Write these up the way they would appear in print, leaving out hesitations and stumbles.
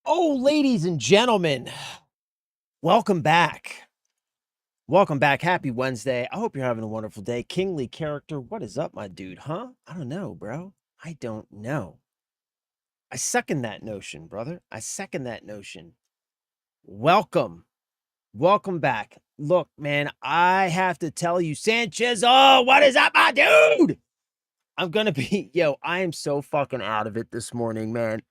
Oh, ladies and gentlemen, welcome back. Welcome back. Happy Wednesday. I hope you're having a wonderful day. Kingly character, what is up, my dude? Huh? I don't know, bro. I don't know. I second that notion, brother. I second that notion. Welcome. Welcome back. Look, man, I have to tell you, Sanchez, oh, what is up, my dude? I'm gonna be, I am so fucking out of it this morning, man.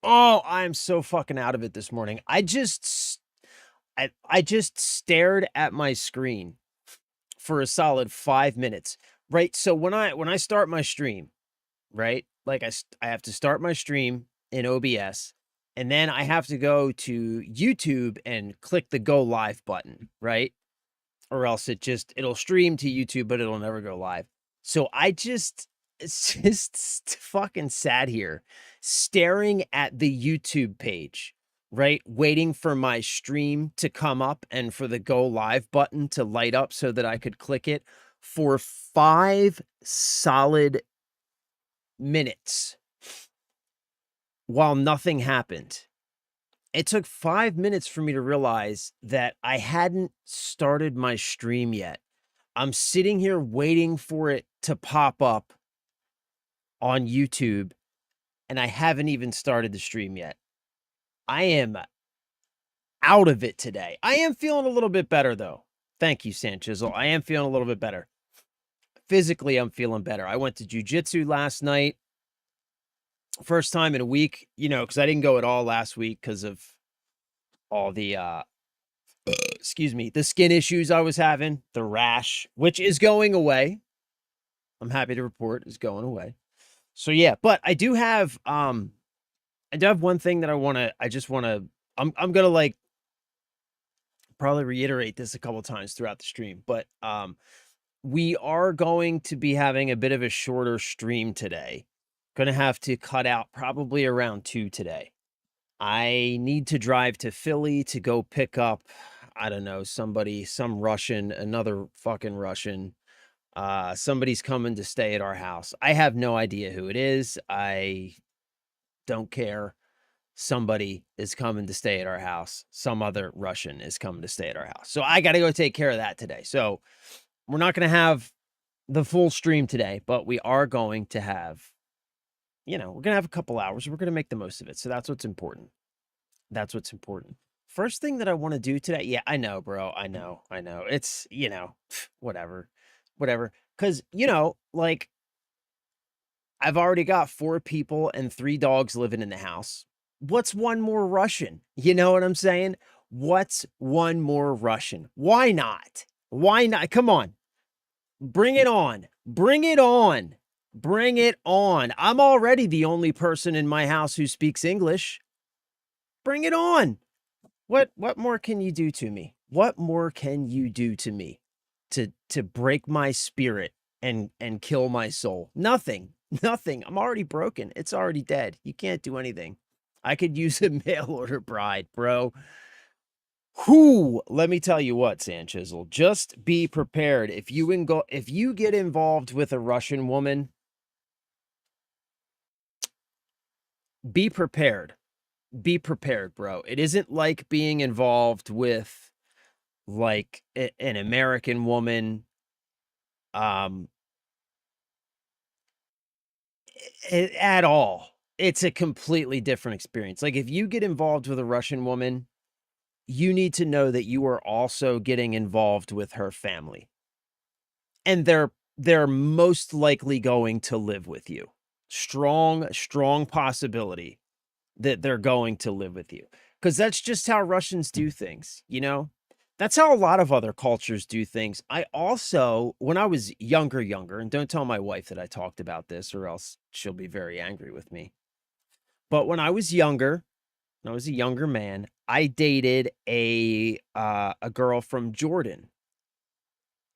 Oh, I am so fucking out of it this morning. I just stared at my screen for a solid 5 minutes, right? So when I start my stream, right? Like I have to start my stream in OBS, and then I have to go to YouTube and click the go live button, right? Or else it'll stream to YouTube, but it'll never go live. So it's just fucking sat here staring at the YouTube page, right? Waiting for my stream to come up and for the go live button to light up so that I could click it for 5 solid minutes while nothing happened. It took 5 minutes for me to realize that I hadn't started my stream yet. I'm sitting here waiting for it to pop up on YouTube, and I haven't even started the stream yet. I am out of it today. I am feeling a little bit better, though. Thank you, Sanchez. I am feeling a little bit better. Physically, I'm feeling better. I went to jujitsu last night. First time in a week, because I didn't go at all last week because of all the excuse me, the skin issues I was having, the rash, which is going away. I'm happy to report is going away. So yeah, but I do have one thing that I'm gonna like probably reiterate this a couple times throughout the stream, but we are going to be having a bit of a shorter stream today. Gonna have to cut out probably around 2 today. I need to drive to Philly to go pick up, I don't know, some Russian, another fucking Russian. Somebody's coming to stay at our house. I have no idea who it is. I don't care. Somebody is coming to stay at our house. Some other Russian is coming to stay at our house. So I got to go take care of that today. So we're not going to have the full stream today, but we are going to have, we're going to have a couple hours. We're going to make the most of it. So that's what's important. That's what's important. First thing that I want to do today. Yeah, I know, bro. I know. It's, whatever. Cause, like I've already got 4 people and 3 dogs living in the house. What's one more Russian? You know what I'm saying? What's one more Russian? Why not? Why not? Come on. Bring it on. Bring it on. Bring it on. I'm already the only person in my house who speaks English. Bring it on. What more can you do to me? What more can you do to me to break my spirit and kill my soul? Nothing. Nothing. I'm already broken. It's already dead. You can't do anything. I could use a mail order bride, bro. Whoo, let me tell you what, Sanchisel, just be prepared. If you get involved with a Russian woman, be prepared. Be prepared, bro. It isn't like being involved with like an American woman. Um, at all. It's a completely different experience. Like if you get involved with a Russian woman, you need to know that you are also getting involved with her family. And they're most likely going to live with you. Strong possibility that they're going to live with you. Because that's just how Russians do things, That's how a lot of other cultures do things. I also, when I was younger, and don't tell my wife that I talked about this or else she'll be very angry with me. But when I was younger, when I was a younger man, I dated a girl from Jordan.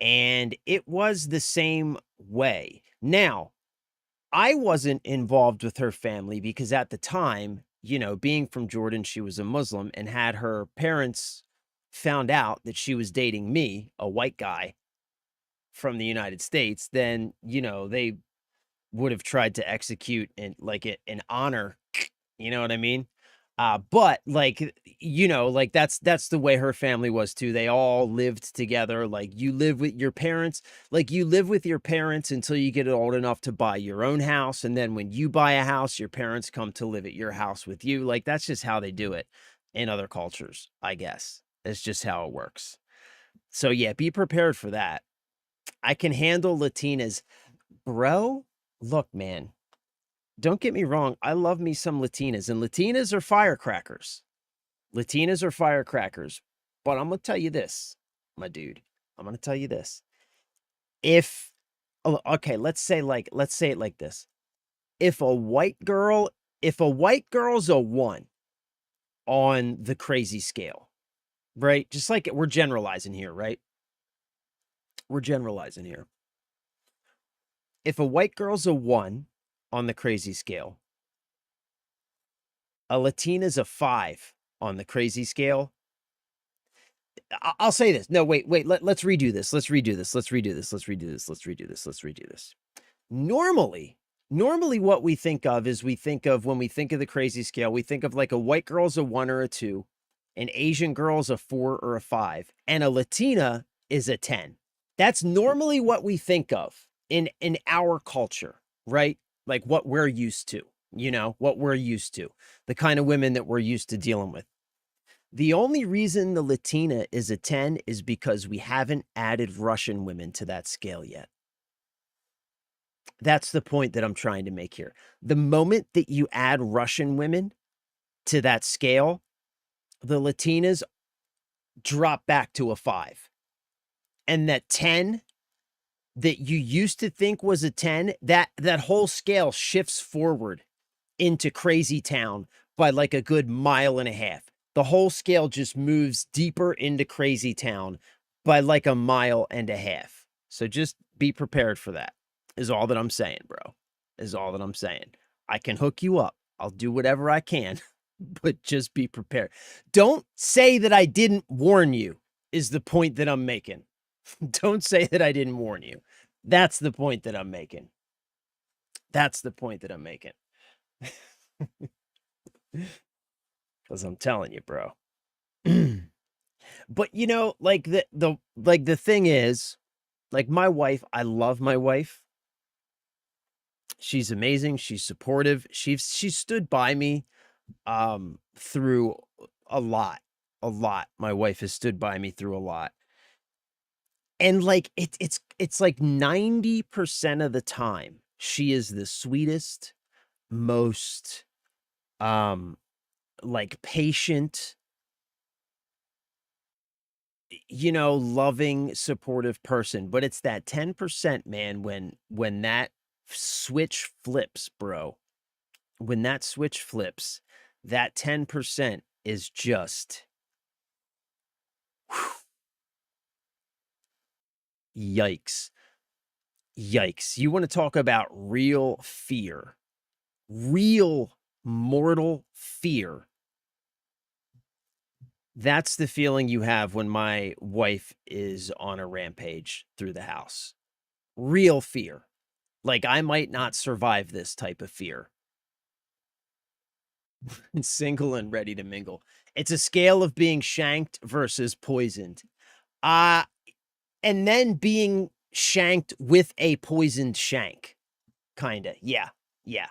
And it was the same way. Now, I wasn't involved with her family because at the time, being from Jordan, she was a Muslim and had her parents found out that she was dating me, a white guy from the United States, then, they would have tried to execute an honor, You know what I mean? But like, like that's the way her family was too. They all lived together. Like you live with your parents, like you live with your parents until you get old enough to buy your own house. And then when you buy a house, your parents come to live at your house with you. Like that's just how they do it in other cultures, I guess. It's just how it works. So yeah, be prepared for that. I can handle Latinas. Bro, look, man, don't get me wrong. I love me some Latinas, and Latinas are firecrackers. Latinas are firecrackers. But I'm going to tell you this, my dude. I'm going to tell you this. If, okay, let's say it like this. If a white girl's a 1 on the crazy scale, right? Just like we're generalizing here, right? We're generalizing here. If a white girl's a 1 on the crazy scale, a Latina's a 5 on the crazy scale. I'll say this. No, wait. Let's redo this. Let's redo this. Normally what we think of is when we think of the crazy scale, we think of like a white girl's a 1 or a 2, an Asian girl's a 4 or a 5, and a Latina is a 10. That's normally what we think of in our culture, right? Like what we're used to, what we're used to, the kind of women that we're used to dealing with. The only reason the Latina is a 10 is because we haven't added Russian women to that scale yet. That's the point that I'm trying to make here. The moment that you add Russian women to that scale, the Latinas drop back to a 5. And that 10 that you used to think was a 10, that whole scale shifts forward into crazy town by like a good 1.5 miles. The whole scale just moves deeper into crazy town by like a 1.5 miles. So just be prepared for that, is all that I'm saying, bro. Is all that I'm saying. I can hook you up. I'll do whatever I can, but just be prepared. Don't say that I didn't warn you, is the point that I'm making. Don't say that I didn't warn you. That's the point that I'm making. That's the point that I'm making. Because I'm telling you, bro. But like the thing is, like my wife, I love my wife. She's amazing. She's supportive. She's stood by me through a lot. A lot. My wife has stood by me through a lot. And like it's like 90% of the time, she is the sweetest, most like patient, loving, supportive person. But it's that 10%, man, when that switch flips, bro. When that switch flips, that 10% is just whew, yikes. Yikes. You want to talk about real fear. Real mortal fear. That's the feeling you have when my wife is on a rampage through the house. Real fear. Like I might not survive this type of fear. Single and ready to mingle. It's a scale of being shanked versus poisoned. And then being shanked with a poisoned shank. Kinda. Yeah. Yeah.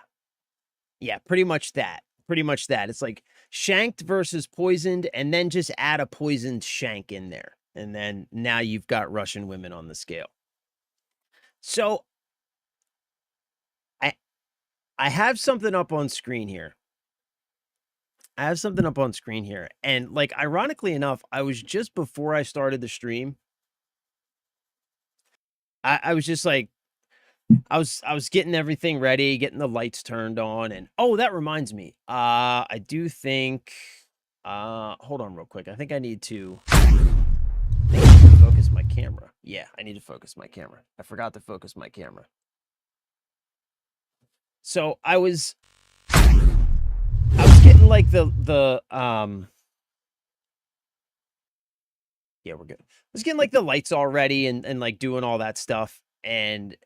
Yeah. Pretty much that. Pretty much that. It's like shanked versus poisoned, and then just add a poisoned shank in there. And then now you've got Russian women on the scale. So I have something up on screen here. And like, ironically enough, I was just before I started the stream. I was just like, I was getting everything ready, getting the lights turned on, and oh, that reminds me. I do think hold on real quick. I think I need to focus my camera. Yeah, I need to focus my camera. I forgot to focus my camera. So I was getting like the yeah, we're good. I was getting like the lights all ready and like doing all that stuff. And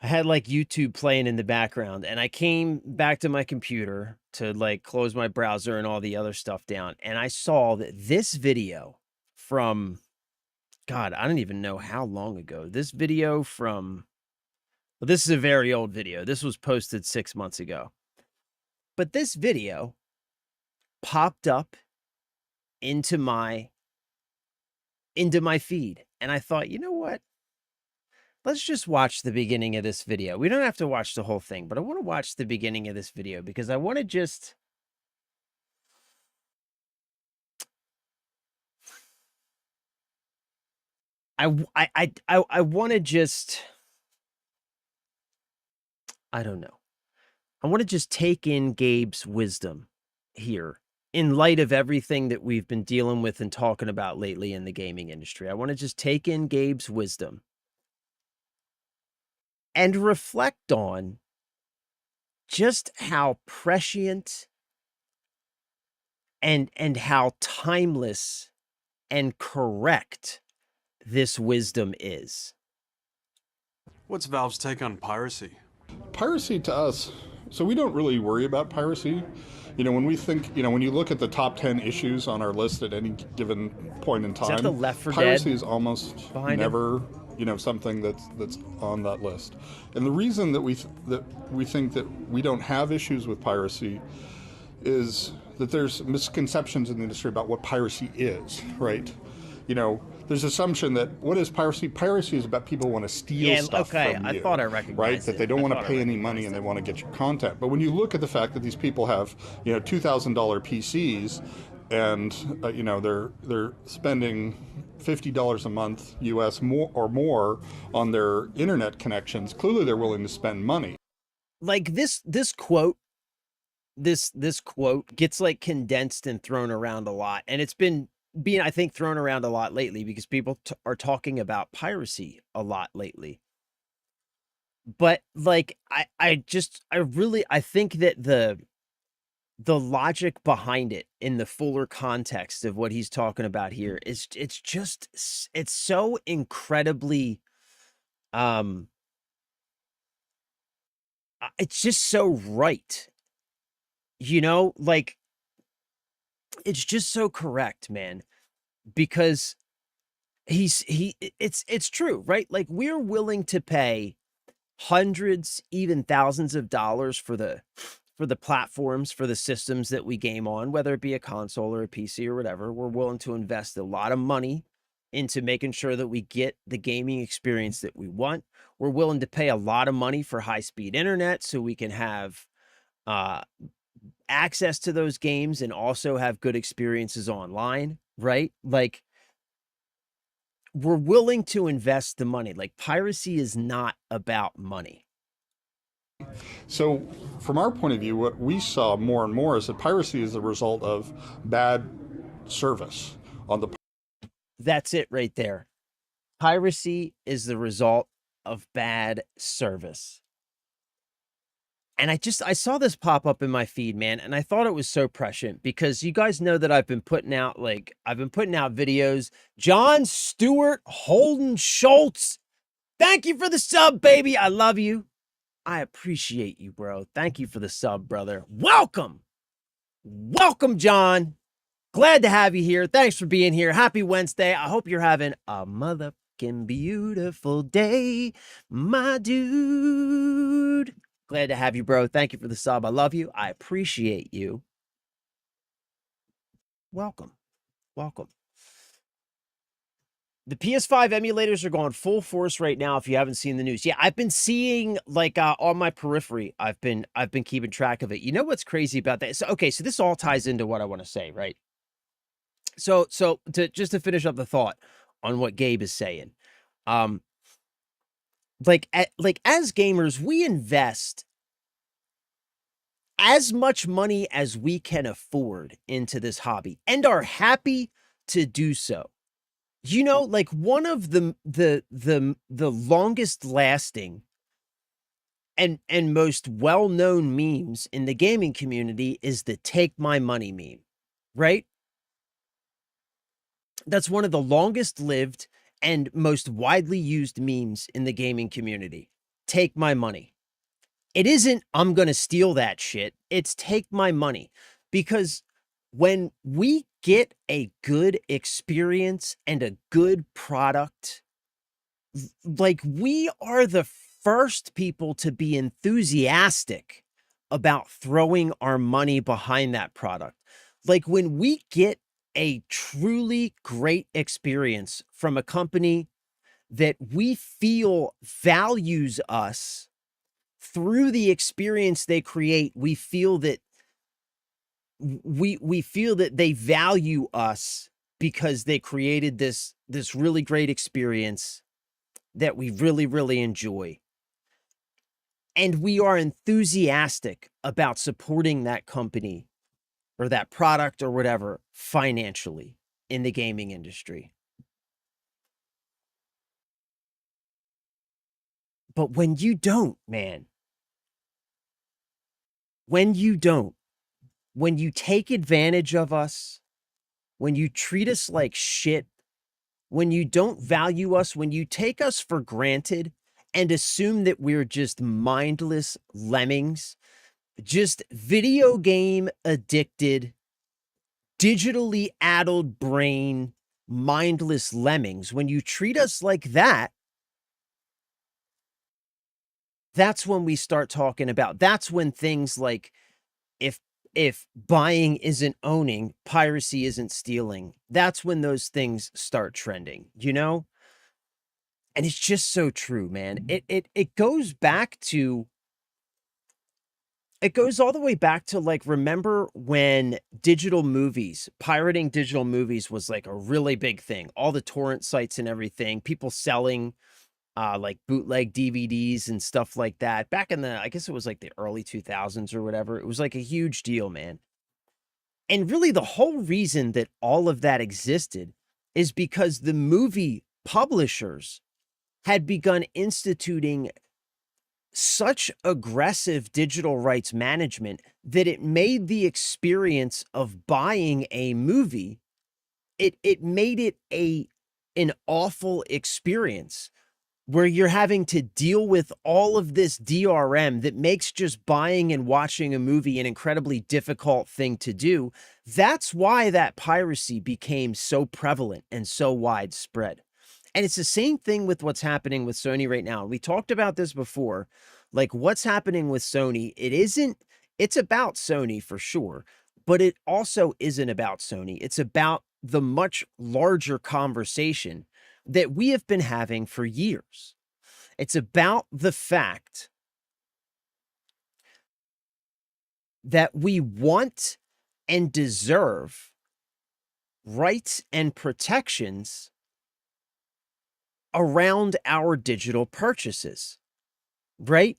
I had like YouTube playing in the background, and I came back to my computer to like close my browser and all the other stuff down, and I saw that this video from, God, I don't even know how long ago. This video from, well, this is a very old video. This was posted 6 months ago. But this video popped up into my feed, and I thought, you know what? Let's just watch the beginning of this video. We don't have to watch the whole thing, but I want to watch the beginning of this video because I want to just I want to just, I don't know. I want to just take in Gabe's wisdom here in light of everything that we've been dealing with and talking about lately in the gaming industry. I want to just take in Gabe's wisdom and reflect on just how prescient and how timeless and correct this wisdom is. What's Valve's take on piracy? Piracy to us, so we don't really worry about piracy. You know, when we think, you know, when you look at the top 10 issues on our list at any given point in time, Is that the Left 4 piracy Dead is almost behind never, you know, something that's on that list. And the reason that we think that we don't have issues with piracy is that there's misconceptions in the industry about what piracy is, right? You know, there's assumption that what is piracy? Piracy is about people who want to steal stuff from you. I thought I recognized right? it. That they don't want to pay any money and they want to get your content. But when you look at the fact that these people have, you know, $2,000 PCs and you know they're spending $50 a month US more on their internet connections, clearly they're willing to spend money. Like this quote, this quote gets like condensed and thrown around a lot, and it's been being, I think, thrown around a lot lately because people are talking about piracy a lot lately. But like I think that the logic behind it in the fuller context of what he's talking about here is it's so incredibly it's just so right. You know, like it's just so correct, man, because it's true, right? Like we're willing to pay hundreds, even thousands of dollars for the platforms, for the systems that we game on, whether it be a console or a PC or whatever. We're willing to invest a lot of money into making sure that we get the gaming experience that we want. We're willing to pay a lot of money for high-speed internet so we can have access to those games and also have good experiences online, right? Like we're willing to invest the money. Like piracy is not about money. So from our point of view, what we saw more and more is that piracy is the result of bad service on the. That's it right there. Piracy is the result of bad service. And I saw this pop up in my feed, man, and I thought it was so prescient because you guys know that I've been putting out videos. John Stewart Holden Schultz, thank you for the sub, baby. I love you. I appreciate you, bro. Thank you for the sub, brother. Welcome. Welcome, John. Glad to have you here. Thanks for being here. Happy Wednesday. I hope you're having a motherfucking beautiful day, my dude. Glad to have you, bro. Thank you for the sub. I love you. I appreciate you. Welcome. Welcome. The PS5 emulators are going full force right now if you haven't seen the news. Yeah, I've been seeing like on my periphery, I've been keeping track of it. You know what's crazy about that? So this all ties into what I want to say, right? So to finish up the thought on what Gabe is saying. Like as gamers, we invest as much money as we can afford into this hobby and are happy to do so. You know, like one of the longest lasting and most well-known memes in the gaming community is the "take my money" meme, right? That's one of the longest lived and most widely used memes in the gaming community. take my money. It isn't, I'm going to steal that shit. It's take my money. Because when we get a good experience and a good product, like we are the first people to be enthusiastic about throwing our money behind that product. Like when we get a truly great experience from a company that we feel values us through the experience they create, we feel that we feel that they value us because they created this really great experience that we really enjoy. And we are enthusiastic about supporting that company or that product or whatever financially in the gaming industry. But when you don't, man, when you don't, when you take advantage of us, when you treat us like shit, when you don't value us, when you take us for granted and assume that we're just mindless lemmings, just video game addicted, digitally addled brain, mindless lemmings, when you treat us like that, that's when we start talking about, that's when things like if buying isn't owning, piracy isn't stealing, that's when those things start trending, you know? And it's just so true, man. It goes back to, it goes all the way back to, like, remember when digital movies, pirating digital movies was like a really big thing. All the torrent sites and everything, people selling like bootleg DVDs and stuff like that. Back in the, I guess it was like the early 2000s or whatever. It was like a huge deal, man. And really the whole reason that all of that existed is because the movie publishers had begun instituting such aggressive digital rights management that it made the experience of buying a movie, it made it an awful experience where you're having to deal with all of this DRM that makes just buying and watching a movie an incredibly difficult thing to do. That's why that piracy became so prevalent and so widespread. And it's the same thing with what's happening with Sony right now. We talked about this before, like what's happening with Sony. It's about Sony for sure, but it also isn't about Sony. It's about the much larger conversation that we have been having for years. It's about the fact that we want and deserve rights and protections around our digital purchases, right?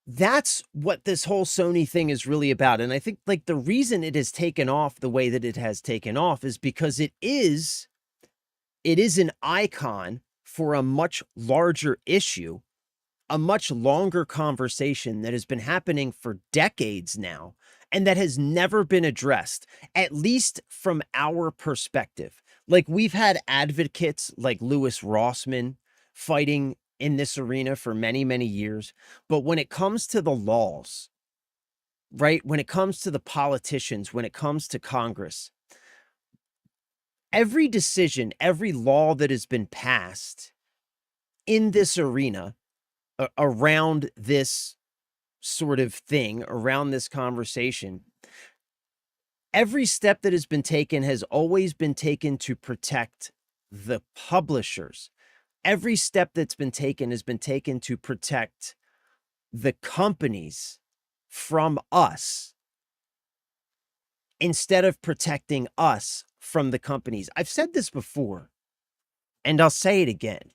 That's what this whole Sony thing is really about. And I think like the reason it has taken off the way that it has taken off is because it is an icon for a much larger issue, a much longer conversation that has been happening for decades now, and that has never been addressed, at least from our perspective. Like we've had advocates like Louis Rossmann fighting in this arena for many years. But when it comes to the laws, right? When it comes to the politicians, when it comes to Congress, every decision, every law that has been passed in this arena around this sort of thing, around this conversation, every step that has been taken has always been taken to protect the publishers. Every step that's been taken has been taken to protect the companies from us instead of protecting us from the companies. I've said this before, and I'll say it again.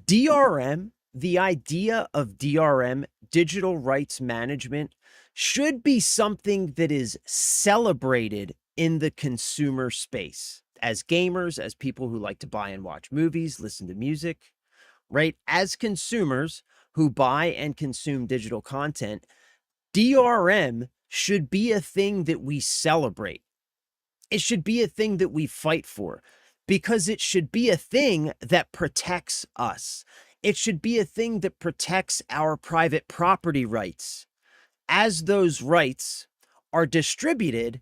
DRM, the idea of DRM, digital rights management, should be something that is celebrated in the consumer space. As gamers, as people who like to buy and watch movies, listen to music, right? As consumers who buy and consume digital content, DRM should be a thing that we celebrate. It should be a thing that we fight for, because it should be a thing that protects us. It should be a thing that protects our private property rights as those rights are distributed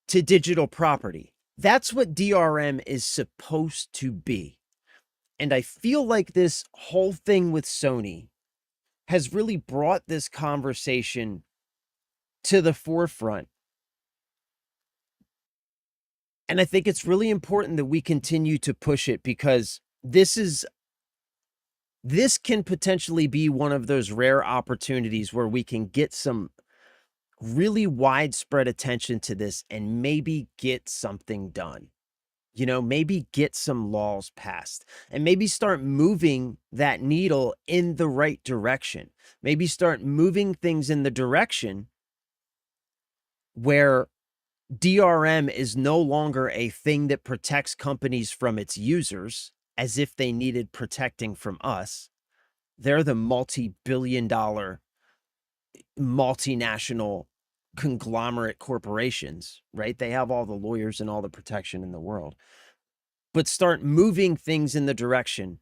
to digital property. That's what DRM is supposed to be. And I feel like this whole thing with Sony has really brought this conversation to the forefront. And I think it's really important that we continue to push it, because this can potentially be one of those rare opportunities where we can get some really widespread attention to this and maybe get something done. You know, maybe get some laws passed and maybe start moving that needle in the right direction. Maybe start moving things in the direction where DRM is no longer a thing that protects companies from its users as if they needed protecting from us. They're the multi-billion-dollar multinational conglomerate corporations, right? They have all the lawyers and all the protection in the world. But start moving things in the direction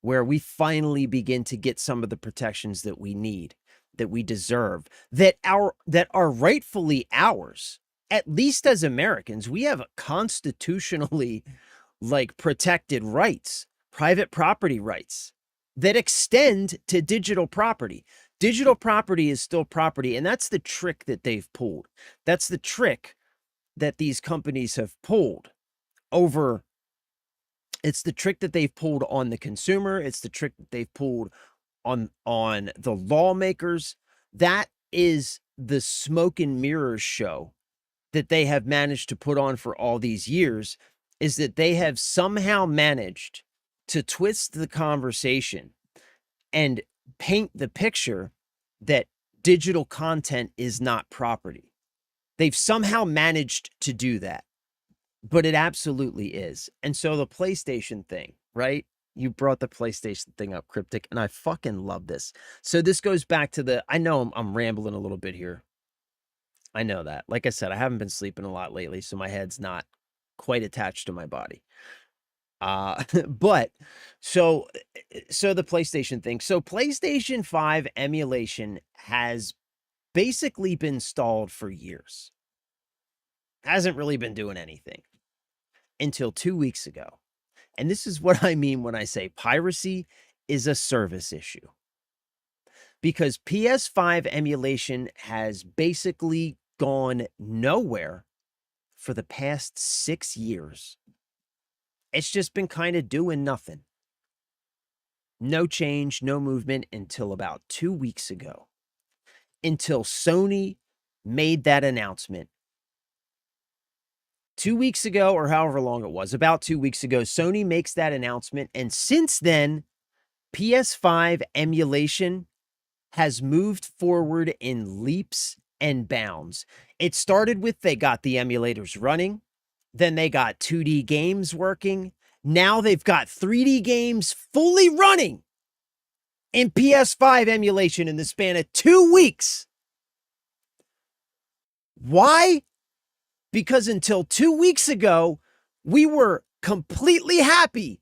where we finally begin to get some of the protections that we need, that we deserve, that are rightfully ours. At least as Americans, we have constitutionally protected rights, private property rights that extend to digital property. Digital property is still property, and that's the trick that they've pulled. That's the trick that these companies have pulled over. It's the trick that they've pulled on the consumer. It's the trick that they've pulled on the lawmakers. That is the smoke and mirrors show that they have managed to put on for all these years, is that they have somehow managed to twist the conversation and paint the picture that digital content is not property. They've somehow managed to do that, but it absolutely is. And so the PlayStation thing, right? You brought the PlayStation thing up, Cryptic, and I fucking love this. So this goes back to I know I'm rambling a little bit here. I know that. Like I said, I haven't been sleeping a lot lately, so my head's not quite attached to my body. But so the PlayStation thing. So PlayStation 5 emulation has basically been stalled for years. Hasn't really been doing anything until 2 weeks ago. And this is what I mean when I say piracy is a service issue. Because PS5 emulation has basically gone nowhere for the past 6 years. It's just been kind of doing nothing. No change, no movement until about 2 weeks ago. Until Sony made that announcement. 2 weeks ago, or however long it was, about 2 weeks ago, Sony makes that announcement. And since then, PS5 emulation has moved forward in leaps and bounds. It started with they got the emulators running. Then they got 2D games working. Now they've got 3D games fully running in PS5 emulation in the span of 2 weeks. Why? Because until 2 weeks ago, we were completely happy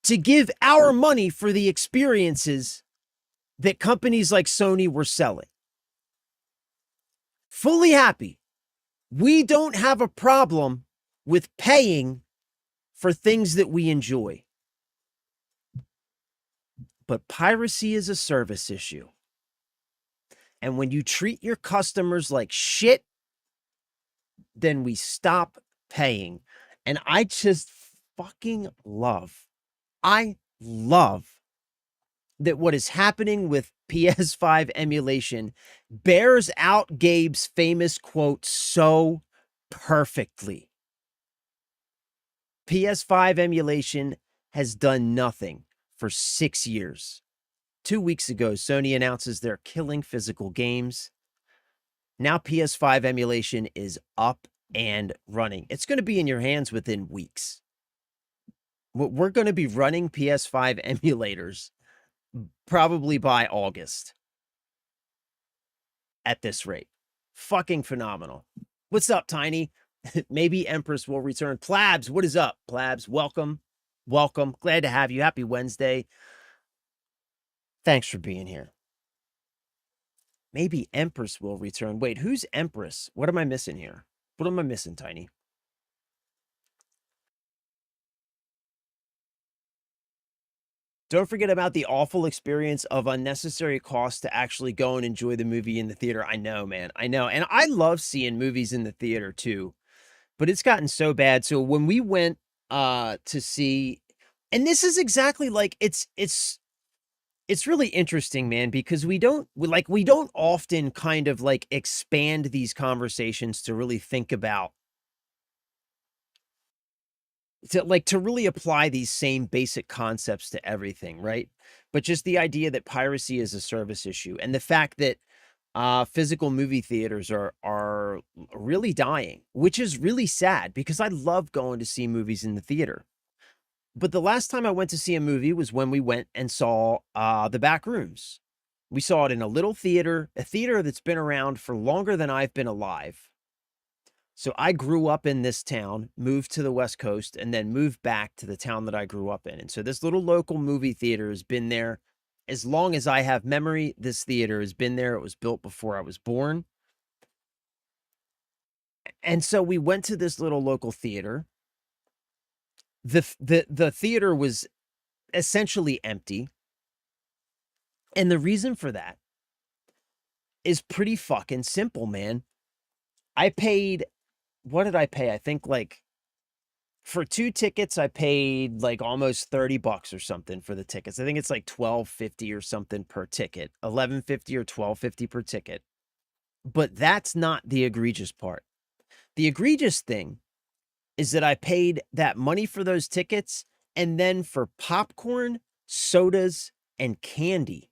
to give our money for the experiences that companies like Sony were selling. Fully happy. We don't have a problem with paying for things that we enjoy. But piracy is a service issue. And when you treat your customers like shit, then we stop paying. And I just fucking I love that what is happening with PS5 emulation bears out Gabe's famous quote so perfectly. PS5 emulation has done nothing for 6 years. 2 weeks ago, Sony announces they're killing physical games. Now PS5 emulation is up and running. It's going to be in your hands within weeks. We're going to be running PS5 emulators probably by August at this rate. Fucking phenomenal. What's up, Tiny? Maybe Empress will return. Plabs, what is up, Plabs? Welcome. Welcome. Glad to have you. Happy Wednesday. Thanks for being here. Maybe Empress will return. Wait, who's Empress? What am I missing here? What am I missing, Tiny? Don't forget about the awful experience of unnecessary cost to actually go and enjoy the movie in the theater. I know, man. I know. And I love seeing movies in the theater too. But it's gotten so bad. So when we went to see, and this is exactly like it's really interesting, man, because we don't often kind of like expand these conversations to really think about to really apply these same basic concepts to everything, right? But just the idea that piracy is a service issue and the fact that physical movie theaters are really dying, which is really sad because I love going to see movies in the theater. But the last time I went to see a movie was when we went and saw The Back Rooms. We saw it in a little theater, a theater that's been around for longer than I've been alive. So I grew up in this town, moved to the West Coast, and then moved back to the town that I grew up in. And so this little local movie theater has been there as long as I have memory. This theater has been there. It was built before I was born. And so we went to this little local theater. The theater was essentially empty. And the reason for that is pretty fucking simple, man. I paid, what did I pay? I think like for 2 tickets, I paid like almost $30 or something for the tickets. I think it's like $12.50 or something per ticket, $11.50 or $12.50 per ticket. But that's not the egregious part. The egregious thing is that I paid that money for those tickets and then for popcorn, sodas, and candy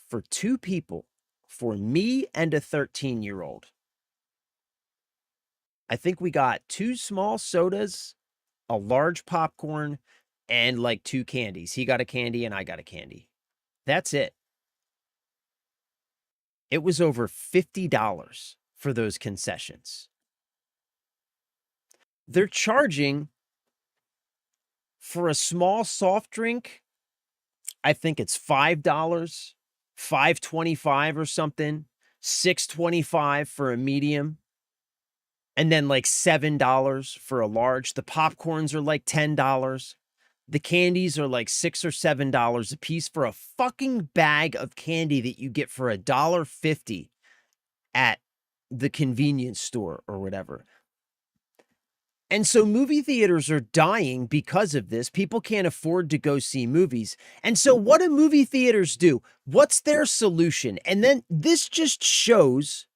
for 2 people, for me and a 13-year-old. I think we got 2 small sodas, a large popcorn, and like 2 candies. He got a candy and I got a candy. That's it. It was over $50 for those concessions. They're charging for a small soft drink, I think it's $5, $5.25 or something, $6.25 for a medium, and then like $7 for a large. The popcorns are like $10. The candies are like $6 or $7 a piece for a fucking bag of candy that you get for $1.50 at the convenience store or whatever. And so movie theaters are dying because of this. People can't afford to go see movies. And so what do movie theaters do? What's their solution? And then this just shows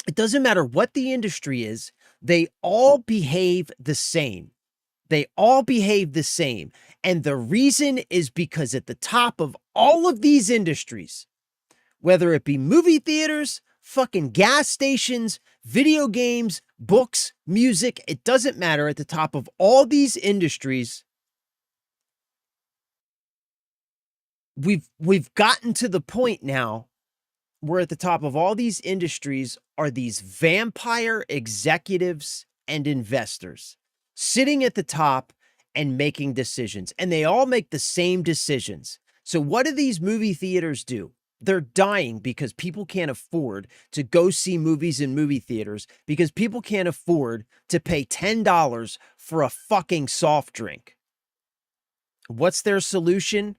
it doesn't matter what the industry is, they all behave the same. They all behave the same. And the reason is because at the top of all of these industries, whether it be movie theaters, fucking gas stations, video games, books, music, it doesn't matter. At the top of all these industries, we've gotten to the point now where at the top of all these industries are these vampire executives and investors sitting at the top and making decisions. And they all make the same decisions. So what do these movie theaters do? They're dying because people can't afford to go see movies in movie theaters because people can't afford to pay $10 for a fucking soft drink. What's their solution?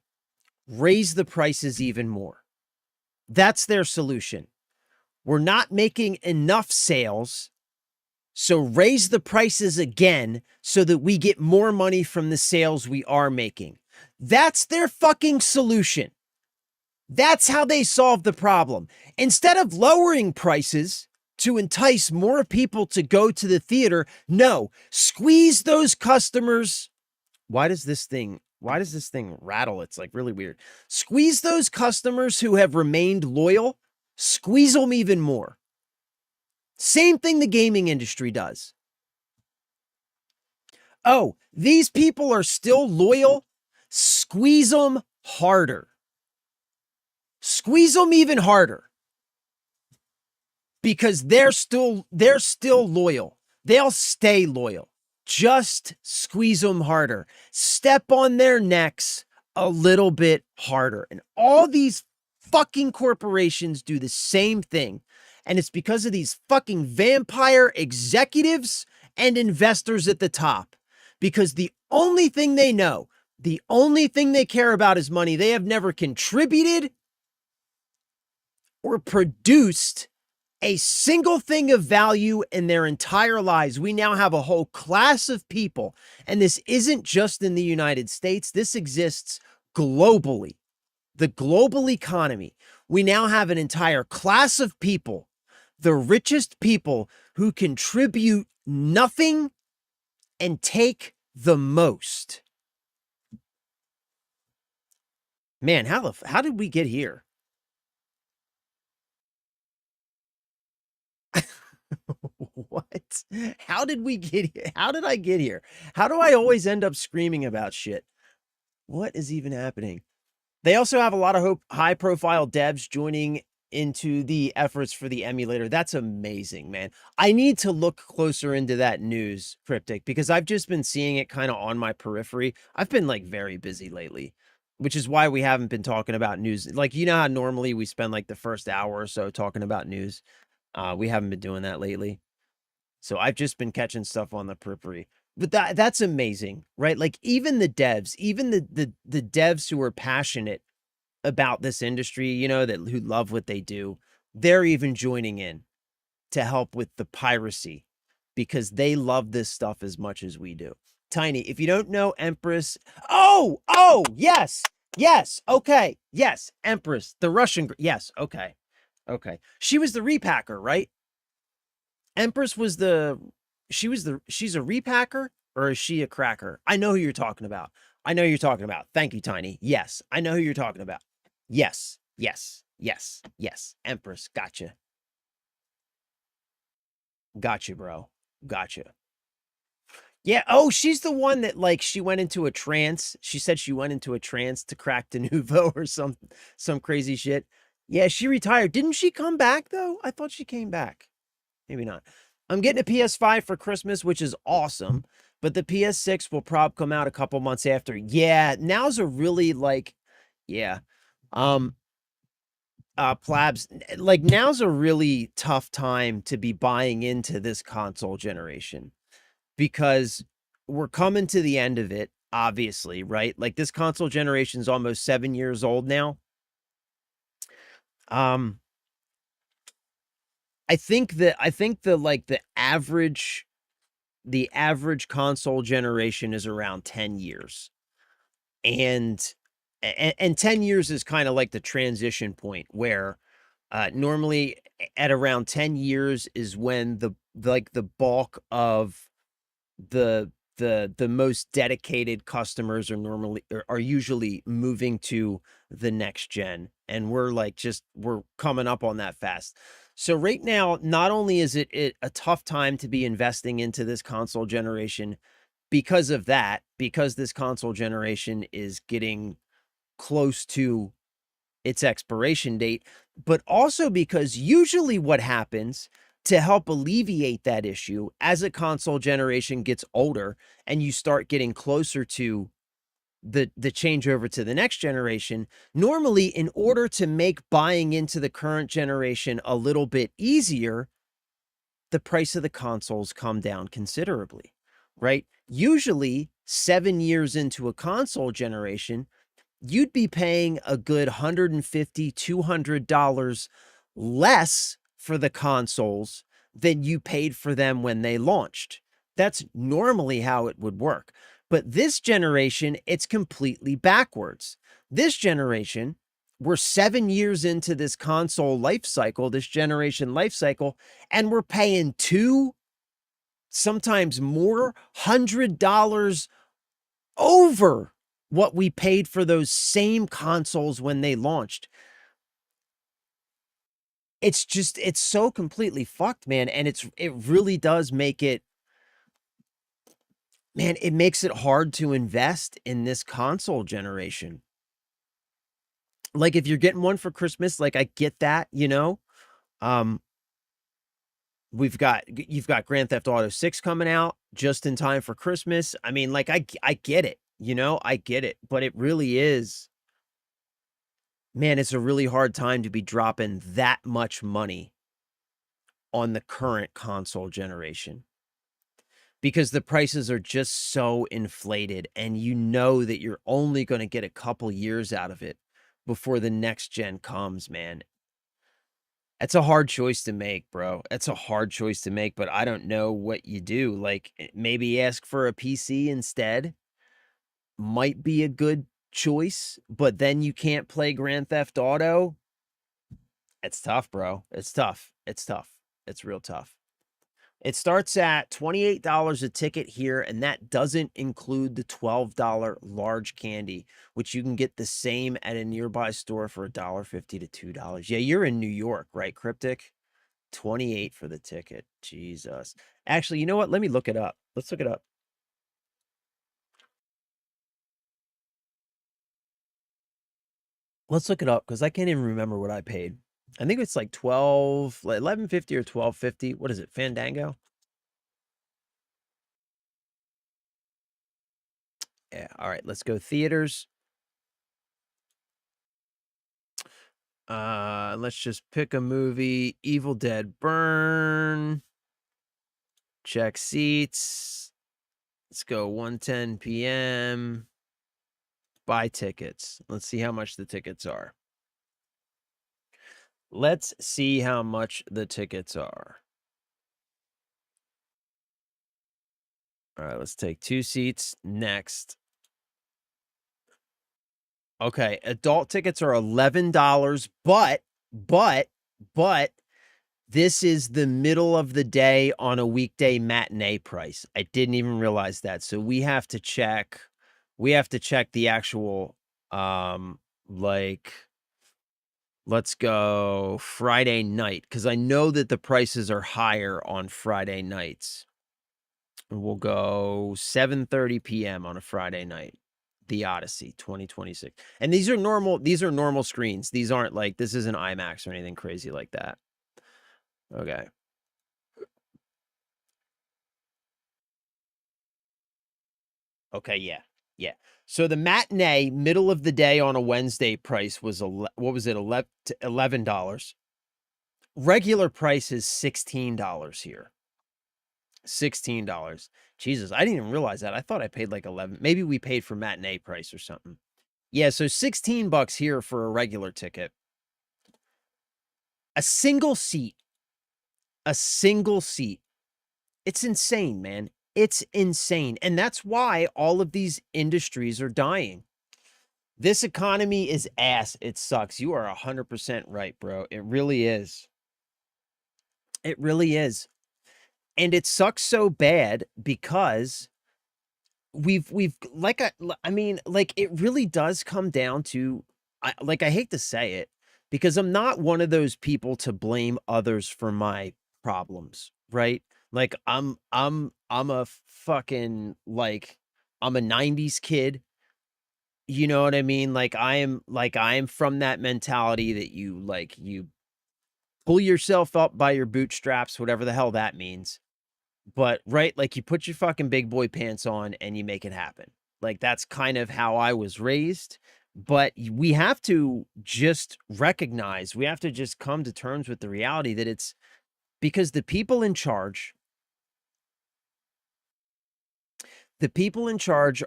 Raise the prices even more. That's their solution. We're not making enough sales, so raise the prices again so that we get more money from the sales we are making. That's their fucking solution. That's how they solve the problem. Instead of lowering prices to entice more people to go to the theater, no, squeeze those customers. Why does this thing rattle? It's like really weird. Squeeze those customers who have remained loyal, squeeze them even more. Same thing the gaming industry does. Oh, these people are still loyal? Squeeze them harder. Squeeze them even harder. Because they're still loyal. They'll stay loyal. Just squeeze them harder. Step on their necks a little bit harder. And all these fucking corporations do the same thing. And it's because of these fucking vampire executives and investors at the top. Because the only thing they know, the only thing they care about is money. They have never contributed or produced a single thing of value in their entire lives. We now have a whole class of people, and this isn't just in the United States. This exists globally. The global economy. We now have an entire class of people, the richest people, who contribute nothing and take the most. Man, how did we get here? What? How did we get here? How did I get here? How do I always end up screaming about shit? What is even happening? They also have a lot of high-profile devs joining into the efforts for the emulator. That's amazing, man. I need to look closer into that news, Cryptic, because I've just been seeing it kind of on my periphery. I've been like very busy lately, which is why we haven't been talking about news. Like, you know how normally we spend like the first hour or so talking about news? We haven't been doing that lately. So I've just been catching stuff on the periphery. But that's amazing, right? Like even the devs, even the devs who are passionate about this industry, you know, who love what they do, they're even joining in to help with the piracy because they love this stuff as much as we do. Tiny, if you don't know Empress, oh, yes, okay, yes, Empress, the Russian, yes, okay. She was the repacker, right? Empress was she's a repacker, or is she a cracker? I know who you're talking about. Thank you, Tiny. Yes, I know who you're talking about. Yes. Empress, gotcha. Gotcha, bro. Gotcha. Yeah, oh, she's the one that, like, she went into a trance. She said she went into a trance to crack Denuvo or some crazy shit. Yeah, she retired. Didn't she come back, though? I thought she came back. Maybe not. I'm getting a PS5 for Christmas, which is awesome, but the PS6 will probably come out a couple months after. Yeah, now's a really, like, yeah. Plabs, like, now's a really tough time to be buying into this console generation because we're coming to the end of it, obviously, right? Like, this console generation is almost 7 years old now. I think the average console generation is around 10 years. And 10 years is kind of like the transition point where normally at around 10 years is when the bulk of the most dedicated customers are usually moving to the next gen, and we're coming up on that fast. So right now, not only is it a tough time to be investing into this console generation because of that, because this console generation is getting close to its expiration date, but also because usually what happens to help alleviate that issue as a console generation gets older and you start getting closer to the changeover to the next generation, normally in order to make buying into the current generation a little bit easier, the price of the consoles come down considerably, right? Usually 7 years into a console generation, you'd be paying a good $150, $200 less for the consoles than you paid for them when they launched. That's normally how it would work. But this generation, it's completely backwards. This generation, we're 7 years into this console life cycle, this generation life cycle, and we're paying sometimes more, $100 over what we paid for those same consoles when they launched. It's so completely fucked, man. And it really does make it, man, it makes it hard to invest in this console generation. Like, if you're getting one for Christmas, like, I get that, you know? You've got Grand Theft Auto 6 coming out just in time for Christmas. I mean, like, I get it. You know, I get it, but it really is. Man, it's a really hard time to be dropping that much money on the current console generation because the prices are just so inflated, and you know that you're only going to get a couple years out of it before the next gen comes, man. That's a hard choice to make, bro. That's a hard choice to make, but I don't know what you do. Like, maybe ask for a PC instead might be a good choice, but then you can't play Grand Theft Auto. It's tough, bro. It's tough. It's tough. It's real tough. It starts at $28 a ticket here, and that doesn't include the $12 large candy, which you can get the same at a nearby store for $1.50 to $2. Yeah, you're in New York, right, Cryptic? 28 for the ticket. Jesus. Actually, you know what? Let me look it up. Let's look it up. Let's look it up because I can't even remember what I paid. I think it's like 11.50 or 12.50. What is it? Fandango? Yeah. All right. Let's go theaters. Let's just pick a movie. Evil Dead Burn. Check seats. Let's go 1:10 p.m. Buy tickets. Let's see how much the tickets are. Let's see how much the tickets are. All right, let's take 2 seats. Next. Okay, adult tickets are $11, but this is the middle of the day on a weekday matinee price. I didn't even realize that. So we have to check the actual like, let's go Friday night, because I know that the prices are higher on Friday nights. And we'll go 7:30 p.m. on a Friday night. The Odyssey 2026. And these are normal screens. These aren't like, this isn't IMAX or anything crazy like that. Okay. Okay, yeah. Yeah. So the matinee middle of the day on a Wednesday price was what was it? $11. Regular price is $16 here. $16. Jesus, I didn't even realize that. I thought I paid like 11. Maybe we paid for matinee price or something. Yeah, so $16 here for a regular ticket. A single seat. A single seat. It's insane, man. It's insane. And that's why all of these industries are dying. This economy is ass. It sucks. You are 100% right, bro. It really is. It really is. And it sucks so bad because we've like, I mean, like, it really does come down to, I hate to say it, because I'm not one of those people to blame others for my problems, right? Like, I'm a fucking, like, I'm a 90s kid. You know what I mean? Like, I am from that mentality that you pull yourself up by your bootstraps, whatever the hell that means. But, right, like, you put your fucking big boy pants on and you make it happen. Like, that's kind of how I was raised. But we have to just recognize, we have to just come to terms with the reality that it's because the people in charge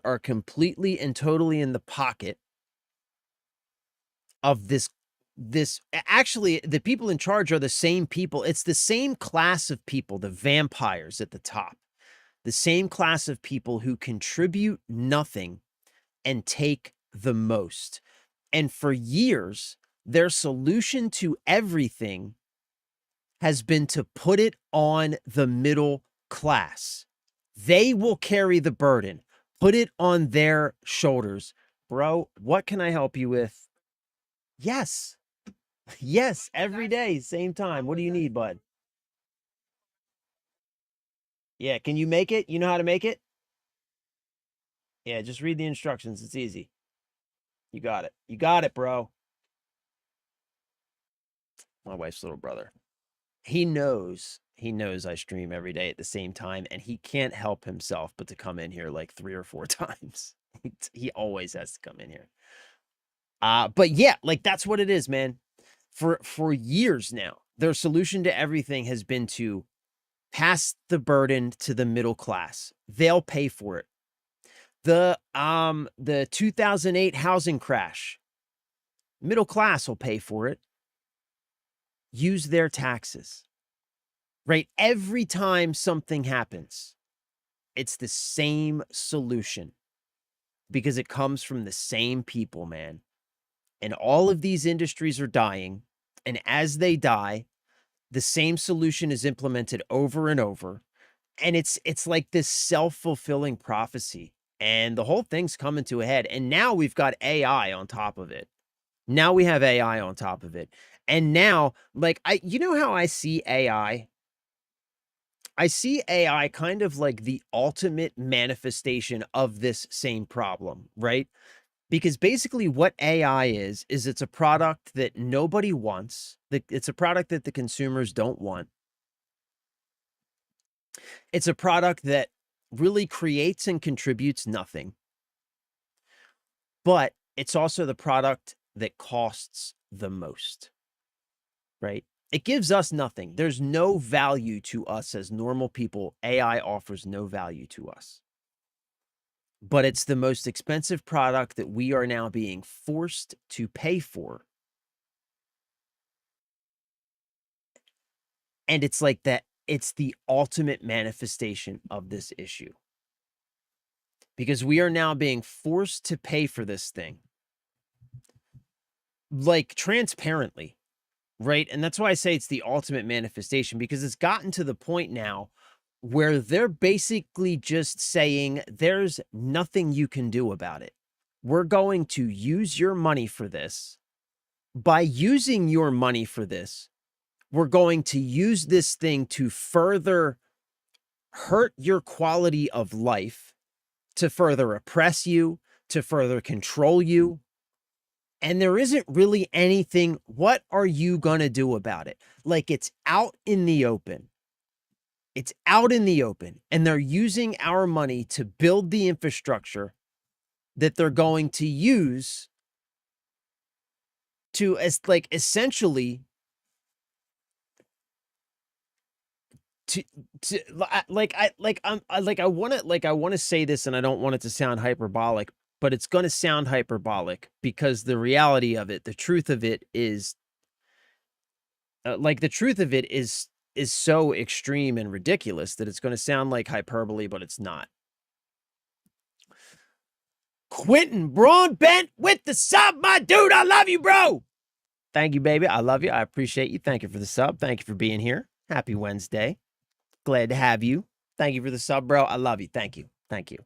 are completely and totally in the pocket of this actually, the people in charge are the same people. It's the same class of people, the vampires at the top, the same class of people who contribute nothing and take the most. And for years, their solution to everything has been to put it on the middle class. They will carry the burden. Put it on their shoulders. Bro, what can I help you with? Yes. Yes, every day, same time. What do you need, bud? Yeah, can you make it? You know how to make it? Yeah, just read the instructions. It's easy. You got it. You got it, bro. My wife's little brother. He knows I stream every day at the same time, and he can't help himself but to come in here like 3 or 4 times. He always has to come in here. But yeah, like that's what it is, man. For years now, their solution to everything has been to pass the burden to the middle class. They'll pay for it. The 2008 housing crash, middle class will pay for it. Use their taxes. Right? Every time something happens, it's the same solution because it comes from the same people, man. And all of these industries are dying. And as they die, the same solution is implemented over and over. And it's like this self-fulfilling prophecy. And the whole thing's coming to a head. And now we've got AI on top of it. Now we have AI on top of it. And now, like, you know how I see AI? I see AI kind of like the ultimate manifestation of this same problem, right? Because basically what AI is it's a product that nobody wants. It's a product that the consumers don't want. It's a product that really creates and contributes nothing. But it's also the product that costs the most, right? It gives us nothing. There's no value to us as normal people. AI offers no value to us. But it's the most expensive product that we are now being forced to pay for. And it's like that, it's the ultimate manifestation of this issue. Because we are now being forced to pay for this thing. Like transparently, right? And that's why I say it's the ultimate manifestation, because it's gotten to the point now where they're basically just saying there's nothing you can do about it. We're going to use your money for this. By using your money for this, we're going to use this thing to further hurt your quality of life, to further oppress you, to further control you. And there isn't really anything. What are you going to do about it? Like, it's out in the open. It's out in the open, and they're using our money to build the infrastructure that they're going to use to, as like, essentially to I want to say this, and I don't want it to sound hyperbolic, but it's going to sound hyperbolic because the reality of it, the truth of it is is so extreme and ridiculous that it's going to sound like hyperbole, but it's not. Quentin Broadbent with the sub, my dude. I love you, bro. Thank you, baby. I love you. I appreciate you. Thank you for the sub. Thank you for being here. Happy Wednesday. Glad to have you. Thank you for the sub, bro. I love you. Thank you. Thank you.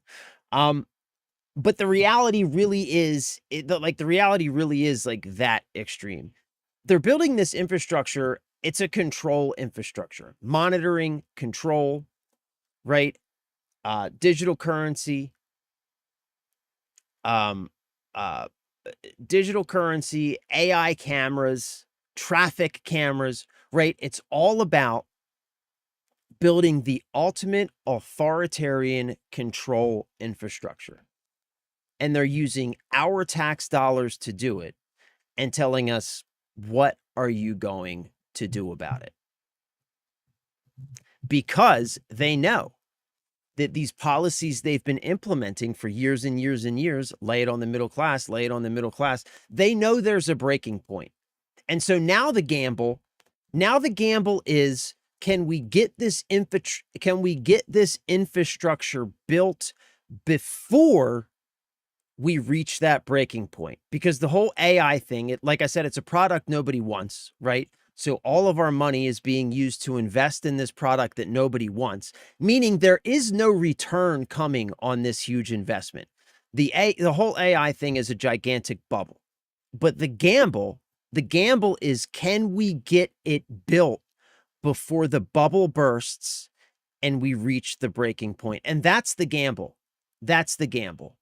But the reality really is, the reality really is like that extreme. They're building this infrastructure. It's a control infrastructure, monitoring, control, right? Digital currency, digital currency, AI cameras, traffic cameras, right? It's all about building the ultimate authoritarian control infrastructure. And they're using our tax dollars to do it and telling us, what are you going to do about it? Because they know that these policies they've been implementing for years and years and years, lay it on the middle class, lay it on the middle class. They know there's a breaking point. And so now the gamble is, can we get this infrastructure built before we reach that breaking point? Because the whole AI thing, like I said, it's a product nobody wants, right? So all of our money is being used to invest in this product that nobody wants, meaning there is no return coming on this huge investment. The whole AI thing is a gigantic bubble. But the gamble is, can we get it built before the bubble bursts and we reach the breaking point? And that's the gamble. That's the gamble.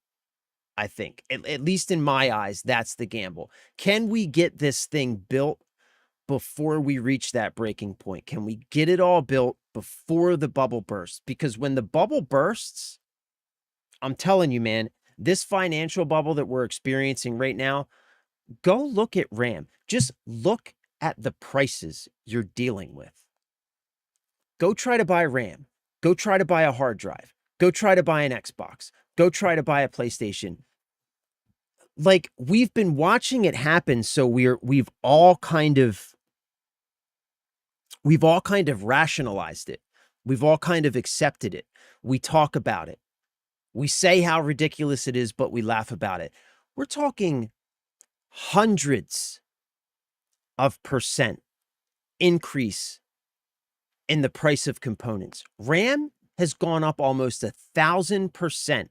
I think, at least in my eyes, that's the gamble. Can we get this thing built before we reach that breaking point? Can we get it all built before the bubble bursts? Because when the bubble bursts, I'm telling you, man, This financial bubble that we're experiencing right now, go look at RAM. Just look at the prices you're dealing with. Go try to buy RAM. Go try to buy a hard drive. Go try to buy an Xbox. Go try to buy a PlayStation. Like, we've been watching it happen, so we've all kind of rationalized it. We've all kind of accepted it. We talk about it. We say how ridiculous it is, but we laugh about it. We're talking hundreds of percent increase in the price of components. RAM has gone up almost 1,000%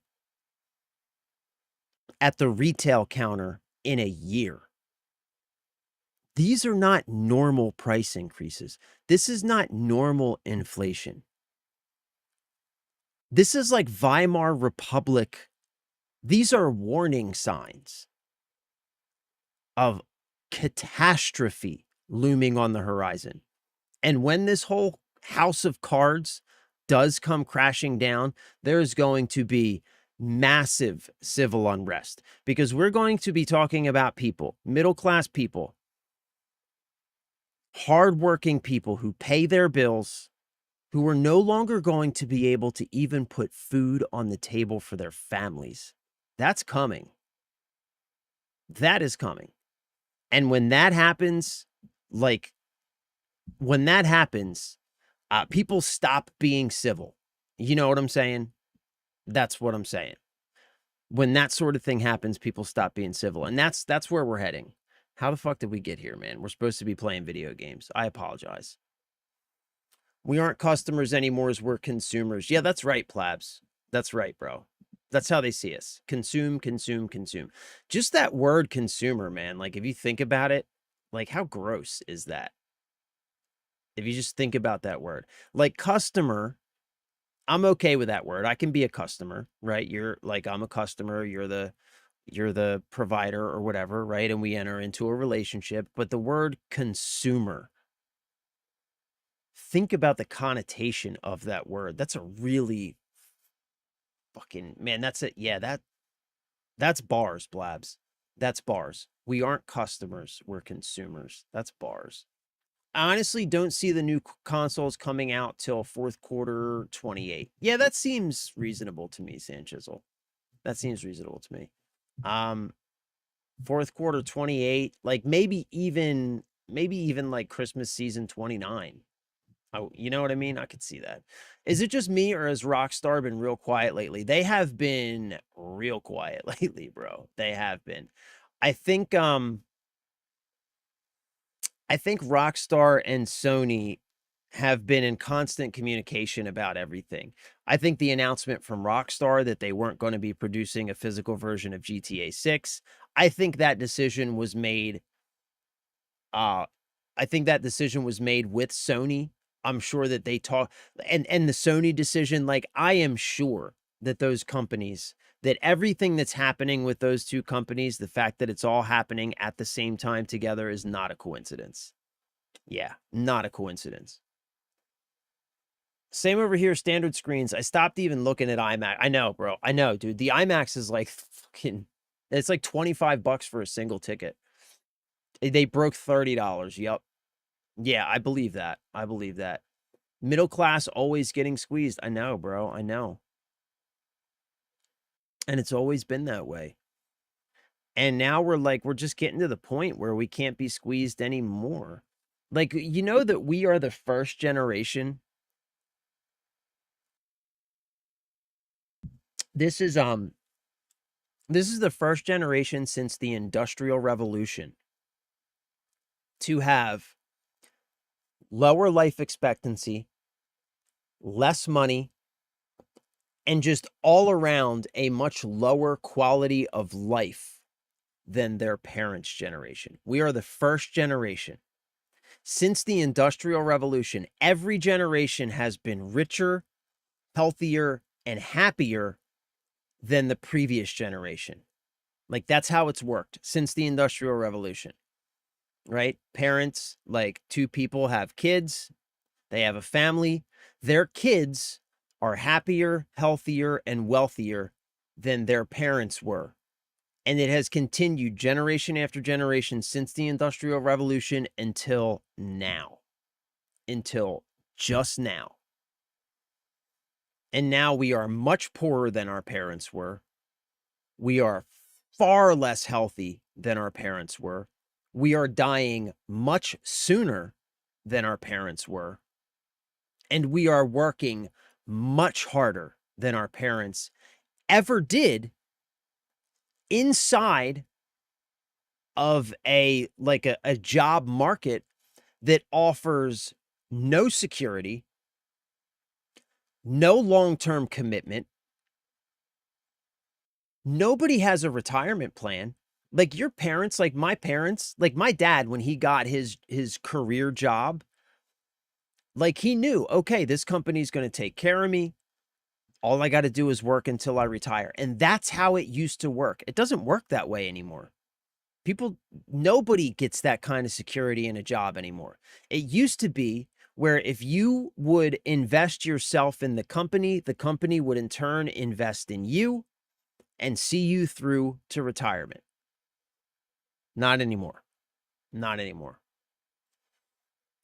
at the retail counter in a year. These are not normal price increases. This is not normal inflation. This is like Weimar Republic. These are warning signs of catastrophe looming on the horizon. And when this whole house of cards does come crashing down, there's going to be massive civil unrest, because we're going to be talking about people, middle-class people, hardworking people who pay their bills, who are no longer going to be able to even put food on the table for their families. That's coming. That is coming. And when that happens, people stop being civil. You know what I'm saying? That's what I'm saying. When that sort of thing happens, people stop being civil. And that's where we're heading. How the fuck did we get here, man? We're supposed to be playing video games. I apologize. We aren't customers anymore, as we're consumers. Yeah, that's right, plebs. That's right, bro. That's how they see us. Consume, consume, consume. Just that word consumer, man. Like, if you think about it, like, how gross is that? If you just think about that word. Like, customer, I'm okay with that word. I can be a customer, right? You're like, I'm a customer. You're the provider or whatever, right? And we enter into a relationship. But the word consumer, think about the connotation of that word. That's a really fucking, man, that's it. Yeah, that's bars, blabs. That's bars. We aren't customers. We're consumers. That's bars. I honestly don't see the new consoles coming out till fourth quarter 28. Yeah, that seems reasonable to me, Sanchisel. That seems reasonable to me. Fourth quarter 28, like maybe even like Christmas season 29. Oh, you know what I mean? I could see that. Is it just me, or has Rockstar been real quiet lately? They have been real quiet lately, bro. They have been. I think Rockstar and Sony have been in constant communication about everything. I think the announcement from Rockstar that they weren't going to be producing a physical version of GTA 6, I think that decision was made with Sony. I'm sure that they talk, and the Sony decision, like, I am sure that those companies, that everything that's happening with those two companies, the fact that it's all happening at the same time together, is not a coincidence. Yeah, not a coincidence. Same over here, standard screens. I stopped even looking at IMAX. I know, bro. I know, dude. The IMAX is like fucking, it's like $25 for a single ticket. They broke $30. Yep. Yeah, I believe that. I believe that. Middle class always getting squeezed. I know, bro. I know. And it's always been that way. And now we're just getting to the point where we can't be squeezed anymore. Like, you know that we are the first generation. This is the first generation since the Industrial Revolution to have lower life expectancy, less money, and just all around a much lower quality of life than their parents' generation. We are the first generation. Since the Industrial Revolution, every generation has been richer, healthier, and happier than the previous generation. Like, that's how it's worked since the Industrial Revolution. Right? Parents, like, two people have kids, they have a family, their kids are happier, healthier, and wealthier than their parents were. And it has continued generation after generation since the Industrial Revolution until now. Until just now. And now we are much poorer than our parents were. We are far less healthy than our parents were. We are dying much sooner than our parents were. And we are working much harder than our parents ever did inside of a job market that offers no security, no long-term commitment. Nobody has a retirement plan. Like your parents, like my parents, like my dad, when he got his career job, like he knew, okay, this company's going to take care of me. All I got to do is work until I retire. And that's how it used to work. It doesn't work that way anymore. Nobody gets that kind of security in a job anymore. It used to be where if you would invest yourself in the company would in turn invest in you and see you through to retirement. Not anymore. Not anymore.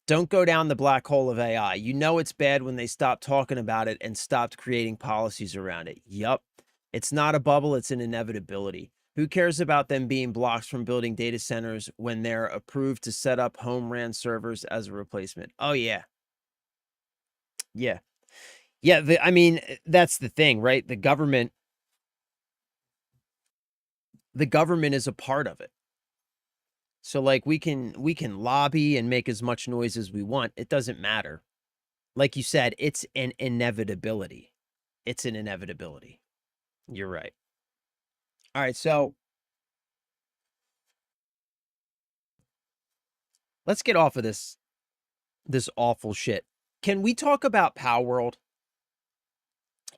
Don't go down the black hole of AI. You know it's bad when they stopped talking about it and stopped creating policies around it. Yup. It's not a bubble, it's an inevitability. Who cares about them being blocked from building data centers when they're approved to set up home RAN servers as a replacement? Oh, yeah. Yeah. Yeah, I mean, that's the thing, right? The government is a part of it. So like we can lobby and make as much noise as we want. It doesn't matter. Like you said, it's an inevitability. It's an inevitability. You're right. All right, so let's get off of this awful shit. Can we talk about Power World?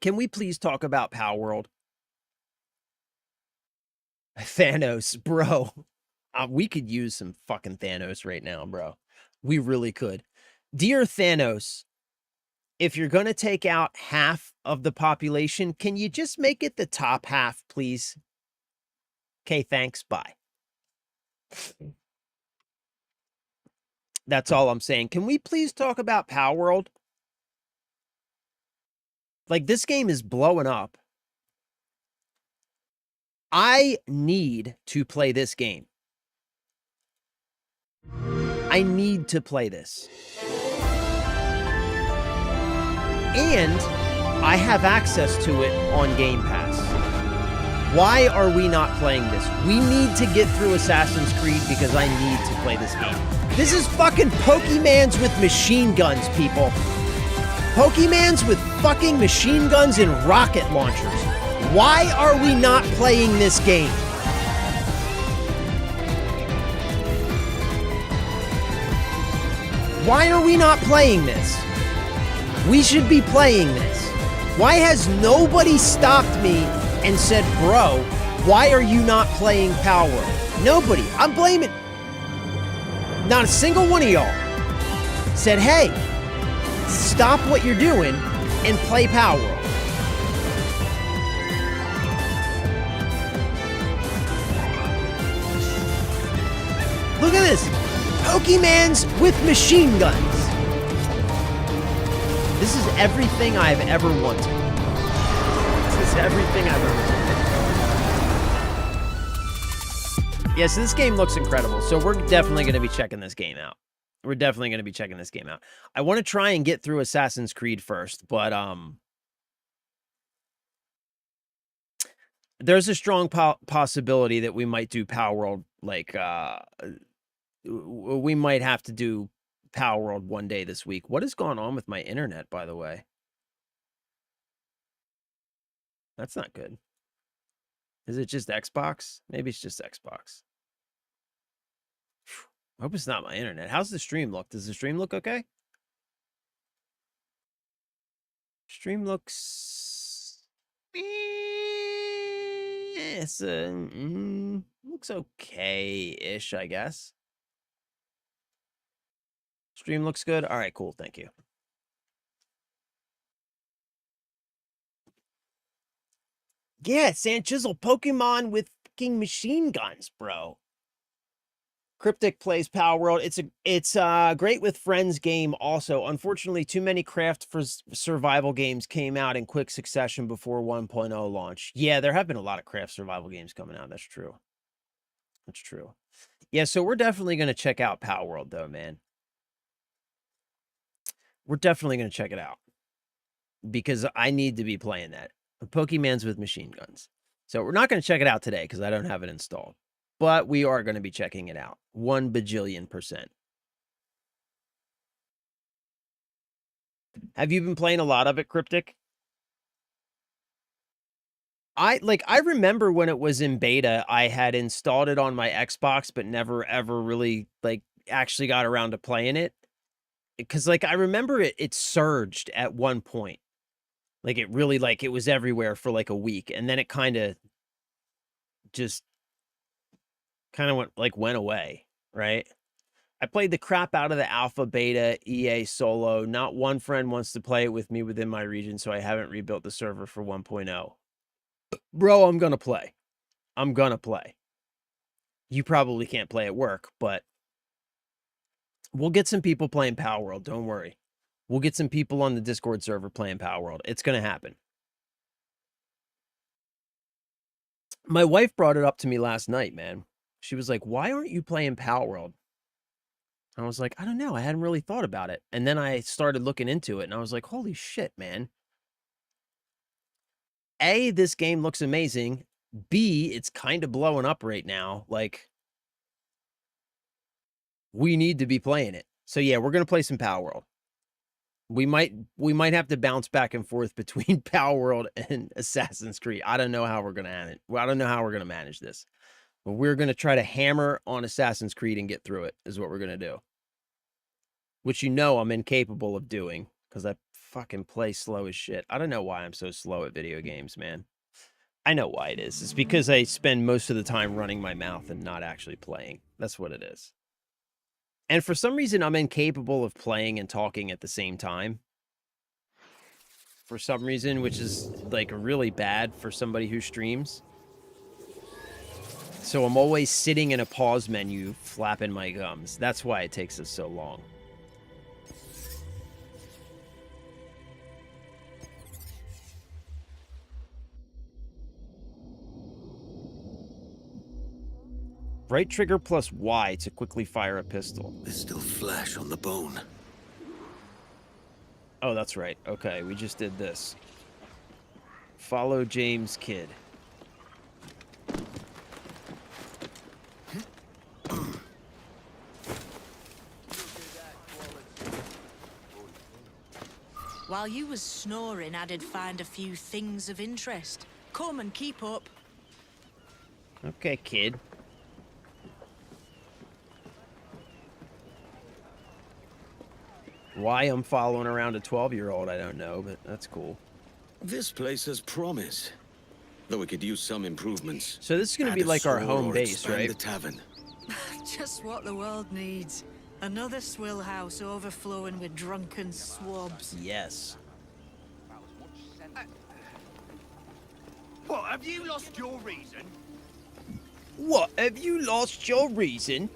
Can we please talk about Power World? Thanos, bro. We could use some fucking Thanos right now, bro. We really could. Dear Thanos, if you're going to take out half of the population, can you just make it the top half, please? Okay, thanks. Bye. That's all I'm saying. Can we please talk about Power World? Like, this game is blowing up. I need to play this game. I need to play this. And I have access to it on Game Pass. Why are we not playing this? We need to get through Assassin's Creed because I need to play this game. This is fucking Pokemans with machine guns, people. Pokemans with fucking machine guns and rocket launchers. Why are we not playing this game? Why are we not playing this? We should be playing this. Why has nobody stopped me and said, bro, why are you not playing Power World? Nobody. I'm blaming. Not a single one of y'all said, hey, stop what you're doing and play Power World. Look at this. Pokemans with machine guns. This is everything I've ever wanted. This is everything I've ever wanted. Yeah, so this game looks incredible. So we're definitely going to be checking this game out. We're definitely going to be checking this game out. I want to try and get through Assassin's Creed first, but there's a strong possibility that we might do Power World, like we might have to do Power World one day this week. What is going on with my internet, by the way? That's not good. Is it just Xbox? Maybe it's just Xbox. I hope it's not my internet. How's the stream look? Does the stream look okay? Stream looks... It's looks okay-ish, I guess. Stream looks good. All right, cool. Thank you. Yeah, Sand Chisel, Pokemon with fucking machine guns, bro. Cryptic plays Power World. It's great with friends game also. Unfortunately, too many craft for survival games came out in quick succession before 1.0 launch. Yeah, there have been a lot of craft survival games coming out. That's true. That's true. Yeah, so we're definitely going to check out Power World though, man. We're definitely going to check it out because I need to be playing that. Pokemans with machine guns. So we're not going to check it out today because I don't have it installed. But we are going to be checking it out. 1 bajillion%. Have you been playing a lot of it, Cryptic? I remember when it was in beta, I had installed it on my Xbox, but never ever really actually got around to playing it. Because I remember it surged at one point. It really it was everywhere for a week, and then it kind of went away, right? I played the crap out of the alpha, beta, EA solo. Not one friend wants to play it with me within my region, so I haven't rebuilt the server for 1.0. Bro, I'm gonna play. I'm gonna play. You probably can't play at work, but we'll get some people playing Power World. Don't worry. We'll get some people on the Discord server playing Power World. It's gonna happen. My wife brought it up to me last night, man. She was like, "Why aren't you playing Power World?" I was like, I don't know. I hadn't really thought about it. And then I started looking into it and I was like, holy shit, man. A, this game looks amazing. B, it's kind of blowing up right now. We need to be playing it. So yeah, we're going to play some Power World. We might have to bounce back and forth between Power World and Assassin's Creed. I don't know how we're going to I don't know how we're going to manage this. But we're going to try to hammer on Assassin's Creed and get through it is what we're going to do. Which I'm incapable of doing because I fucking play slow as shit. I don't know why I'm so slow at video games, man. I know why it is. It's because I spend most of the time running my mouth and not actually playing. That's what it is. And for some reason, I'm incapable of playing and talking at the same time. For some reason, which is really bad for somebody who streams. So I'm always sitting in a pause menu, flapping my gums. That's why it takes us so long. Right trigger plus Y to quickly fire a pistol. There's still flesh on the bone. Oh, that's right. Okay, we just did this. Follow James Kidd. While you was snoring, I did find a few things of interest. Come and keep up. Okay, kid. Why I'm following around a 12-year-old, I don't know, but that's cool. This place has promise, though we could use some improvements. So this is going to be like our home base, right? The tavern. Just what the world needs. Another swill house overflowing with drunken swabs. Yes. What, have you lost your reason? What? Have you lost your reason?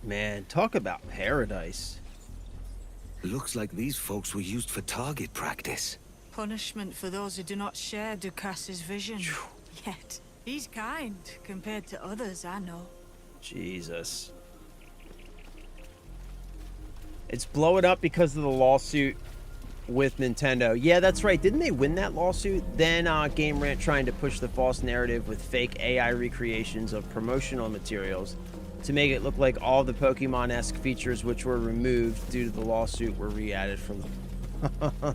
Man, talk about paradise. Looks like these folks were used for target practice. Punishment for those who do not share Ducas's vision. Yet, he's kind compared to others I know. Jesus. It's blowing up because of the lawsuit with Nintendo. Yeah, that's right. Didn't they win that lawsuit? Then Game Rant trying to push the false narrative with fake AI recreations of promotional materials to make it look like all the Pokemon-esque features which were removed due to the lawsuit were re-added from them.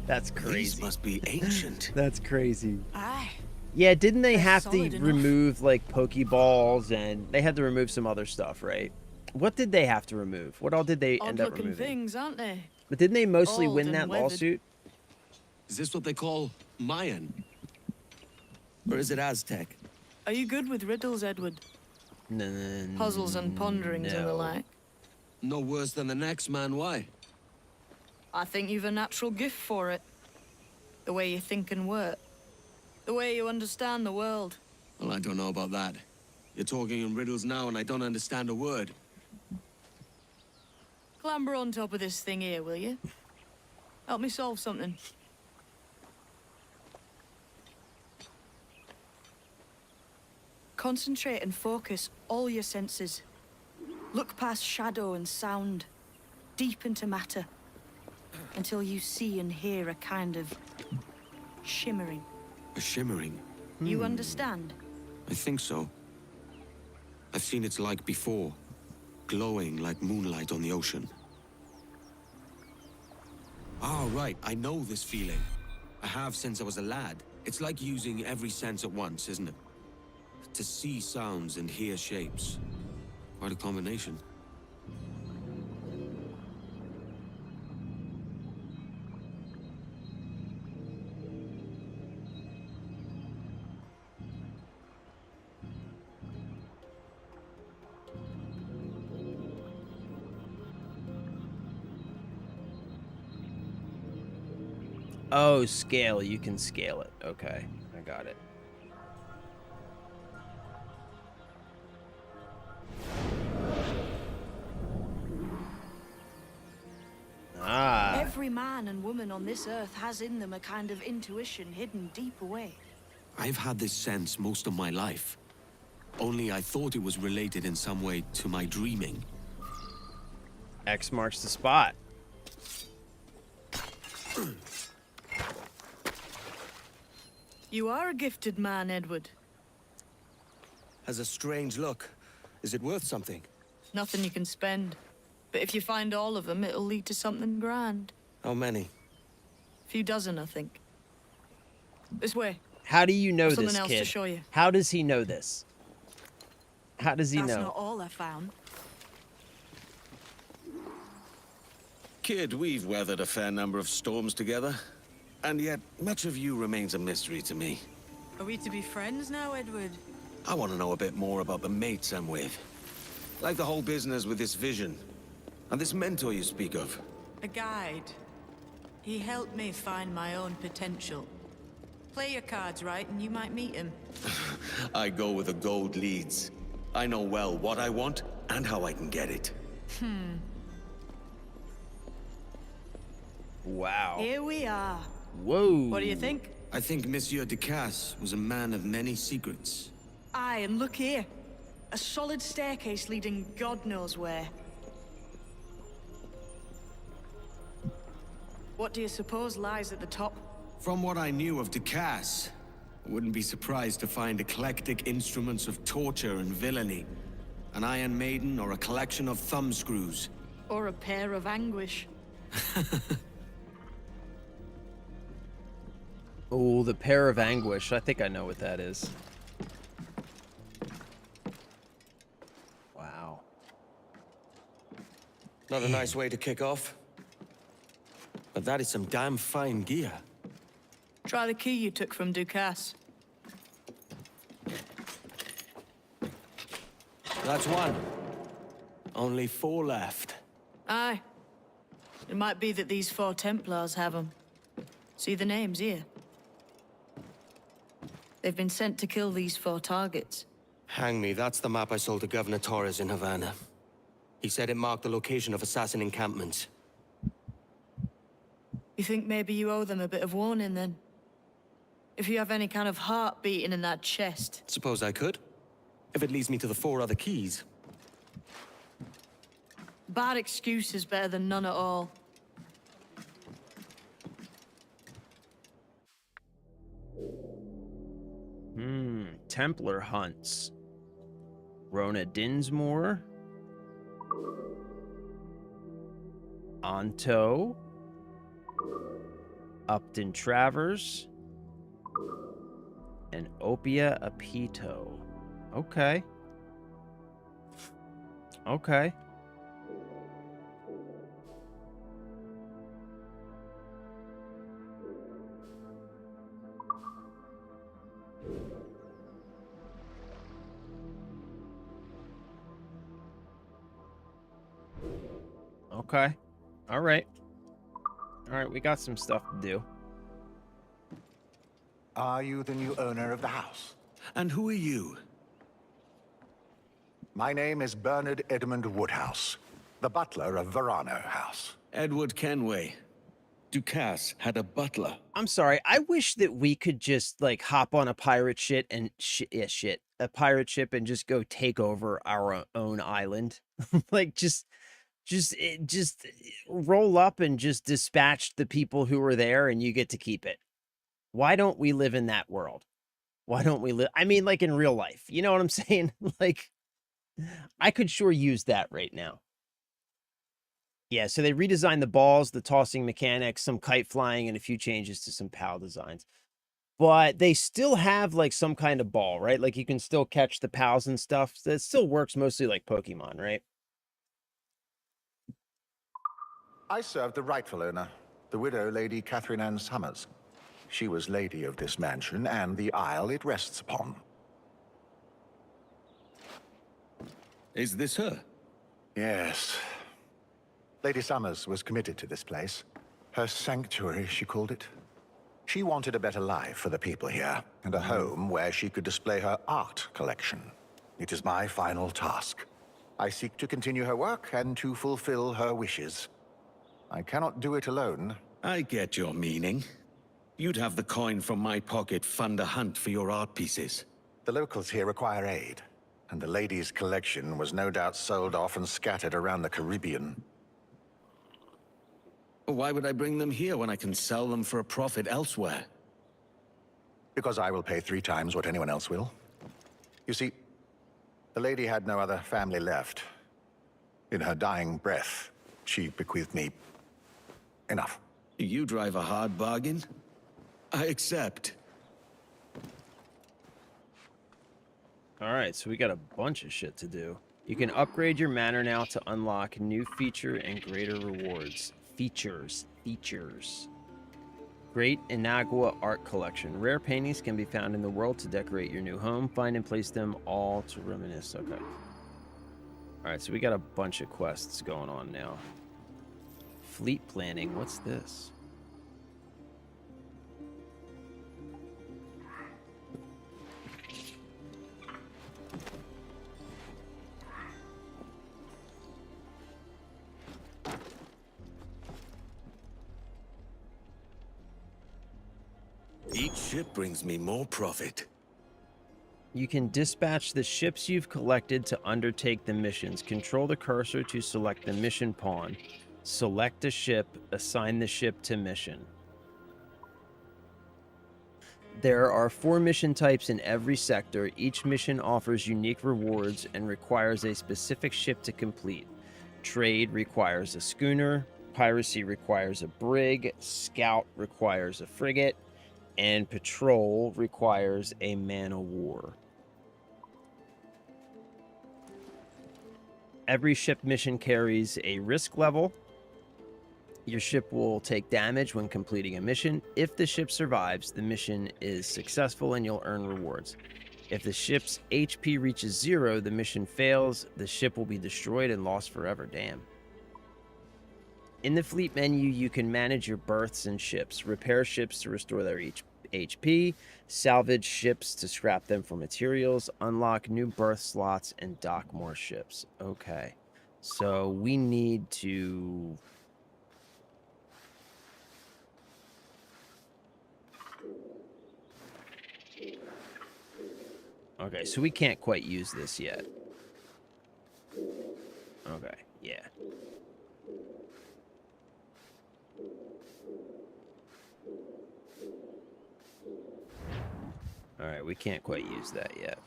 That's crazy. These must be ancient. That's crazy. Aye. Yeah, didn't they They're have to solid enough. remove Pokeballs and they had to remove some other stuff, right? What did they have to remove? What all did they end up Odd-looking removing? things, aren't they? But didn't they mostly Old win and that weathered. lawsuit? Is this what they call Mayan? Or is it Aztec? Are you good with riddles, Edward? No, Puzzles and ponderings and the no. like? No worse than the next man, why? I think you've a natural gift for it. The way you think and work. The way you understand the world. Well, I don't know about that. You're talking in riddles now and I don't understand a word. Clamber on top of this thing here, will you? Help me solve something. Concentrate and focus all your senses. Look past shadow and sound, deep into matter, until you see and hear a kind of shimmering. A shimmering? You understand? I think so. I've seen its like before, glowing like moonlight on the ocean. Ah, right, I know this feeling. I have since I was a lad. It's like using every sense at once, isn't it? To see sounds and hear shapes. Quite a combination. Oh, scale. You can scale it. Okay, I got it. Ah. Every man and woman on this earth has in them a kind of intuition hidden deep away. I've had this sense most of my life. Only I thought it was related in some way to my dreaming. X marks the spot. You are a gifted man, Edward. Has a strange look. Is it worth something? Nothing you can spend. But if you find all of them, it'll lead to something grand. How many? A few dozen, I think. This way. How do you know Something this else kid? to show you. How does he know this? How does he That's know? not all I found. Kid, we've weathered a fair number of storms together. And yet, much of you remains a mystery to me. Are we to be friends now, Edward? I want to know a bit more about the mates I'm with. Like the whole business with this vision. And this mentor you speak of. A guide. He helped me find my own potential. Play your cards right and you might meet him. I go where the gold leads. I know well what I want and how I can get it. Wow. Here we are. Whoa. What do you think? I think Monsieur Ducasse was a man of many secrets. Aye, and look here. A solid staircase leading God knows where. What do you suppose lies at the top? From what I knew of Ducasse, I wouldn't be surprised to find eclectic instruments of torture and villainy. An Iron Maiden or a collection of thumbscrews. Or a pair of anguish. Oh, the pair of anguish. I think I know what that is. Wow. Not a nice way to kick off. But that is some damn fine gear. Try the key you took from Ducasse. That's one. Only 4 left. Aye. It might be that these 4 Templars have them. See the names here? They've been sent to kill these 4 targets. Hang me, that's the map I sold to Governor Torres in Havana. He said it marked the location of assassin encampments. You think maybe you owe them a bit of warning then? If you have any kind of heart beating in that chest. Suppose I could? If it leads me to the 4 other keys. Bad excuse is better than none at all. Templar hunts. Rona Dinsmore. Anto. Upton Travers. And Opia Apito. Okay. Okay. Okay. All right. All right, we got some stuff to do. Are you the new owner of the house? And who are you? My name is Bernard Edmund Woodhouse, the butler of Verano House. Edward Kenway. Ducasse had a butler. I'm sorry. I wish that we could just like hop on a pirate ship and a pirate ship and just go take over our own island. Like just roll up and just dispatch the people who are there and you get to keep it. Why don't we live in that world? Why don't we live? I mean, like in real life, you know what I'm saying? Like I could sure use that right now. Yeah, so they redesigned the balls, the tossing mechanics, some kite flying, and a few changes to some PAL designs. But they still have like some kind of ball, right? Like you can still catch the PALs and stuff. So it still works mostly like Pokemon, right? I served the rightful owner, the widow Lady Catherine Ann Summers. She was lady of this mansion and the isle it rests upon. Is this her? Yes. Lady Summers was committed to this place. Her sanctuary, she called it. She wanted a better life for the people here, and a home where she could display her art collection. It is my final task. I seek to continue her work and to fulfill her wishes. I cannot do it alone. I get your meaning. You'd have the coin from my pocket fund a hunt for your art pieces. The locals here require aid, and the lady's collection was no doubt sold off and scattered around the Caribbean. Why would I bring them here when I can sell them for a profit elsewhere? Because I will pay 3 times what anyone else will. You see, the lady had no other family left. In her dying breath, she bequeathed me enough. You drive a hard bargain? I accept. All right, so we got a bunch of shit to do. You can upgrade your manor now to unlock new feature and greater rewards. Features. Great Inagua Art Collection. Rare paintings can be found in the world to decorate your new home. Find and place them all to reminisce. Okay. All right, so we got a bunch of quests going on now. Fleet planning. What's this? Each ship brings me more profit. You can dispatch the ships you've collected to undertake the missions. Control the cursor to select the mission pawn. Select a ship, assign the ship to mission. There are 4 mission types in every sector. Each mission offers unique rewards and requires a specific ship to complete. Trade requires a schooner. Piracy requires a brig. Scout requires a frigate. And patrol requires a man-o'-war. Every ship mission carries a risk level. Your ship will take damage when completing a mission. If the ship survives, the mission is successful and you'll earn rewards. If the ship's HP reaches 0, the mission fails. The ship will be destroyed and lost forever. Damn. In the fleet menu, you can manage your berths and ships, repair ships to restore their HP, salvage ships to scrap them for materials, unlock new berth slots, and dock more ships. Okay, so we need to... Okay, so we can't quite use this yet. Okay, yeah. All right, we can't quite use that yet.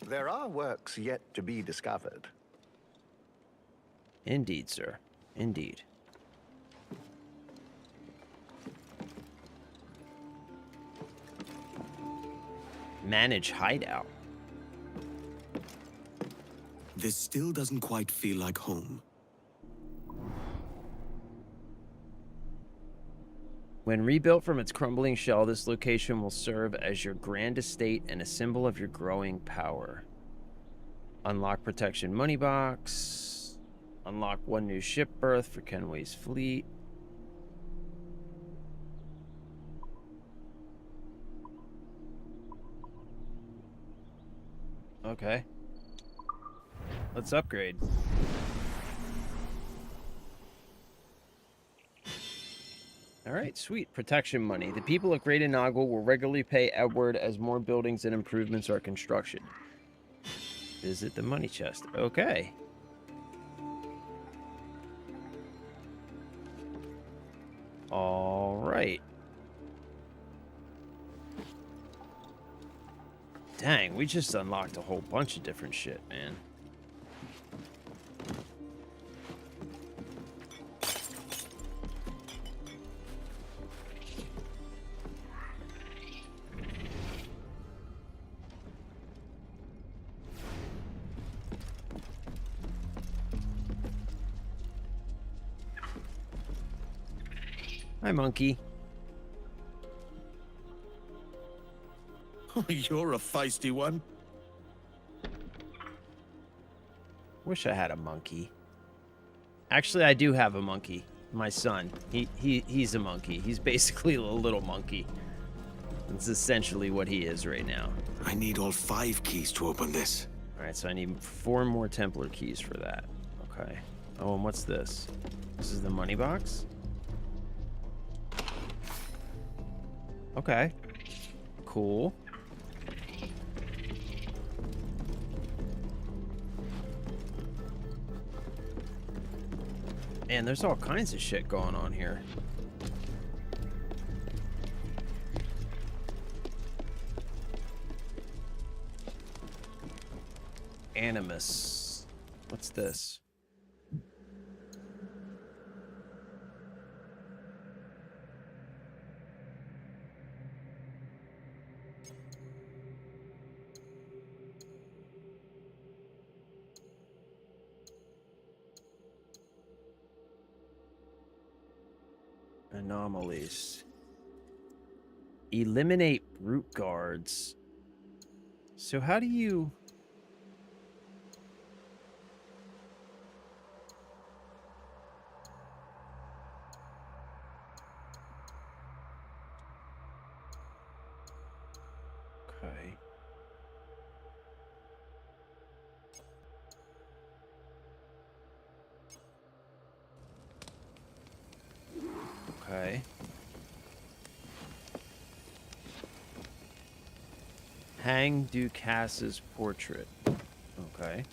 There are works yet to be discovered. Indeed, sir. Indeed. Manage hideout. This still doesn't quite feel like home. When rebuilt from its crumbling shell, this location will serve as your grand estate and a symbol of your growing power. Unlock protection money box. Unlock 1 new ship berth for Kenway's fleet. Okay. Let's upgrade. Alright, sweet. Protection money. The people of Great Inagua will regularly pay Edward as more buildings and improvements are constructed. Visit the money chest. Okay. Alright. Dang, we just unlocked a whole bunch of different shit, man. Hi, monkey. You're a feisty one. Wish I had a monkey. Actually, I do have a monkey. My son. He's a monkey. He's basically a little monkey. That's essentially what he is right now. I need all 5 keys to open this. Alright, so I need 4 more Templar keys for that. Okay. Oh, and what's this? This is the money box? Okay. Cool. Man, there's all kinds of shit going on here. Animus. What's this? Anomalies. Eliminate brute guards. So how do you... Okay. Okay. Hang Ducass's portrait. Okay.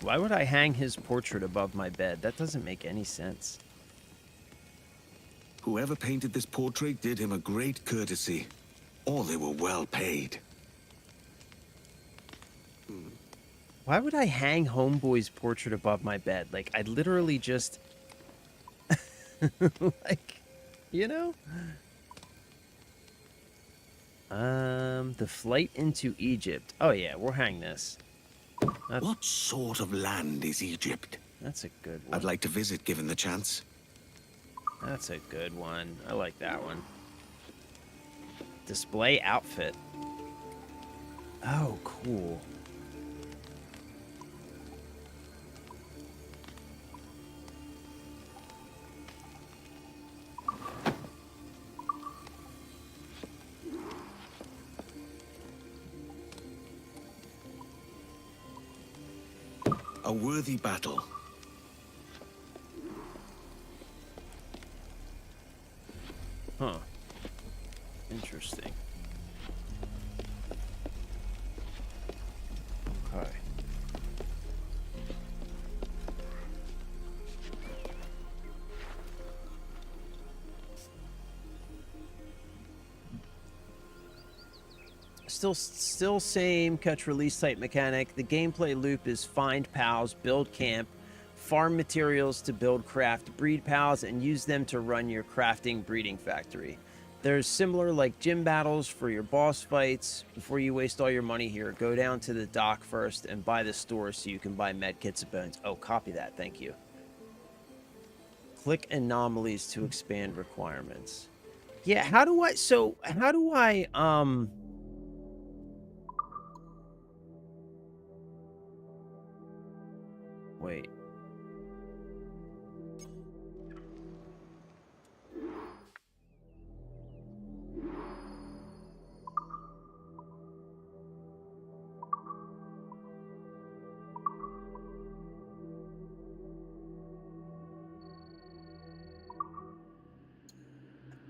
Why would I hang his portrait above my bed? That doesn't make any sense. Whoever painted this portrait did him a great courtesy. Or they were well paid. Why would I hang Homeboy's portrait above my bed? Like, I literally just... like, you know? The flight into Egypt. Oh yeah, we'll hang this. What sort of land is Egypt? That's a good one. I'd like to visit given the chance. That's a good one. I like that one. Display outfit. Oh, cool. A worthy battle. Huh. Interesting. Okay. Still same catch release type mechanic. The gameplay loop is find pals, build camp, farm materials to build craft, breed pals, and use them to run your crafting breeding factory. There's similar like gym battles for your boss fights. Before you waste all your money here, go down to the dock first and buy the store so you can buy medkits and bones. Oh, copy that. Thank you. Click anomalies to expand requirements. Yeah, how do I Wait.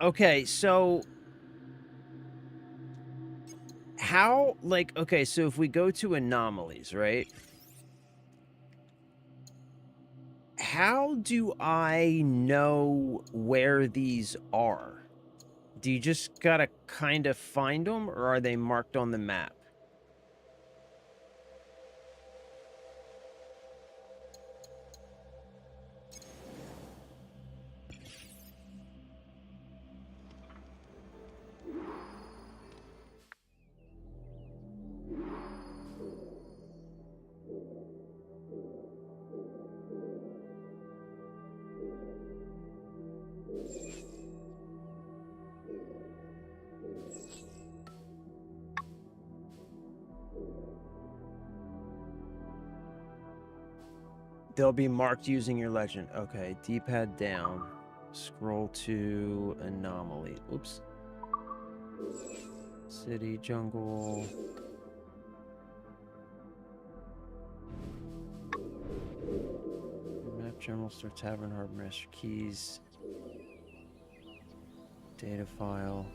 Okay, so how, like, okay, so if we go to anomalies, right? How do I know where these are? Do you just gotta kind of find them, or are they marked on the map? They'll be marked using your legend. Okay, D-pad down. Scroll to anomaly. Oops. City, jungle. Map, General Store, Tavern, Harbor Master Keys. Data file.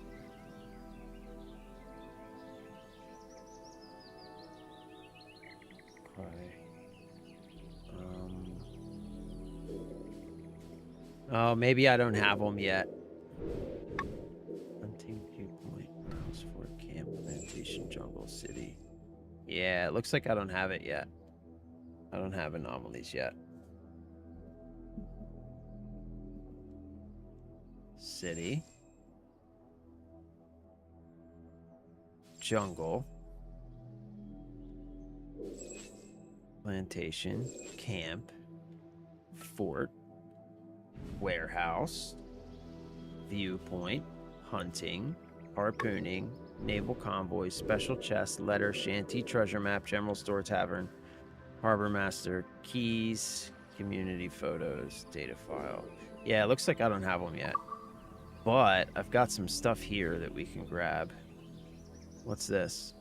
Okay. Oh, maybe I don't have them yet. Hunting Viewpoint, House Fort Camp, Plantation, Jungle City. Yeah, it looks like I don't have it yet. I don't have anomalies yet. City. Jungle. Plantation. Camp. Fort. Warehouse. Viewpoint. Hunting. Harpooning. Naval Convoy. Special Chest. Letter. Shanty. Treasure Map. General Store. Tavern. Harbor Master. Keys. Community photos. Data file. Yeah, it looks like I don't have them yet. But I've got some stuff here that we can grab. What's this?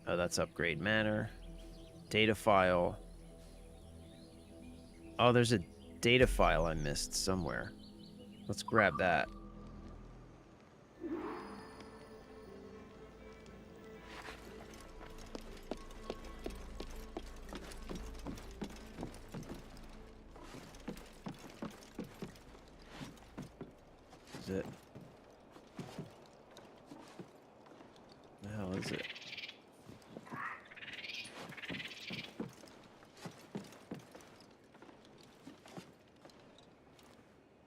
Oh, that's Upgrade Manor. Data file. Oh, there's a data file I missed somewhere. Let's grab that. Is it? The hell is it?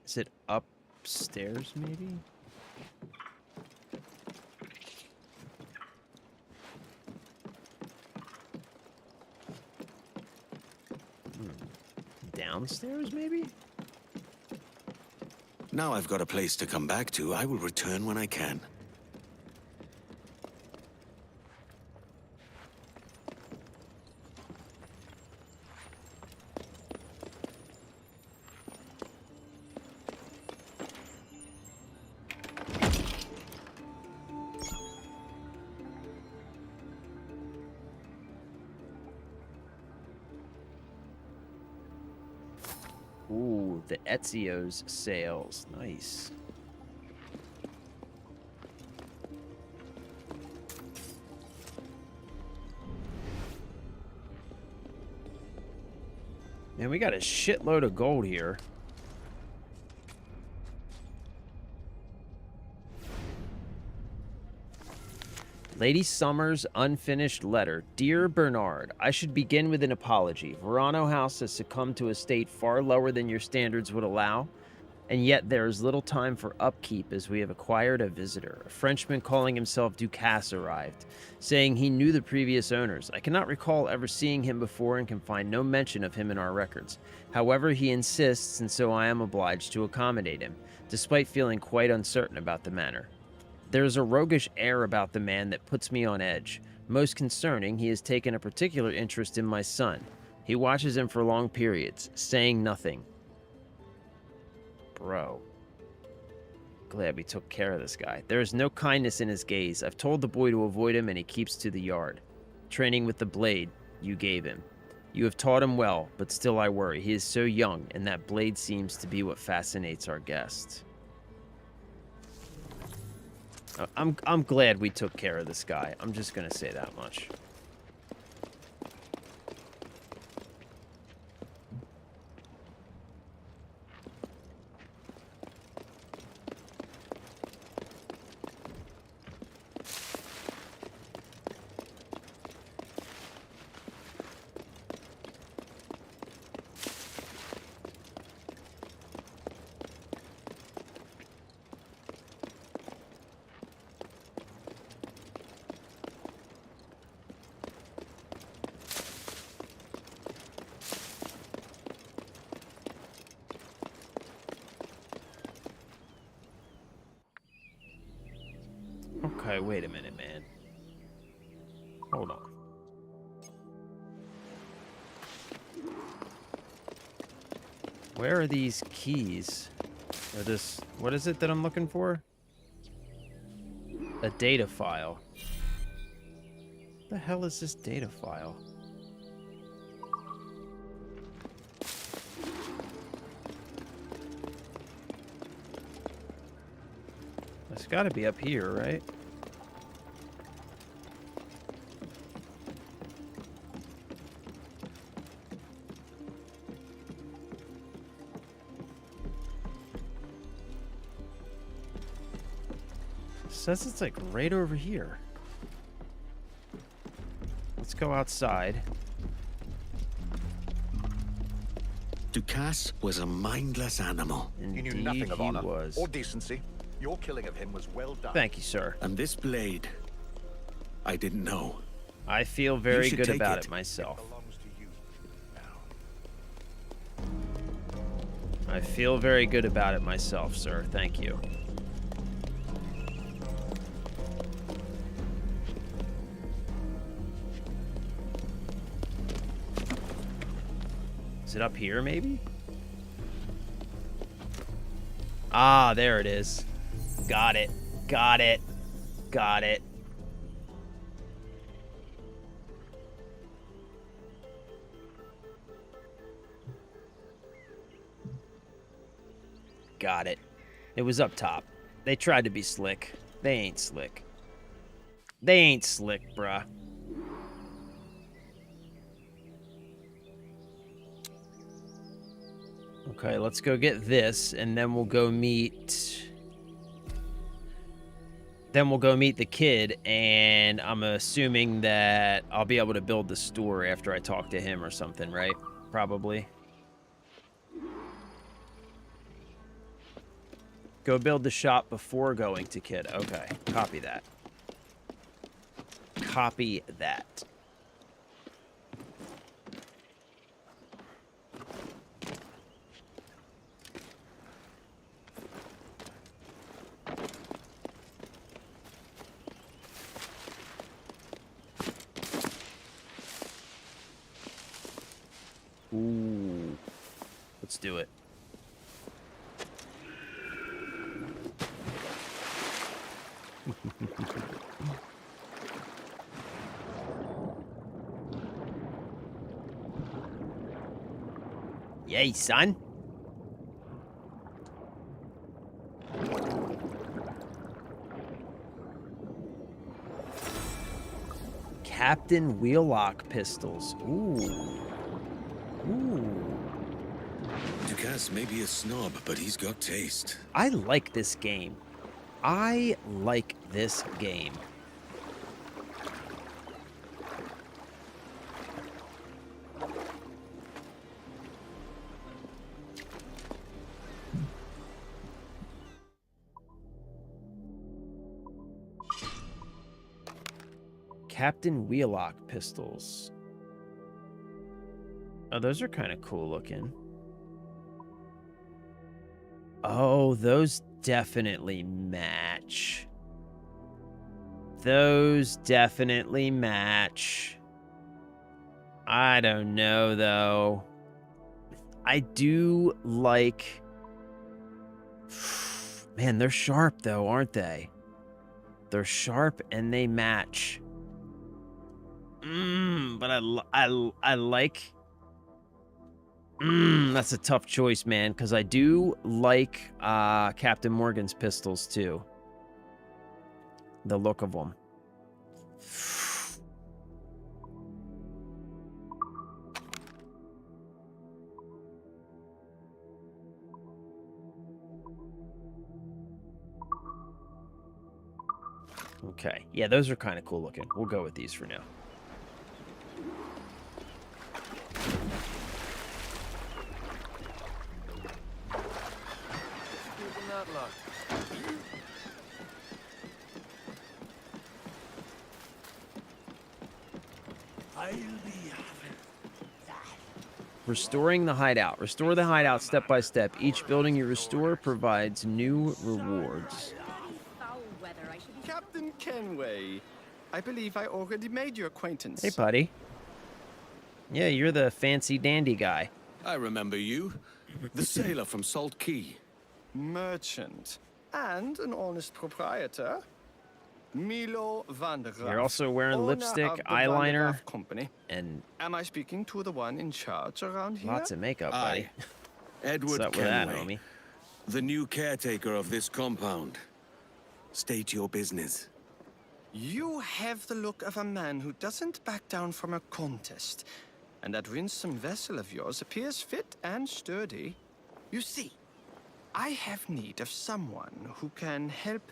Is it upstairs, maybe? Downstairs, maybe? Now I've got a place to come back to, I will return when I can. Ooh, the Ezio's sales. Nice. Man, we got a shitload of gold here. Lady Summers' unfinished letter. Dear Bernard, I should begin with an apology. Verano House has succumbed to a state far lower than your standards would allow, and yet there is little time for upkeep as we have acquired a visitor. A Frenchman calling himself Ducasse arrived, saying he knew the previous owners. I cannot recall ever seeing him before and can find no mention of him in our records. However, he insists, and so I am obliged to accommodate him, despite feeling quite uncertain about the matter. There is a roguish air about the man that puts me on edge. Most concerning, he has taken a particular interest in my son. He watches him for long periods, saying nothing. Bro. Glad we took care of this guy. There is no kindness in his gaze. I've told the boy to avoid him, and he keeps to the yard. Training with the blade you gave him. You have taught him well, but still I worry. He is so young, and that blade seems to be what fascinates our guest. I'm glad we took care of this guy. I'm just gonna say that much. Okay, wait a minute, man. Hold on. Where are these keys? Or this... What is it that I'm looking for? A data file. What the hell is this data file? It's gotta be up here, right? Says it's like right over here. Let's go outside. Ducasse was a mindless animal. He Indeed, knew nothing of honor was. or decency. Your killing of him was well done. Thank you, sir. And this blade, I didn't know. I feel very should good take about it. it myself. Belongs to you now. I feel very good about it myself, sir. Thank you. Is it up here, maybe? Ah, there it is. Got it. Got it. Got it. Got it. It was up top. They tried to be slick. They ain't slick. They ain't slick, bruh. Okay, let's go get this, and then we'll go meet... Then we'll go meet the kid, and I'm assuming that I'll be able to build the store after I talk to him or something, right? Probably. Go build the shop before going to kid. Okay, copy that. Copy that. Ooh. Let's do it. Yay, son. Captain Wheellock pistols. Ooh. Ooh. Ducasse may be a snob, but he's got taste. I like this game. I like this game. Captain Wheellock pistols. Oh, those are kind of cool looking. Oh, those definitely match. Those definitely match. I don't know, though. I do like... Man, they're sharp, though, aren't they? They're sharp and they match. But I like... that's a tough choice, man, because I do like Captain Morgan's pistols, too. The look of them. Okay. Yeah, those are kind of cool looking. We'll go with these for now. Restoring the hideout. Restore the hideout step by step. Each building you restore provides new rewards. Captain Kenway, I believe I already made your acquaintance. Hey, buddy. Yeah, you're the fancy dandy guy. I remember you. The sailor from Salt Key. Merchant. And an honest proprietor. Milo van der Graaf. You're also wearing owner lipstick, of the Van der eyeliner, Graaf Company. and Am I speaking to the one in charge around here? lots of makeup, buddy. Edward What's up with that, Kenway, homie? the new caretaker of this compound. State your business. You have the look of a man who doesn't back down from a contest. And that winsome vessel of yours appears fit and sturdy. You see, I have need of someone who can help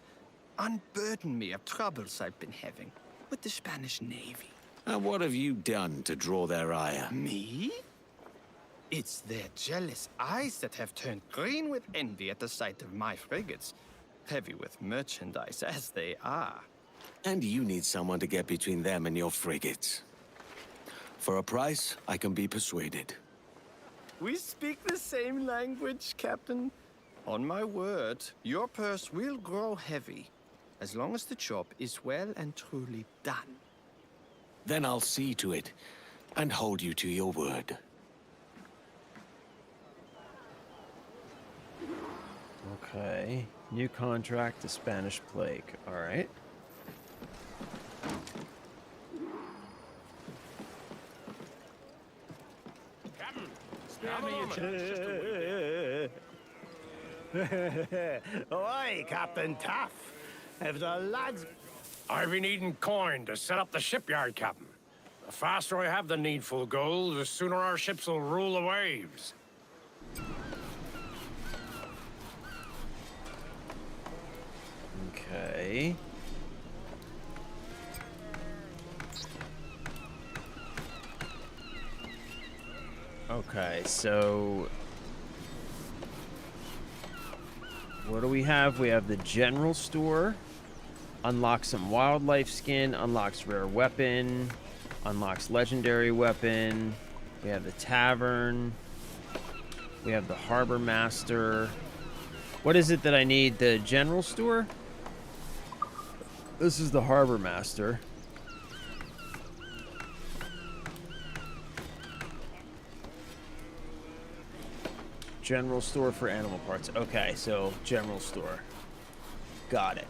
unburden me of troubles I've been having with the Spanish Navy. And what have you done to draw their ire? Me? It's their jealous eyes that have turned green with envy at the sight of my frigates, heavy with merchandise as they are. And you need someone to get between them and your frigates. For a price, I can be persuaded. We speak the same language, Captain. On my word, your purse will grow heavy, as long as the job is well and truly done. Then I'll see to it, and hold you to your word. Okay. New contract, the Spanish plague. All right. Oi, Captain Taff. If the lads... I've been needing coin to set up the shipyard, Captain. The faster I have the needful gold, the sooner our ships will rule the waves. Okay. Okay, so... what do we have? We have the general store. Unlocks some wildlife skin. Unlocks rare weapon. Unlocks legendary weapon. We have the tavern. We have the harbor master. What is it that I need? The general store? This is the harbor master. General store for animal parts. Okay, so general store. Got it.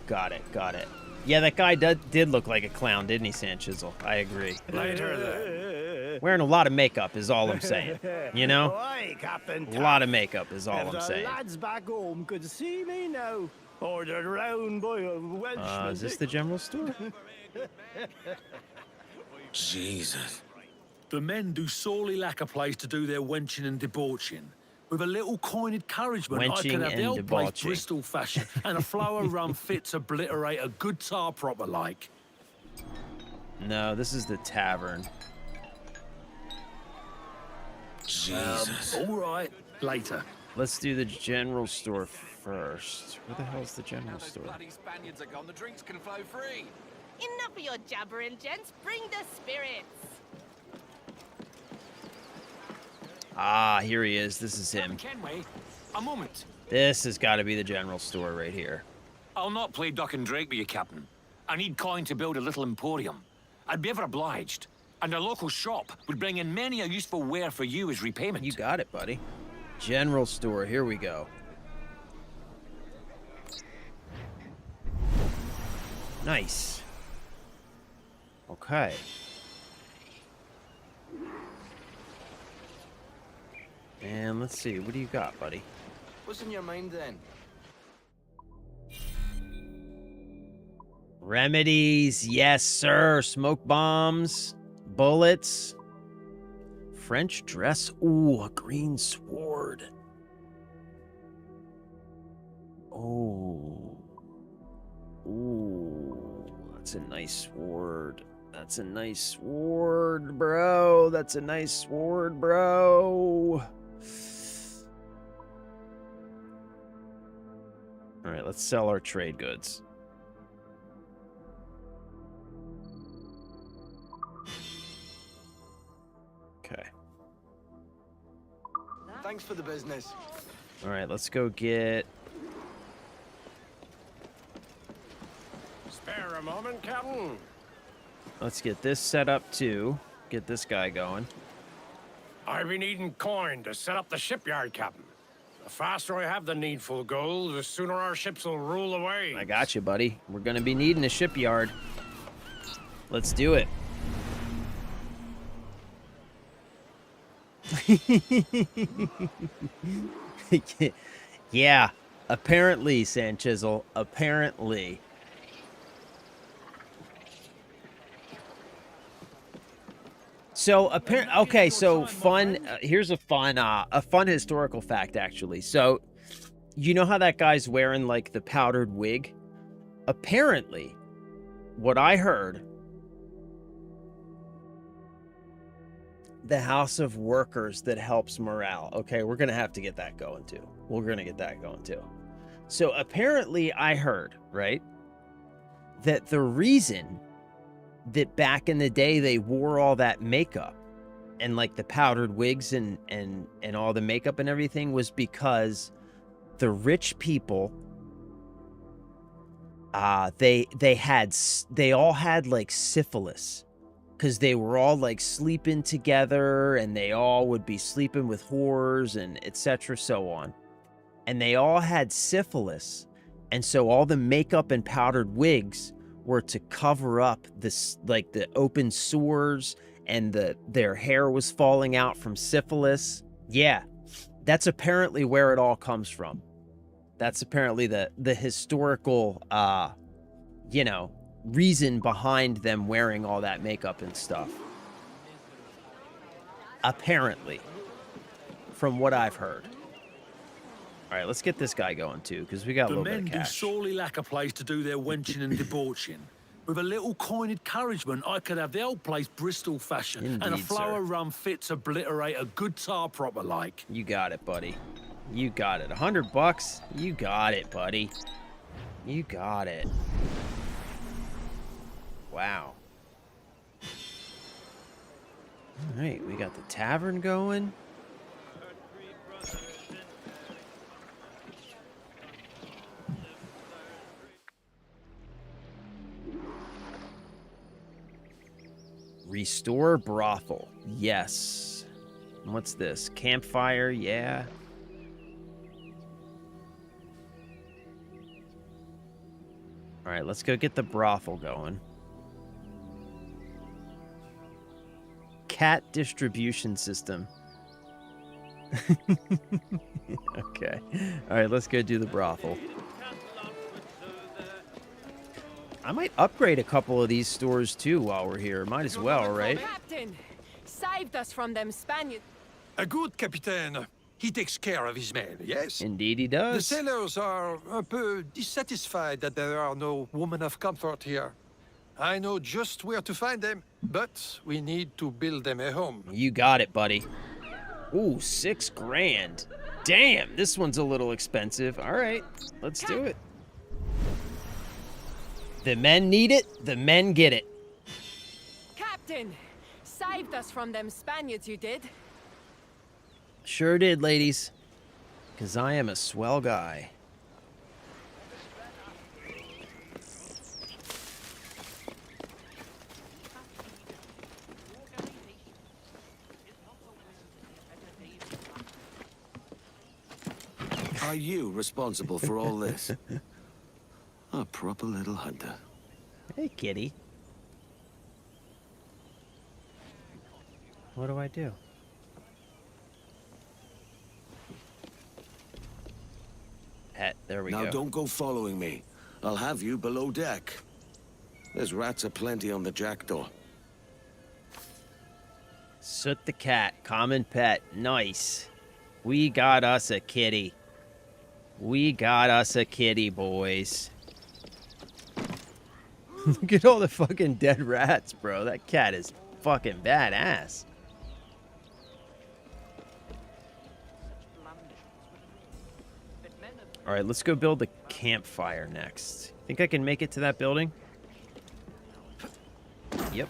Got it, got it. Yeah, that guy did look like a clown, didn't he, Sanchisel? I agree. Later, then. Wearing a lot of makeup is all I'm saying. You know? Oi, Captain A lot of makeup is all If I'm the saying. lads back home could see me now, ordered round by a Welshman. Is this the general store? Jesus. The men do sorely lack a place to do their wenching and debauching. With a little coin encouragement, I Wenching can have and the old place debauching. Bristol fashion and a flower rum fit to obliterate a good tar proper like. No, this is the tavern. Jesus. All right, later. Let's do the general store first. Where the hell's the general store? Bloody Spaniards are gone. The drinks can flow free. Enough of your jabbering, gents. Bring the spirits. Ah, here he is. This is him. Kenway, a moment. This has got to be the general store right here. I'll not play duck and drake with you, Captain. I need coin to build a little emporium. I'd be ever obliged. And a local shop would bring in many a useful ware for you as repayment. You got it, buddy. General store, here we go. Nice. Okay. And let's see, what do you got, buddy? What's in your mind then? Remedies, yes, sir. Smoke bombs, bullets, French dress. Ooh, a green sword. Oh. Ooh, that's a nice sword. That's a nice sword, bro. That's a nice sword, bro. All right, let's sell our trade goods. Okay. Thanks for the business. All right, let's go get... Spare a moment, Captain. Let's get this set up too. Get this guy going. I've been needing coin to set up the shipyard, Captain. The faster I have the needful gold, the sooner our ships will rule away. I got you, buddy. We're gonna be needing a shipyard. Let's do it. Yeah, apparently, Sanchisel. Apparently. So okay, so fun. Here's a fun historical fact, actually. So, you know how that guy's wearing like the powdered wig? Apparently, what I heard, the House of Workers that helps morale. Okay, we're gonna have to get that going too. We're gonna get that going too. So apparently, I heard, right, that the reason that back in the day they wore all that makeup and like the powdered wigs and all the makeup and everything was because the rich people they all had like syphilis because they were all like sleeping together and they all would be sleeping with whores and etc. so on, and they all had syphilis, and so all the makeup and powdered wigs were to cover up this, like the open sores and their hair was falling out from syphilis. Yeah, that's apparently where it all comes from. That's apparently the historical, reason behind them wearing all that makeup and stuff. Apparently, from what I've heard. All right, let's get this guy going too, because we got a little bit of cash. The men do sorely lack a place to do their wenching and debauching. With a little coin encouragement, I could have the old place Bristol fashion. Indeed, and a flower sir. run fit to obliterate a good tar proper like. You got it, buddy. You got it. $100? You got it, buddy. You got it. Wow. All right, we got the tavern going. Restore brothel. Yes. What's this? Campfire? Yeah. All right, let's go get the brothel going. Cat distribution system. Okay. All right, let's go do the brothel. I might upgrade a couple of these stores too while we're here. Might as well, right? Captain, saved us from them Spaniards. A good captain. He takes care of his men, yes? Indeed he The does. sailors are un peu dissatisfied that there are no women of comfort here. I know just where to find them, but we need to build them a home. You got it, buddy. Ooh, $6 grand. Damn, this one's a little expensive. All right, let's do it. The men need it, the men get it. Captain, saved us from them Spaniards, you did. Sure did, ladies. Because I am a swell guy. Are you responsible for all this? A proper little hunter. Hey, kitty. What do I do? Pet, there we go. Now don't go following me. I'll have you below deck. There's rats aplenty on the jackdaw. Soot the cat, common pet. Nice. We got us a kitty. We got us a kitty, boys. Look at all the fucking dead rats, bro. That cat is fucking badass. All right, let's go build the campfire next. Think I can make it to that building? Yep.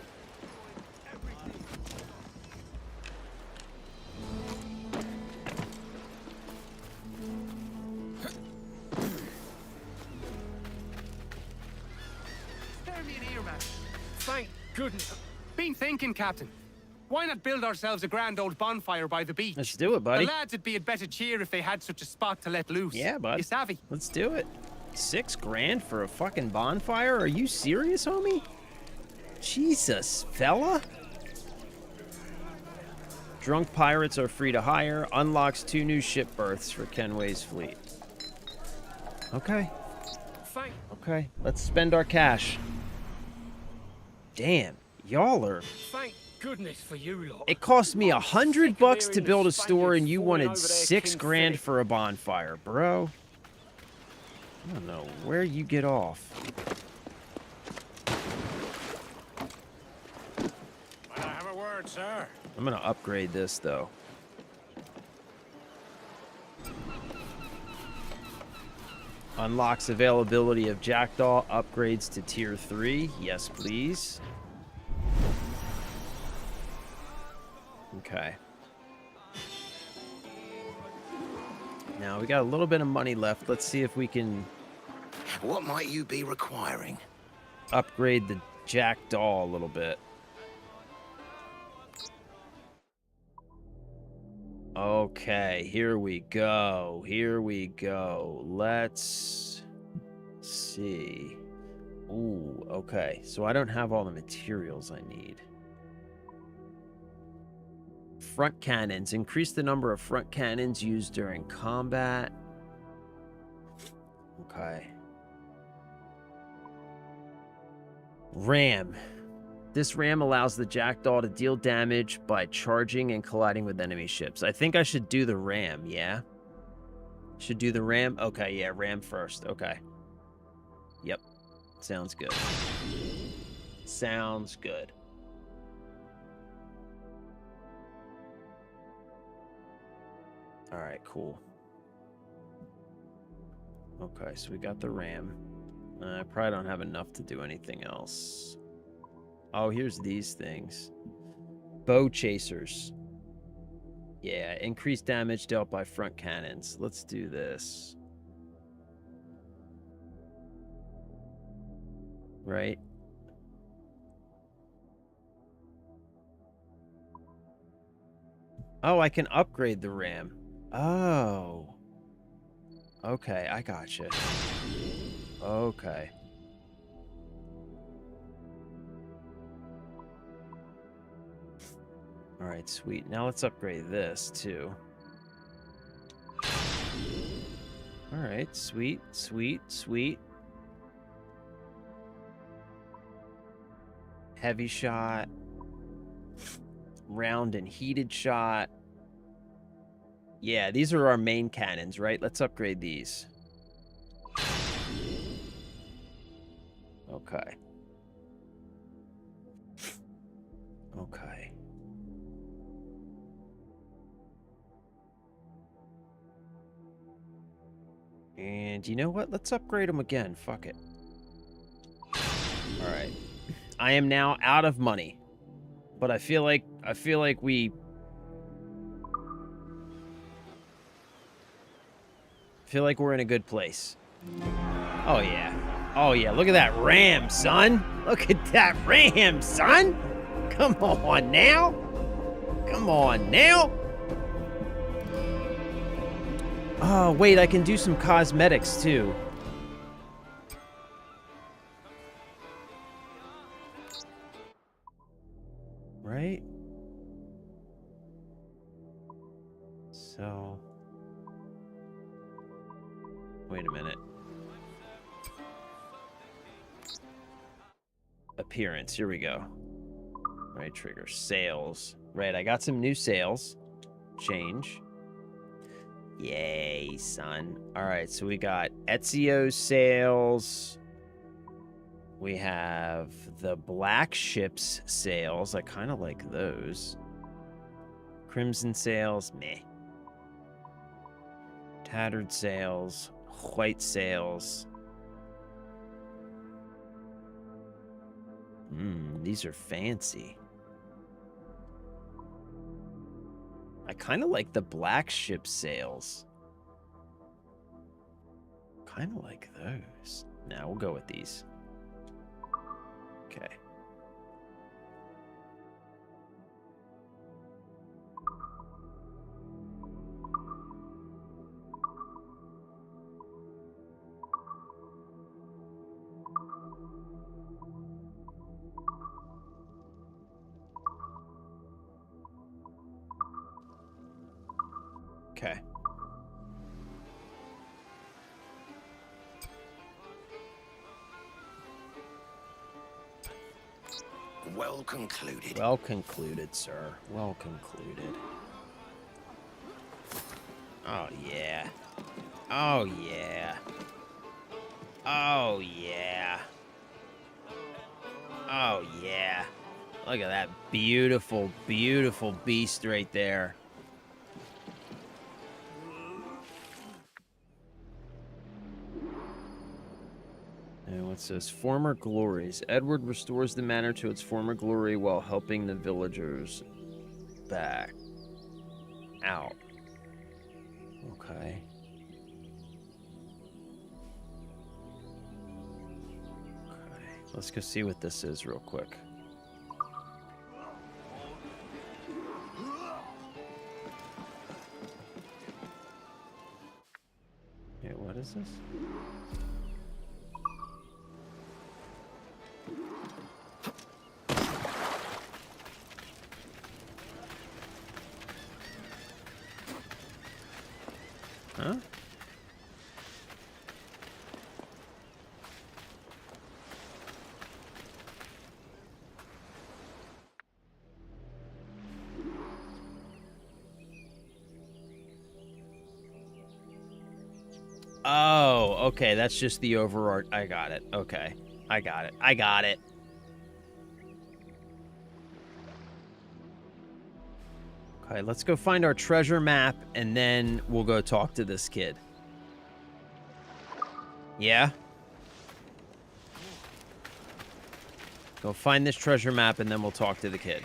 Spare me an ear, man. Thank goodness. Been thinking, Captain. Why not build ourselves a grand old bonfire by the beach? Let's do it, buddy. The lads would be in better cheer if they had such a spot to let loose. Yeah, bud. You savvy? Let's do it. $6 grand for a fucking bonfire? Are you serious, homie? Jesus, fella. Drunk pirates are free to hire. Unlocks 2 new ship berths for Kenway's fleet. Okay. Okay, let's spend our cash. Damn, y'all are... Thank goodness for you lot. It cost me $100 to build a store and you wanted $6 grand for a bonfire, bro. I don't know where you get off. Might I have a word, sir? I'm gonna upgrade this though. Unlocks availability of Jackdaw, upgrades to tier 3. Yes, please. Okay. Now we got a little bit of money left. Let's see if we can What might you be requiring? upgrade the Jackdaw a little bit. Okay, here we go. Here we go. Let's see. Ooh, okay. So I don't have all the materials I need. Front cannons. Increase the number of front cannons used during combat. Okay. Ram. This ram allows the Jackdaw to deal damage by charging and colliding with enemy ships. I think I should do the ram, yeah? Should do the ram? Okay, yeah, ram first. Okay. Yep. Sounds good. Sounds good. Alright, cool. Okay, so we got the ram. I probably don't have enough to do anything else. Oh, here's these things. Bow chasers. Yeah, increased damage dealt by front cannons. Let's do this. Right? Oh, I can upgrade the ram. Oh. Okay, I gotcha. Okay. All right, sweet. Now let's upgrade this too. All right, sweet, sweet, sweet. Heavy shot. Round and heated shot. Yeah, these are our main cannons, right? Let's upgrade these. Okay. Okay. And you know what? Let's upgrade them again. Fuck it. All right. I am now out of money. But I feel like we feel like we're in a good place. Oh yeah. Oh yeah, look at that ram, son. Look at that ram, son. Come on now. Come on now. Oh, wait, I can do some cosmetics too. Right? So... Wait a minute. Appearance, here we go. Right trigger, sales. Right, I got some new sales. Change. Yay, son. Alright, so we got Ezio sales. We have the Black Ships sales. I kind of like those. Crimson sales, meh. Tattered sales. White sales. These are fancy. I kind of like the Black Ship sales. Kind of like those. Now we'll go with these. Okay. Okay. Well concluded. Well concluded, sir. Well concluded. Oh, yeah. Oh, yeah. Oh, yeah. Oh, yeah. Look at that beautiful, beautiful beast right there. And what's this? Former glories. Edward restores the manor to its former glory while helping the villagers back out. Okay. Okay. Let's go see what this is real quick. Okay, what is this? Huh? Oh, okay. That's just the overart. I got it. Okay. I got it. I got it. Okay, let's go find our treasure map, and then we'll go talk to this kid. Yeah? Go find this treasure map, and then we'll talk to the kid.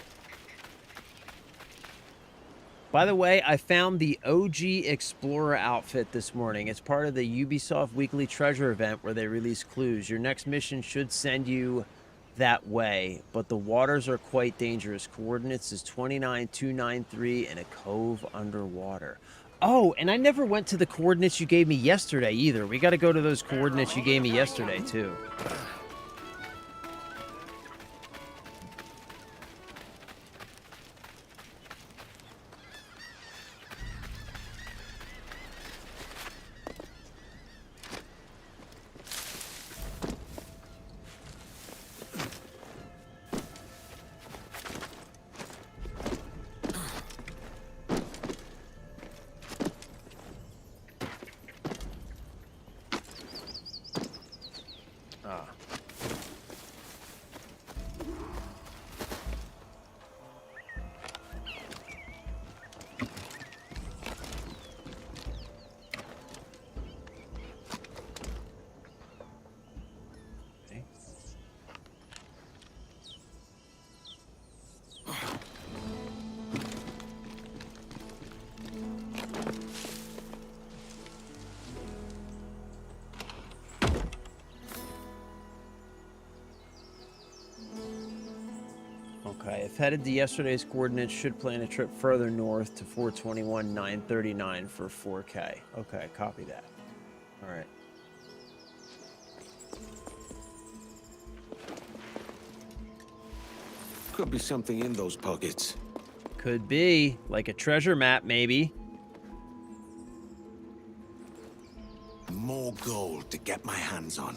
By the way, I found the OG Explorer outfit this morning. It's part of the Ubisoft Weekly Treasure event where they release clues. Your next mission should send you that way, but the waters are quite dangerous. Coordinates is 29293 and a cove underwater. Oh, and I never went to the coordinates you gave me yesterday either. We got to go to those coordinates you gave me yesterday too. Okay, if headed to yesterday's coordinates, should plan a trip further north to 421 939 for 4K. Okay, copy that. All right. Could be something in those pockets. Could be, like a treasure map, maybe. More gold to get my hands on.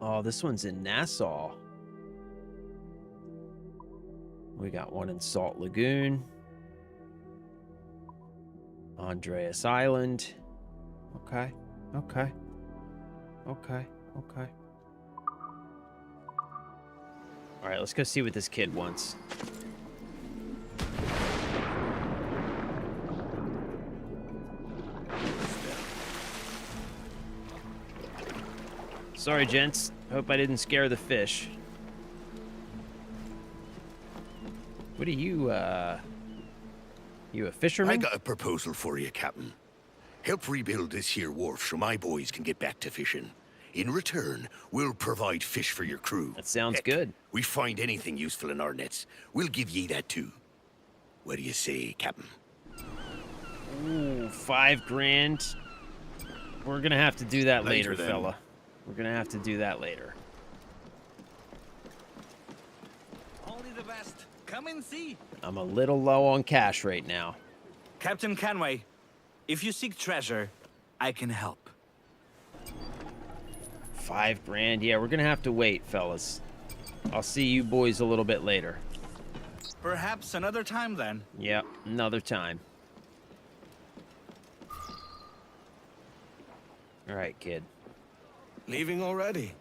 Oh, this one's in Nassau. We got one in Salt Lagoon. Andreas Island. Okay. Okay. Okay. Okay. All right, let's go see what this kid wants. Sorry, gents. Hope I didn't scare the fish. What are you, you a fisherman? I got a proposal for you, Captain. Help rebuild this here wharf so my boys can get back to fishing. In return, we'll provide fish for your crew. That sounds Heck, good. We find anything useful in our nets, we'll give ye that too. What do you say, Captain? Ooh, $5 grand. We're gonna have to do that later, Then. fella. We're gonna have to do that later. Only the best. Come and see. I'm a little low on cash right now. Captain Canway, if you seek treasure, I can help. $5 grand. Yeah, we're gonna have to wait, fellas. I'll see you boys a little bit later. Perhaps another time then. Yep, another time. All right, kid. Leaving already?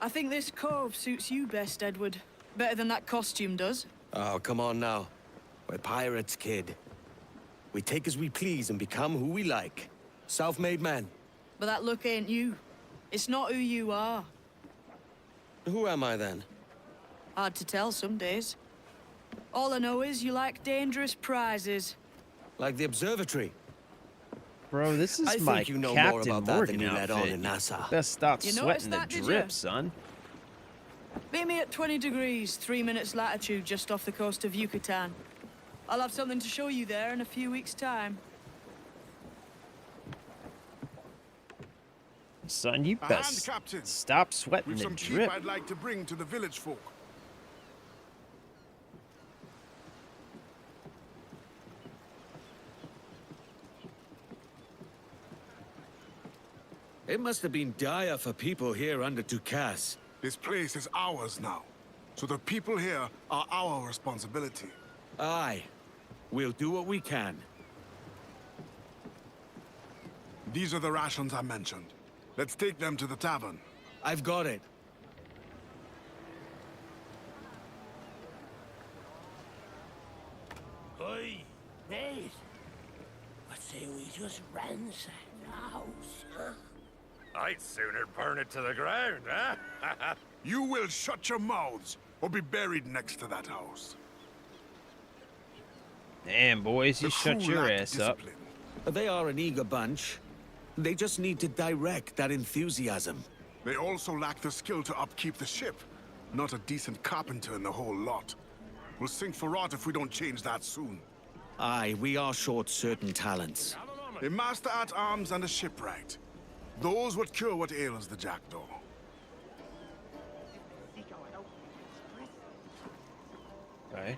I think this cove suits you best, Edward. Better than that costume does. Oh, come on now. We're pirates, kid. We take as we please and become who we like. Self-made men. But that look ain't you. It's not who you are. Who am I then? Hard to tell some days. All I know is you like dangerous prizes. Like the observatory. Bro, this is I my think you know more Captain about that than Morgan you let on outfit. in Nassau. Best stop You sweating noticed the that, did drip, ya? son. Meet me at 20 degrees, 3 minutes latitude just off the coast of Yucatan. I'll have something to show you there in a few weeks' time. Son, you A best hand, Captain. stop sweating With the some drip. cheap I'd like to bring to the village folk. It must have been dire for people here under Ducasse. This place is ours now, so the people here are our responsibility. Aye. We'll do what we can. These are the rations I mentioned. Let's take them to the tavern. I've got it. Oi, mate. What say we just ransack the house, huh? I'd sooner burn it to the ground, huh? You will shut your mouths or be buried next to that house. Damn, boys, you The shut crew your lack ass up. discipline. They are an eager bunch. They just need to direct that enthusiasm. They also lack the skill to upkeep the ship. Not a decent carpenter in the whole lot. We'll sink for rot if we don't change that soon. Aye, we are short certain talents. A master at arms and a shipwright. Those would cure what ails the jackdaw. Okay.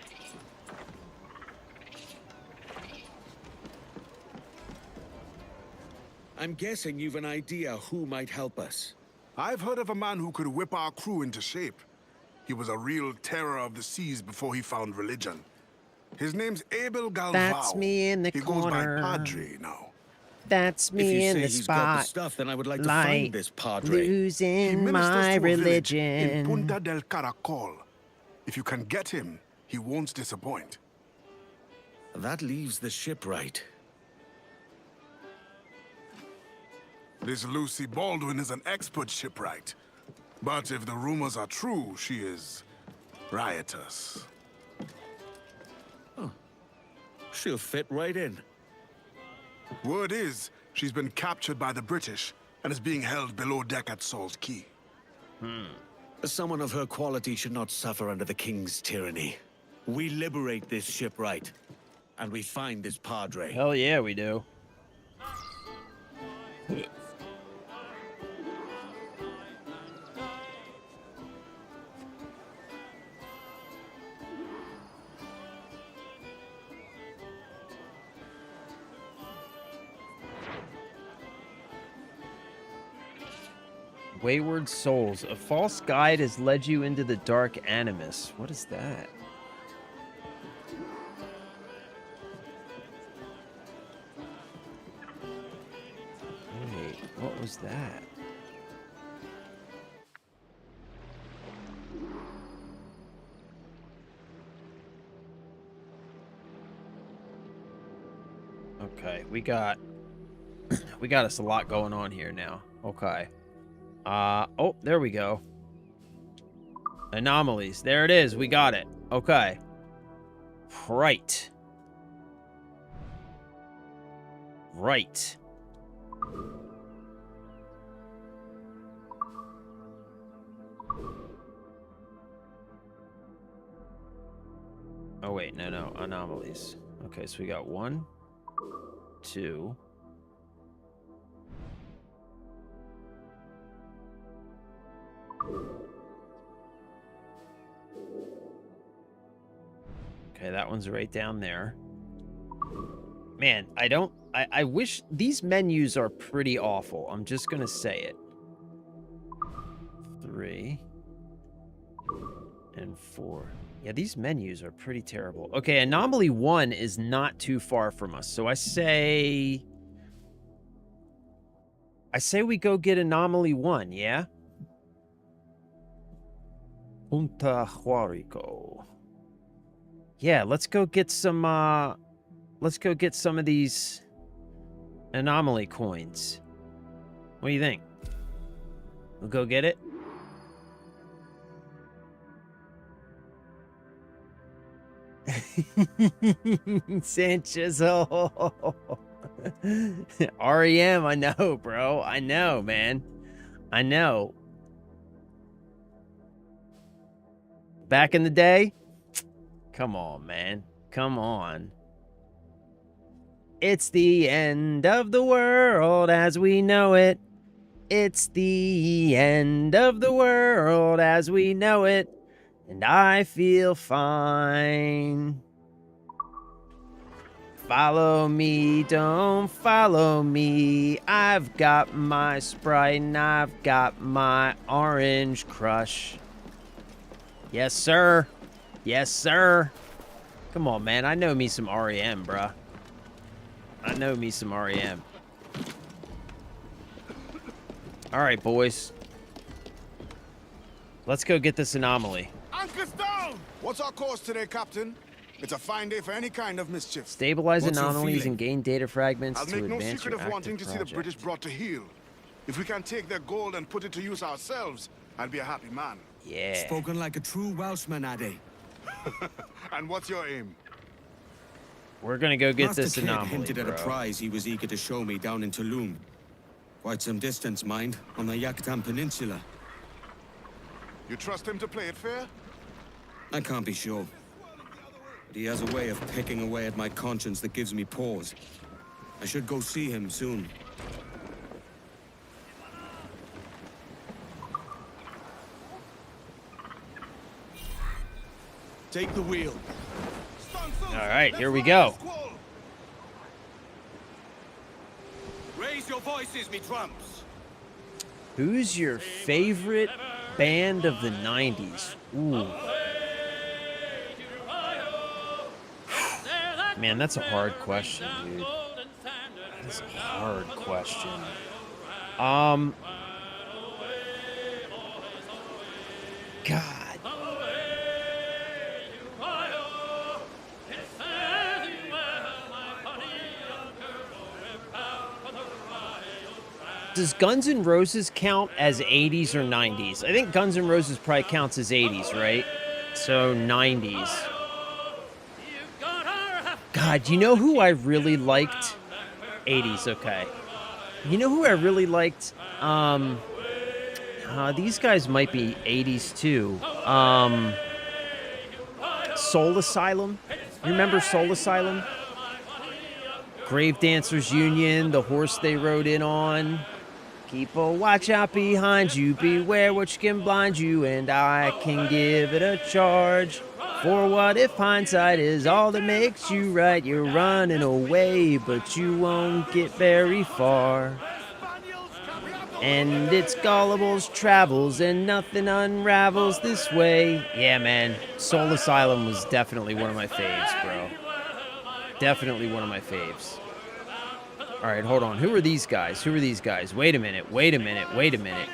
I'm guessing you've an idea who might help us. I've heard of a man who could whip our crew into shape. He was a real terror of the seas before he found religion. His name's Abel Galvao. That's me in the he corner. goes by Padre now. That's If me you in say the he's got the spot. stuff, then I would like to Like find this Padre. He losing ministers my to a village in religion. Punta del Caracol. If you can get him, he won't disappoint. That leaves the shipwright. This Lucy Baldwin is an expert shipwright. But if the rumors are true, she is riotous. She'll fit right in. Word is, she's been captured by the British and is being held below deck at Salt Key. Someone of her quality should not suffer under the King's tyranny. We liberate this shipwright, and we find this Padre. Hell yeah, we do. Wayward souls. A false guide has led you into the dark animus. What is that? Wait, what was that? Okay, we got us a lot going on here now. Okay. Oh, there we go. Anomalies. There it is. We got it. Okay. Right. Right. Oh, wait. No. Anomalies. Okay, so we got 1, 2... Okay, that one's right down there. Man, I wish these menus are pretty awful. I'm just gonna say it. 3 and 4. Yeah, these menus are pretty terrible. Okay, Anomaly 1 is not too far from us. So I say we go get Anomaly 1, yeah? Punta Huarico. Yeah, let's go get some of these anomaly coins. What do you think? We'll go get it? Sanchez. REM, I know, bro. I know, man. I know. Back in the day? Come on, man. Come on. It's the end of the world as we know it. It's the end of the world as we know it. And I feel fine. Follow me, don't follow me. I've got my Sprite and I've got my Orange Crush. Yes, sir. Yes, sir. Come on, man. I know me some REM, bruh. I know me some REM. All right, boys. Let's go get this anomaly. Anchor's down! What's our course today, Captain? It's a fine day for any kind of mischief. Stabilize anomalies and gain data fragments I'll to make no advance secret your of wanting active to see the project. British brought to heel. If we can take their gold and put it to use ourselves, I'll be a happy man. Yeah. Spoken like a true Welshman, Ade. And what's your aim? We're gonna go get Master this Kidd anomaly, hinted at a bro. prize he was eager to show me down in Tulum. Quite some distance, mind, on the Yucatan Peninsula. You trust him to play it fair? I can't be sure. But he has a way of picking away at my conscience that gives me pause. I should go see him soon. Take the wheel. All right, here we go. Raise your voices, me trumps. Who's your favorite band of the 90s? Ooh. Man, that's a hard question, dude. That's a hard question. God. Does Guns N' Roses count as 80s or 90s? I think Guns N' Roses probably counts as 80s, right? So 90s. God, you know who I really liked? 80s, okay. You know who I really liked? These guys might be 80s too. Soul Asylum. You remember Soul Asylum? Grave Dancers Union, the horse they rode in on. Keep a watch out behind you, beware which can blind you, and I can give it a charge. For what if hindsight is all that makes you right? You're running away, but you won't get very far. And it's Gullible's travels, and nothing unravels this way. Yeah, man, Soul Asylum was definitely one of my faves, bro. Definitely one of my faves. All right, hold on. Who are these guys? Who are these guys? Wait a minute. Wait a minute. Wait a minute.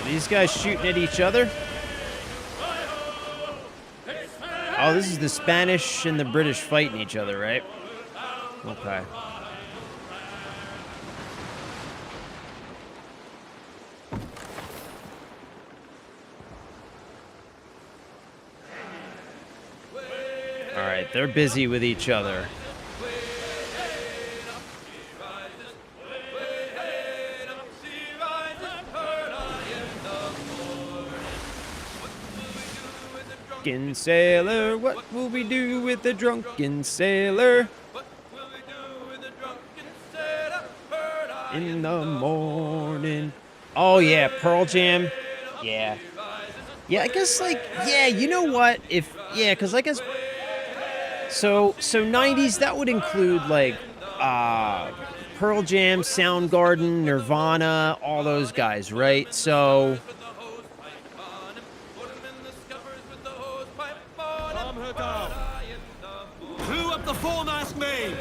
Are these guys shooting at each other? Oh, this is the Spanish and the British fighting each other, right? Okay. All right, they're busy with each other. Drunken sailor, what will we do with the drunken sailor? In the morning. Oh yeah, Pearl Jam. Yeah. Yeah, I guess like, yeah, you know what? Because I guess so 90s, that would include like Pearl Jam, Soundgarden, Nirvana, all those guys, right? So Crew up the foremast main!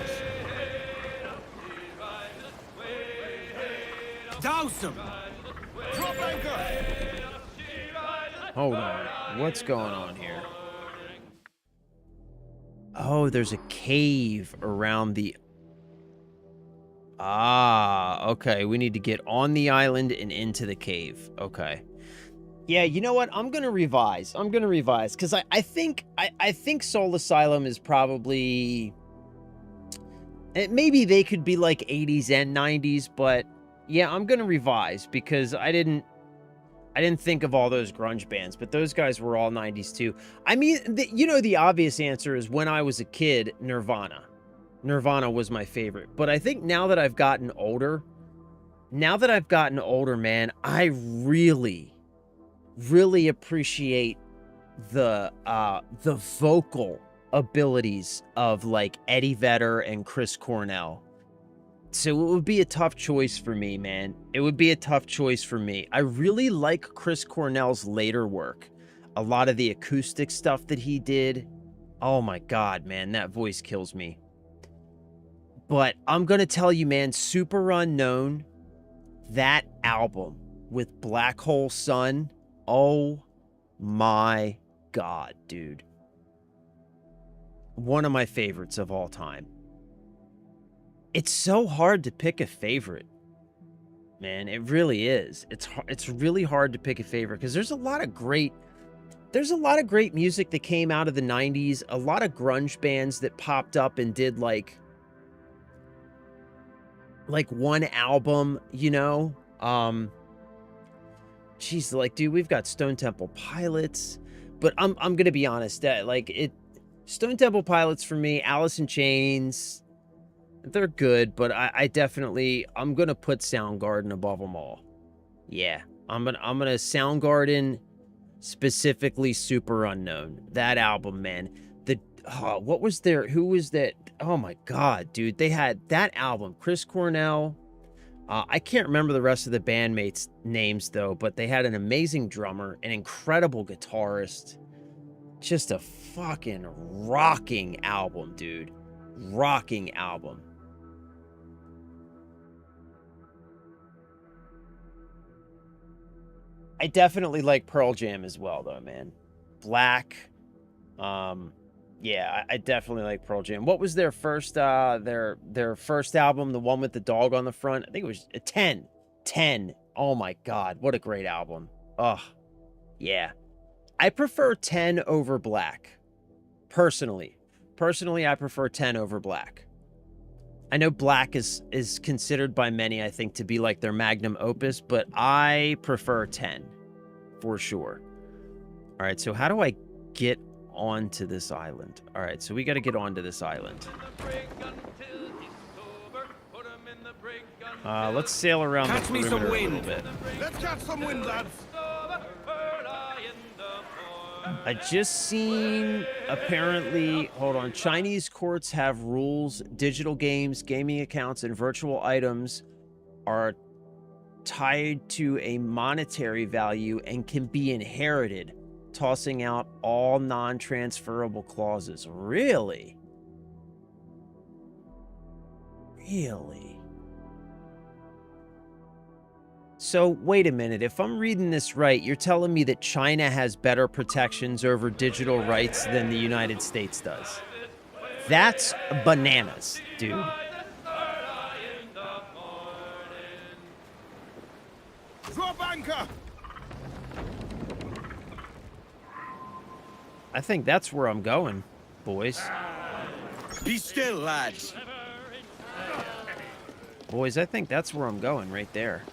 Douse them! Drop anchor! hold on. What's going on here? Oh, there's a cave around the... okay. We need to get on the island and into the cave. Okay. Yeah, you know what? I'm gonna revise. Because I think Soul Asylum is probably... maybe they could be like 80s and 90s, but yeah, I'm gonna revise because I didn't think of all those grunge bands, but those guys were all 90s too. I mean, the obvious answer is when I was a kid, Nirvana. Nirvana was my favorite. But I think now that I've gotten older, man, I really appreciate the vocal abilities of like Eddie Vedder and Chris Cornell. So it would be a tough choice for me, man. It would be a tough choice for me. I really like Chris Cornell's later work. A lot of the acoustic stuff that he did. Oh my God, man, that voice kills me. But I'm going to tell you, man, Super Unknown, that album with Black Hole Sun, oh my God, dude. One of my favorites of all time. It's so hard to pick a favorite, man. It really is. It's really hard to pick a favorite because there's a lot of great music that came out of the 90s. A lot of grunge bands that popped up and did like one album, you know? Geez, like, dude, we've got Stone Temple Pilots, but I'm gonna be honest, that Stone Temple Pilots for me, Alice in Chains, they're good, but I'm gonna put Soundgarden above them all. Yeah, I'm gonna Soundgarden, specifically Super Unknown. That album, man. What was there? Who was that? Oh my God, dude. They had that album, Chris Cornell. I can't remember the rest of the bandmates' names though, but they had an amazing drummer, an incredible guitarist. Just a fucking rocking album, dude. Rocking album. I definitely like Pearl Jam as well, though, man. Black. Yeah, I definitely like Pearl Jam. What was their first their first album, the one with the dog on the front? I think it was 10. 10. Oh my god, what a great album. Oh, yeah. I prefer 10 over Black. Personally. Personally, I prefer 10 over Black. I know Black is considered by many, I think, to be like their magnum opus, but I prefer 10 for sure. All right, so how do I get onto this island? All right, so we got to get onto this island. Let's sail around Catch the me perimeter some a little wind. bit. Let's catch some wind, lads. I just seen, apparently, hold on, Chinese courts have rules. Digital games, gaming accounts, and virtual items are tied to a monetary value and can be inherited, tossing out all non-transferable clauses. Really? Really? So, wait a minute. If I'm reading this right, you're telling me that China has better protections over digital rights than the United States does. That's bananas, dude. Drop anchor. I think that's where I'm going, boys. Be still, lads. Boys, I think that's where I'm going, right there.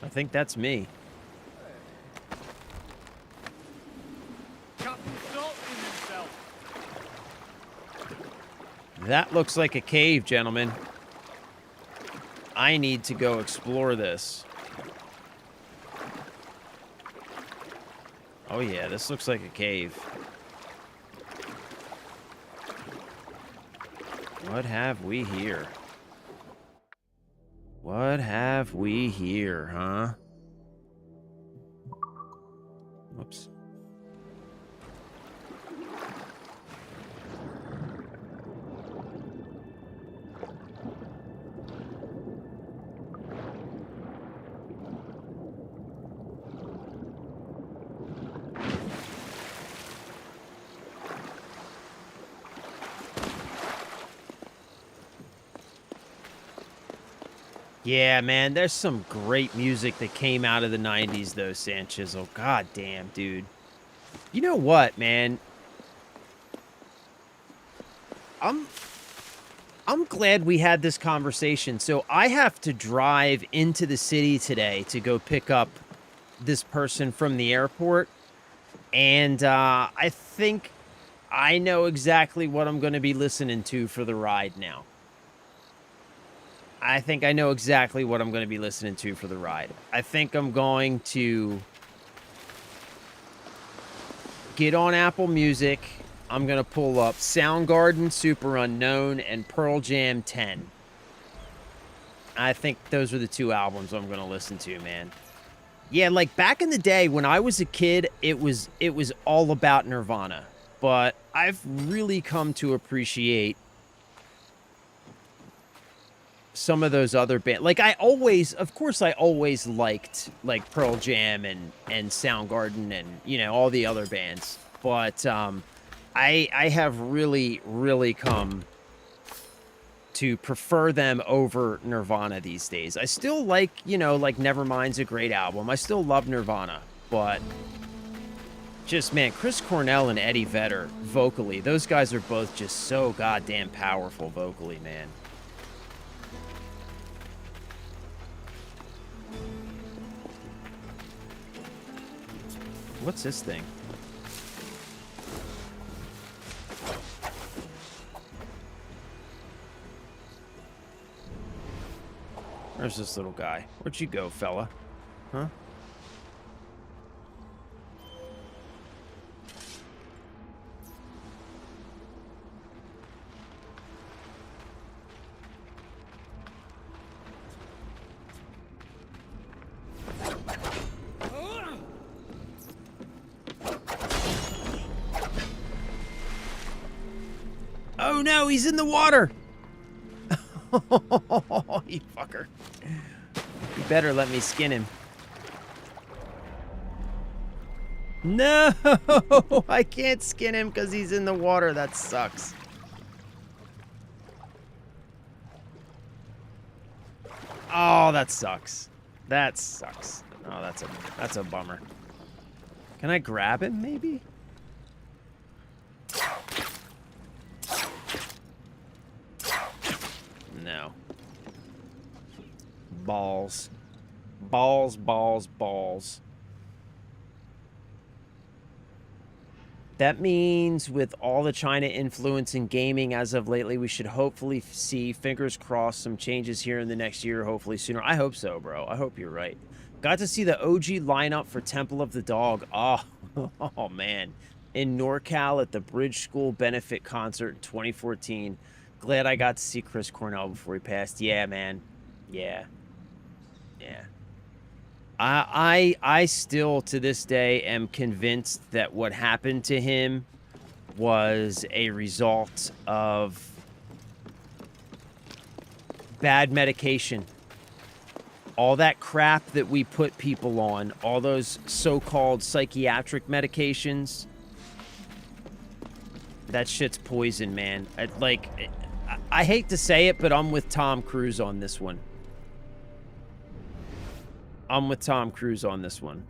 I think that's me. That looks like a cave, gentlemen. I need to go explore this. Oh yeah, this looks like a cave. What have we here? What have we here, huh? Whoops. Yeah, man, there's some great music that came out of the 90s, though, Sanchez. Oh, god damn, dude. You know what, man? I'm glad we had this conversation. So I have to drive into the city today to go pick up this person from the airport. And I think I know exactly what I'm going to be listening to for the ride now. I think I know exactly what I'm going to be listening to for the ride. I think I'm going to get on Apple Music. I'm going to pull up Soundgarden, Super Unknown, and Pearl Jam 10. I think those are the two albums I'm going to listen to, man. Yeah, like back in the day when I was a kid, it was all about Nirvana. But I've really come to appreciate some of those other bands. Like of course I always liked like Pearl Jam and Soundgarden and, you know, all the other bands. But I have really, really come to prefer them over Nirvana these days. I still like, you know, like Nevermind's a great album. I still love Nirvana, but just, man, Chris Cornell and Eddie Vedder vocally, those guys are both just so goddamn powerful vocally, man. What's this thing? Where's this little guy? Where'd you go, fella? Huh? Oh no, he's in the water! You fucker. You better let me skin him. No, I can't skin him because he's in the water. That sucks. Oh, that sucks. That sucks. Oh, that's a bummer. Can I grab him, maybe? No. Balls. Balls, balls, balls. That means with all the China influence in gaming as of lately, we should hopefully see, fingers crossed, some changes here in the next year, hopefully sooner. I hope so, bro. I hope you're right. Got to see the OG lineup for Temple of the Dog. Oh, oh man. In NorCal at the Bridge School Benefit Concert in 2014. Glad I got to see Chris Cornell before he passed. Yeah, man. Yeah. Yeah. I still, to this day, am convinced that what happened to him was a result of bad medication. All that crap that we put people on, all those so-called psychiatric medications, that shit's poison, man. I hate to say it, but I'm with Tom Cruise on this one. I'm with Tom Cruise on this one.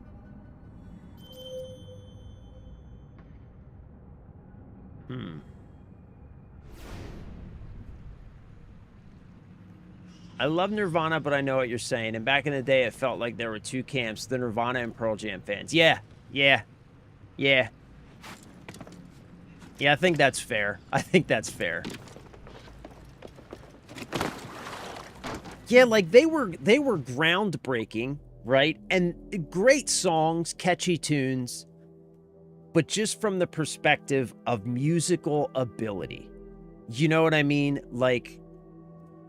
I love Nirvana, but I know what you're saying. And back in the day, it felt like there were two camps, the Nirvana and Pearl Jam fans. Yeah, yeah, yeah. Yeah, I think that's fair. I think that's fair. Yeah, like they were groundbreaking, right? And great songs, catchy tunes, but just from the perspective of musical ability. You know what I mean? Like,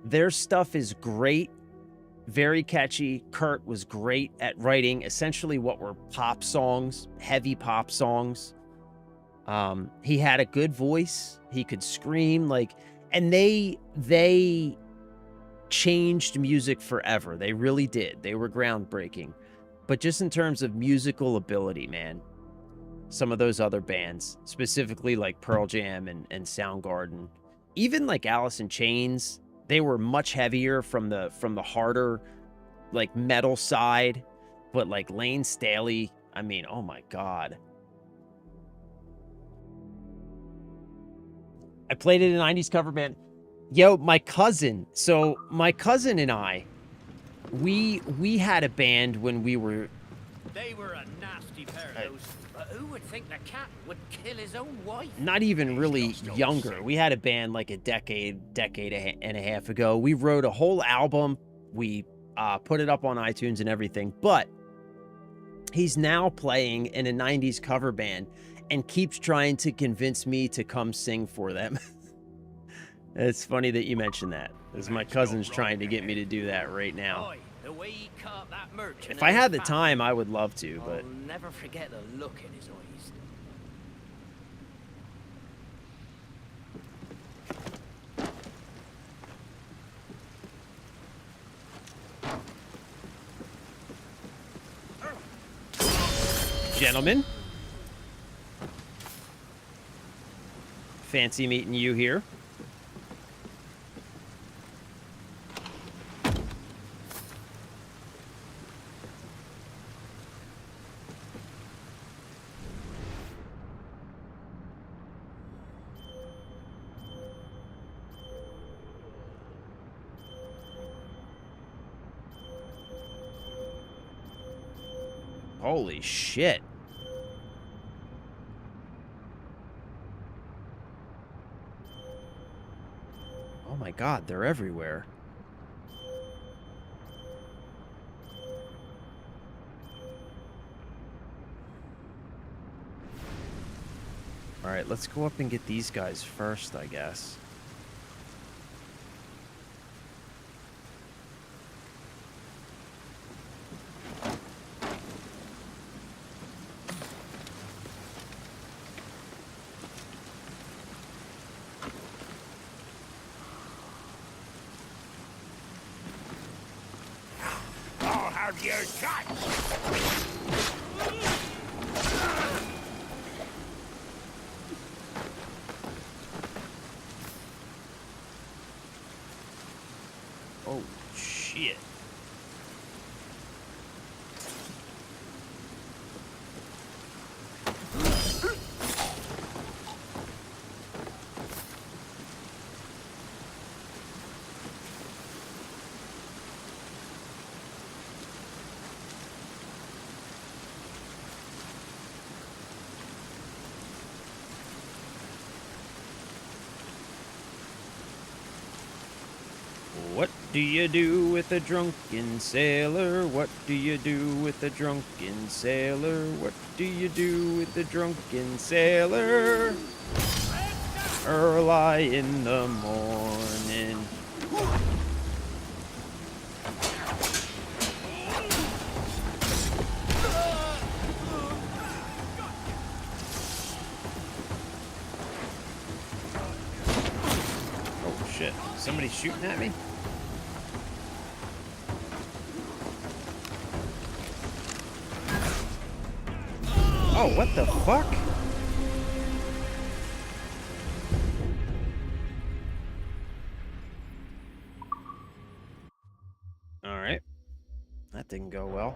their stuff is great, very catchy. Kurt was great at writing essentially what were pop songs, heavy pop songs. He had a good voice. He could scream, like, and they changed music forever. They really did. They were groundbreaking. But just in terms of musical ability, man, some of those other bands, specifically like Pearl Jam and Soundgarden, even like Alice in Chains, they were much heavier from the harder, like, metal side. But like Lane Staley, I mean, oh my God. I played in a 90s cover band. Yo, my cousin. So my cousin and I, we had a band when we were... They were a nasty pair of those. But who would think the captain would kill his own wife? Not even really younger. We had a band like a decade and a half ago. We wrote a whole album. We put it up on iTunes and everything. But he's now playing in a 90s cover band and keeps trying to convince me to come sing for them. It's funny that you mentioned that, because my cousin's trying to get me to do that right now. The way he caught that merchant. If I had the time, I would love to, but... I'll never forget the look in his eyes. Gentlemen. Fancy meeting you here. Holy shit. Oh my God, they're everywhere. All right, let's go up and get these guys first, I guess. I'll have your shot. Oh, shit. What do you do with a drunken sailor? What do you do with a drunken sailor? What do you do with a drunken sailor? Early in the morning. Oh shit, somebody's shooting at me? Oh, what the fuck? Alright. That didn't go well.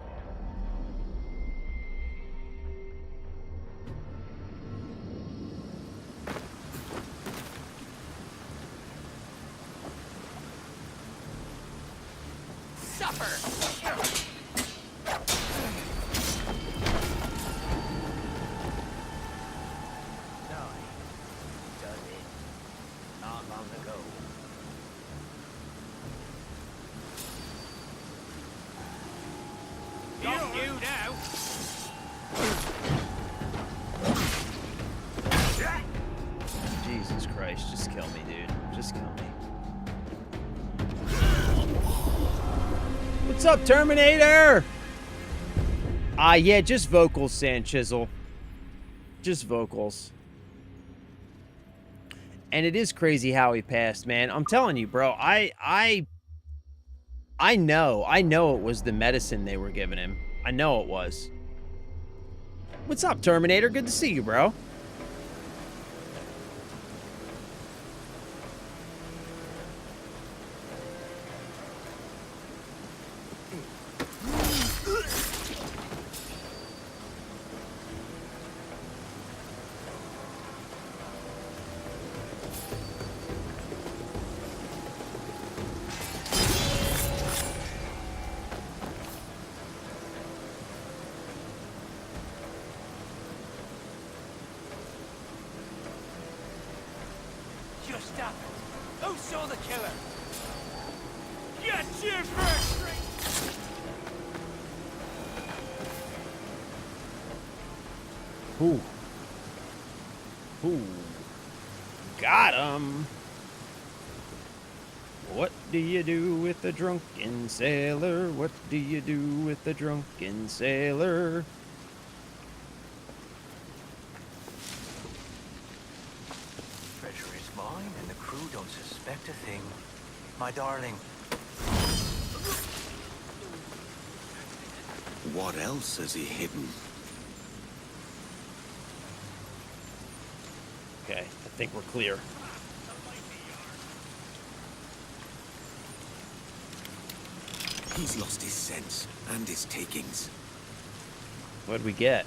Jesus Christ, just kill me, dude. Just kill me. What's up, Terminator? Yeah, just vocals, Sand Chisel. Just vocals. And it is crazy how he passed, man. I'm telling you, bro. I know it was the medicine they were giving him. I know it was. What's up, Terminator? Good to see you, bro. Ooh. Ooh. Got him. What do you do with a drunken sailor? What do you do with a drunken sailor? Treasure is mine, and the crew don't suspect a thing. My darling. What else has he hidden? Okay, I think we're clear. He's lost his sense and his takings. What'd we get?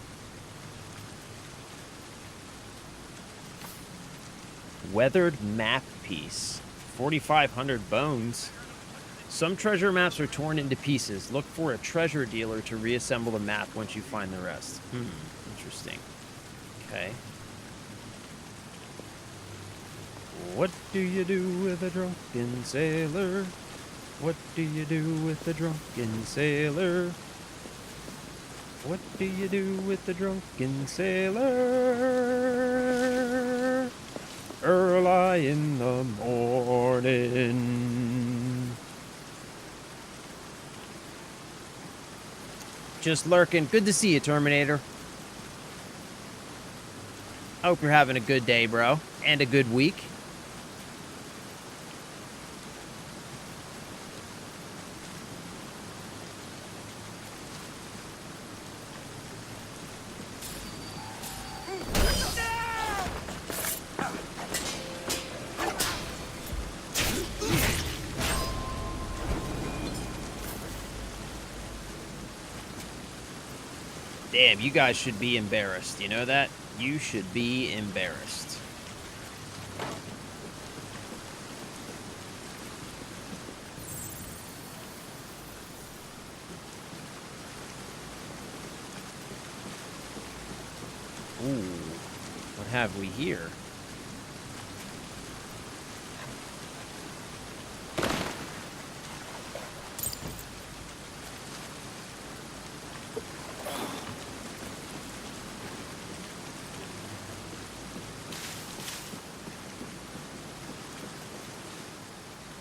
Weathered map piece. 4,500 bones. Some treasure maps are torn into pieces. Look for a treasure dealer to reassemble the map once you find the rest. Interesting. Okay. What do you do with a drunken sailor? What do you do with a drunken sailor? What do you do with a drunken sailor? Early in the morning. Just lurking. Good to see you, Terminator. I hope you're having a good day, bro. And a good week. Damn, you guys should be embarrassed. You know that? You should be embarrassed. Ooh, what have we here?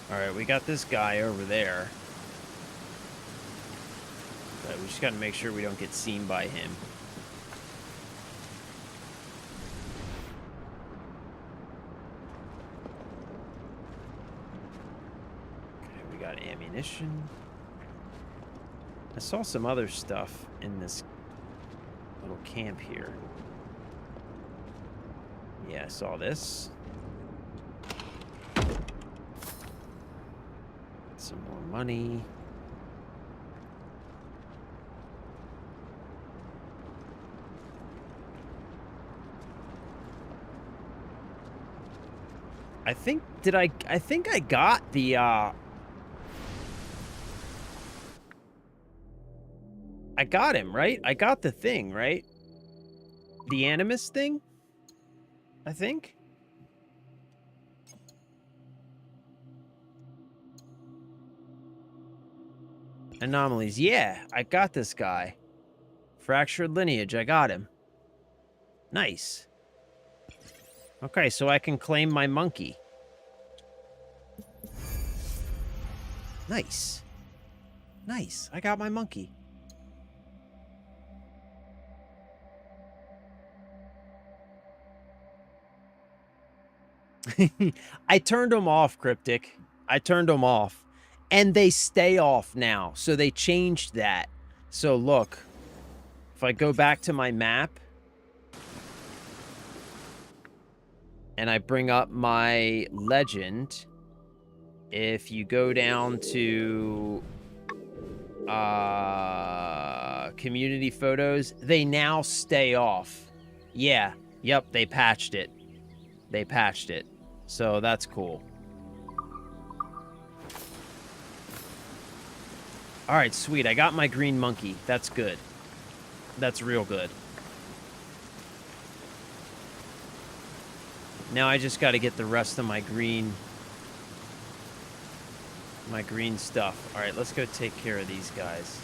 Alright, we got this guy over there. But we just gotta make sure we don't get seen by him. Okay, we got ammunition. I saw some other stuff in this little camp here. Yeah, I saw this. Some more money. I think I got the I got him, right? I got the thing, right? The Animus thing? I think. Anomalies. Yeah, I got this guy. Fractured lineage. I got him. Nice. Okay, so I can claim my monkey. Nice. Nice. I got my monkey. I turned them off, Cryptic. I turned them off. And they stay off now. So they changed that. So look. If I go back to my map. And I bring up my legend. If you go down to community photos, they now stay off. Yeah. Yep, they patched it. They patched it. So that's cool. Alright, sweet. I got my green monkey. That's good. That's real good. Now I just got to get the rest of my green stuff. All right, let's go take care of these guys.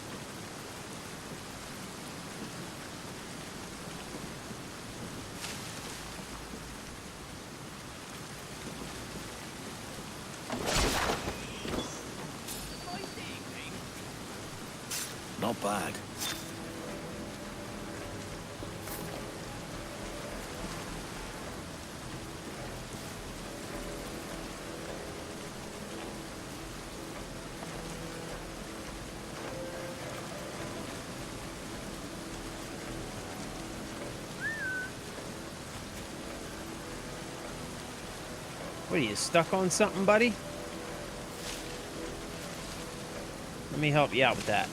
Not bad. What are you, stuck on something, buddy? Let me help you out with that.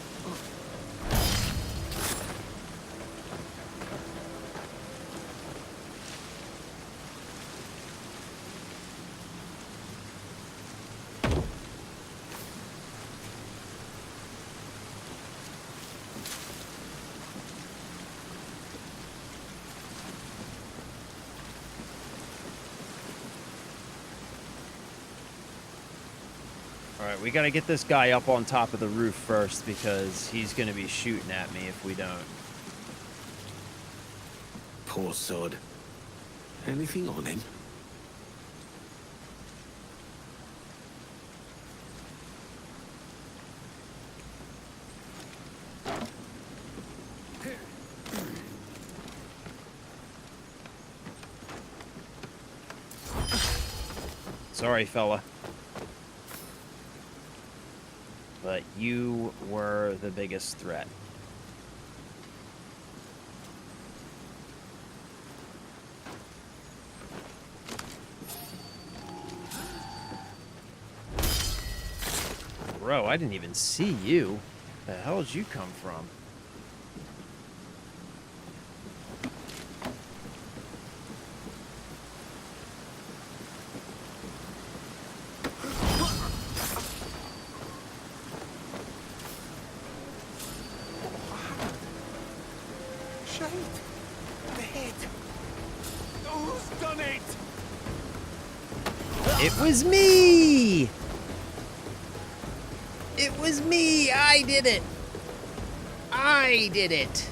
Alright, we gotta get this guy up on top of the roof first because he's gonna be shooting at me if we don't. Poor sod. Anything on him? Sorry, fella. But you were the biggest threat. Bro, I didn't even see you. Where the hell did you come from? Shite! The head! Who's done it? It was me! It was me! I did it! I did it!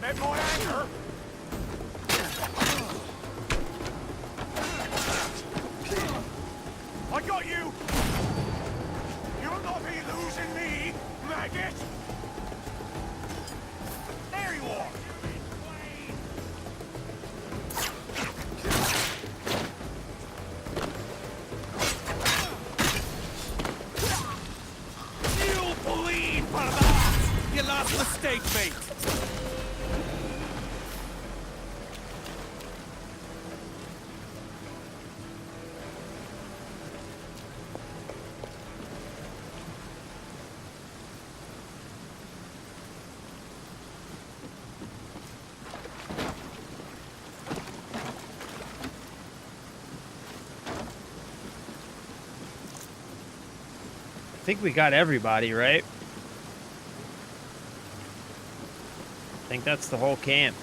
Met my anchor. I got you. You'll not be losing me, maggot. There you are. You'll bleed for that! You lost mistake, mate! I think we got everybody, right? I think that's the whole camp.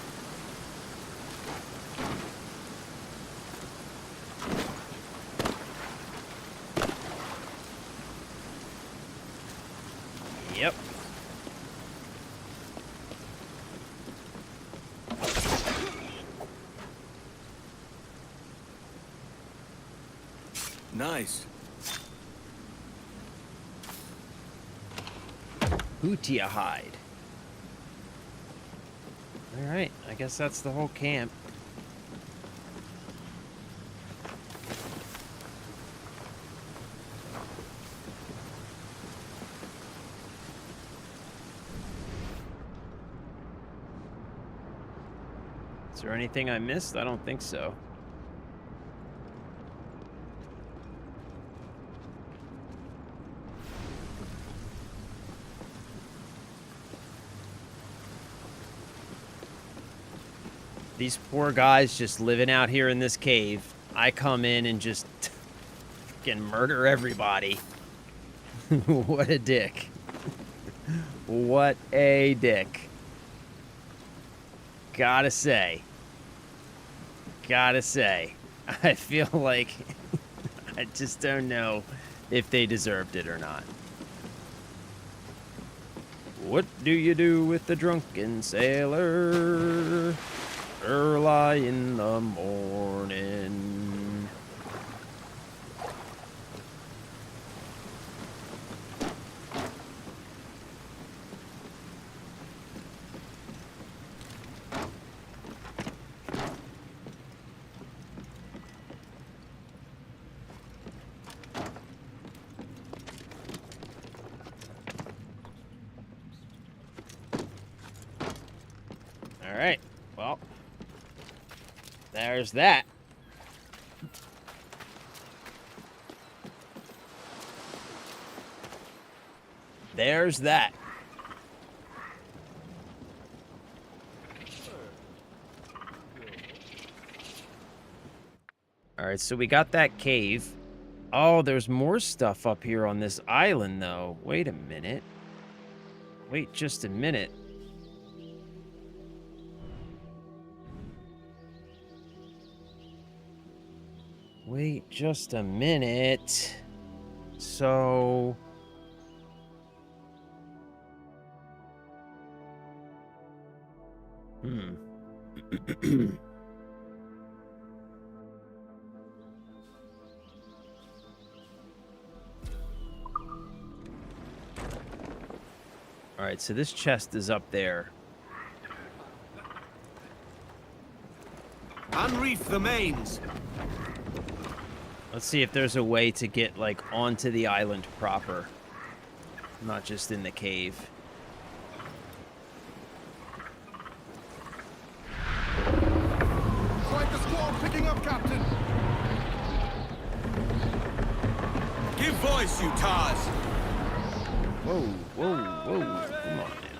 Yep. Nice. Hootia hide. Alright, I guess that's the whole camp. Is there anything I missed? I don't think so. These poor guys just living out here in this cave. I come in and just fucking murder everybody. What a dick. What a dick. Gotta say. I feel like I just don't know if they deserved it or not. What do you do with the drunken sailor? Early in the morning. All right. Well, there's that. There's that. All right, so we got that cave. Oh, there's more stuff up here on this island, though. Wait a minute. Wait just a minute. Wait just a minute. So... All right, so this chest is up there. Unreef the mains. Let's see if there's a way to get, like, onto the island proper. Not just in the cave. Quite the squall picking up, Captain. Give voice, you tars. Whoa, whoa, whoa. Come on now.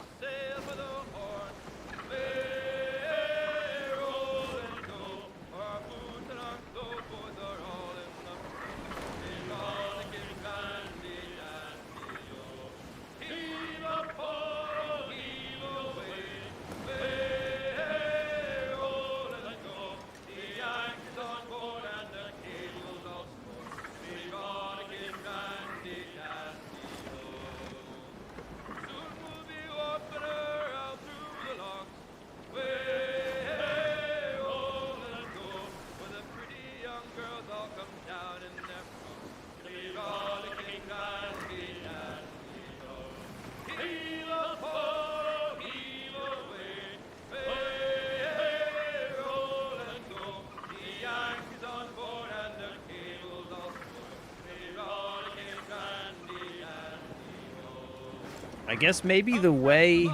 I guess maybe the way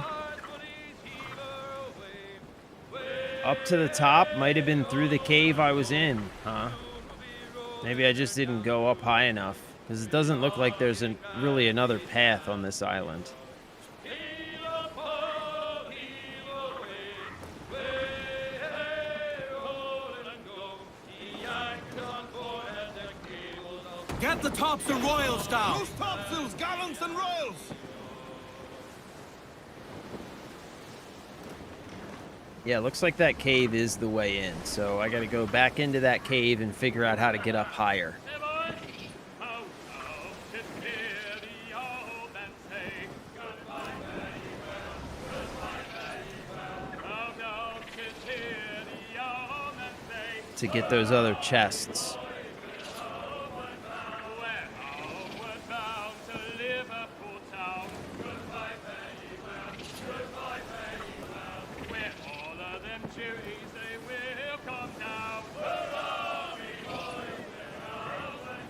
up to the top might have been through the cave I was in, huh? Maybe I just didn't go up high enough, because it doesn't look like there's really another path on this island. Get the tops and royals down. Loose topsails, gallants and royals. Yeah, looks like that cave is the way in, so I gotta go back into that cave and figure out how to get up higher. To get those other chests.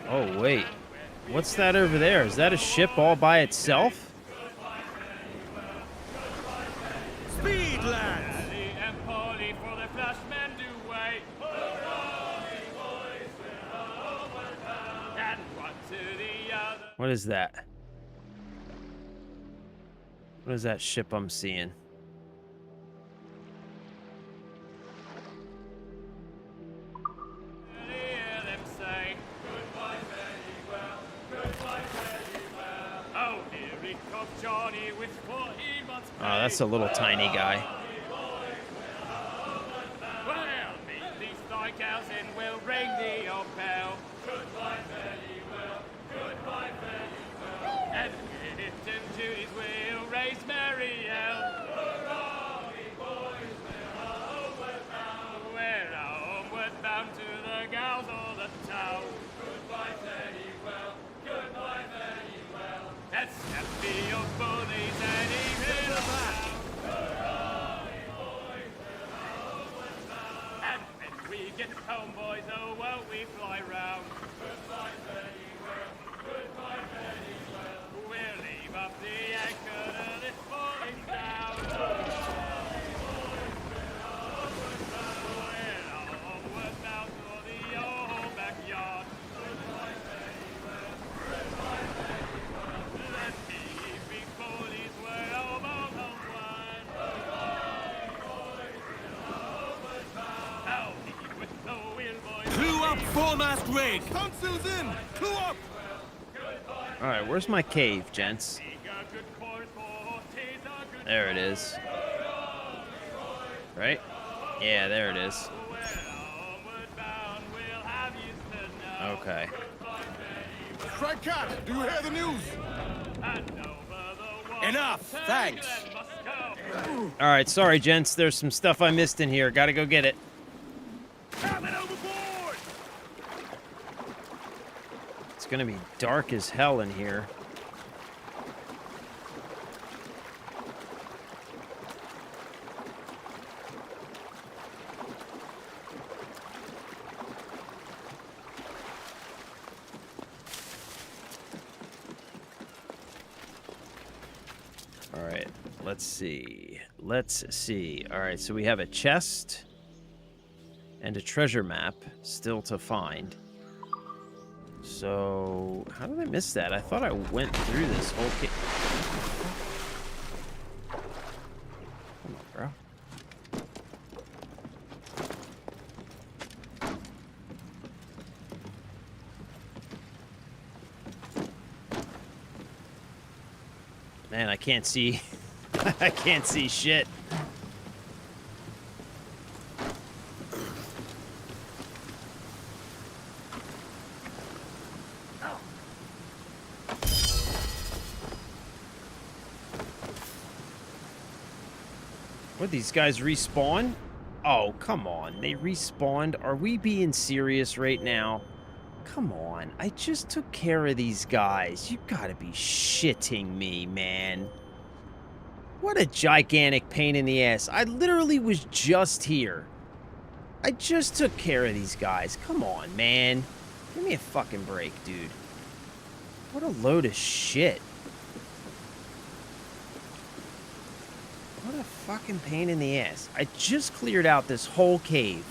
Oh, wait. What's that over there? Is that a ship all by itself? Speed, lads! What is that? What is that ship I'm seeing? Oh, that's a little tiny guy. Well, meet these thy cows and we'll ring thee a bell. Goodbye, fairly well. Goodbye, fairly well. And Captain Judy's will raise Mariel. Hurrah, we boys, we're homeward bound. We're homeward bound to the gals of the town. Goodbye, fairly well. Goodbye, fairly well. Let's be your bullies and even a man. Get home, boys, oh, won't we fly round? Goodbye, fairly well. Goodbye, fairly well. We'll leave up the anchor and it's falling down. We're homeward bound for the old backyard. Goodbye, fairly well. Goodbye, fairly well. Let me be bullies, we're almost on one. Clew up foremast rig! Topsails in! Clew up! Alright, where's my cave, gents? There it is. Right? Yeah, there it is. Okay. Strike Cat, do you hear the news? Enough, thanks. Alright, sorry, gents. There's some stuff I missed in here. Gotta go get it. It's gonna be dark as hell in here. All right, let's see. Let's see. All right, so we have a chest and a treasure map still to find. So, how did I miss that? I thought I went through this whole Come on, bro. Man, I can't see. I can't see shit. What, these guys respawn? Oh, come on. They respawned? Are we being serious right now? Come on. I just took care of these guys. You gotta be shitting me, man. What a gigantic pain in the ass. I literally was just here. I just took care of these guys. Come on, man. Give me a fucking break, dude. What a load of shit. What a fucking pain in the ass. I just cleared out this whole cave.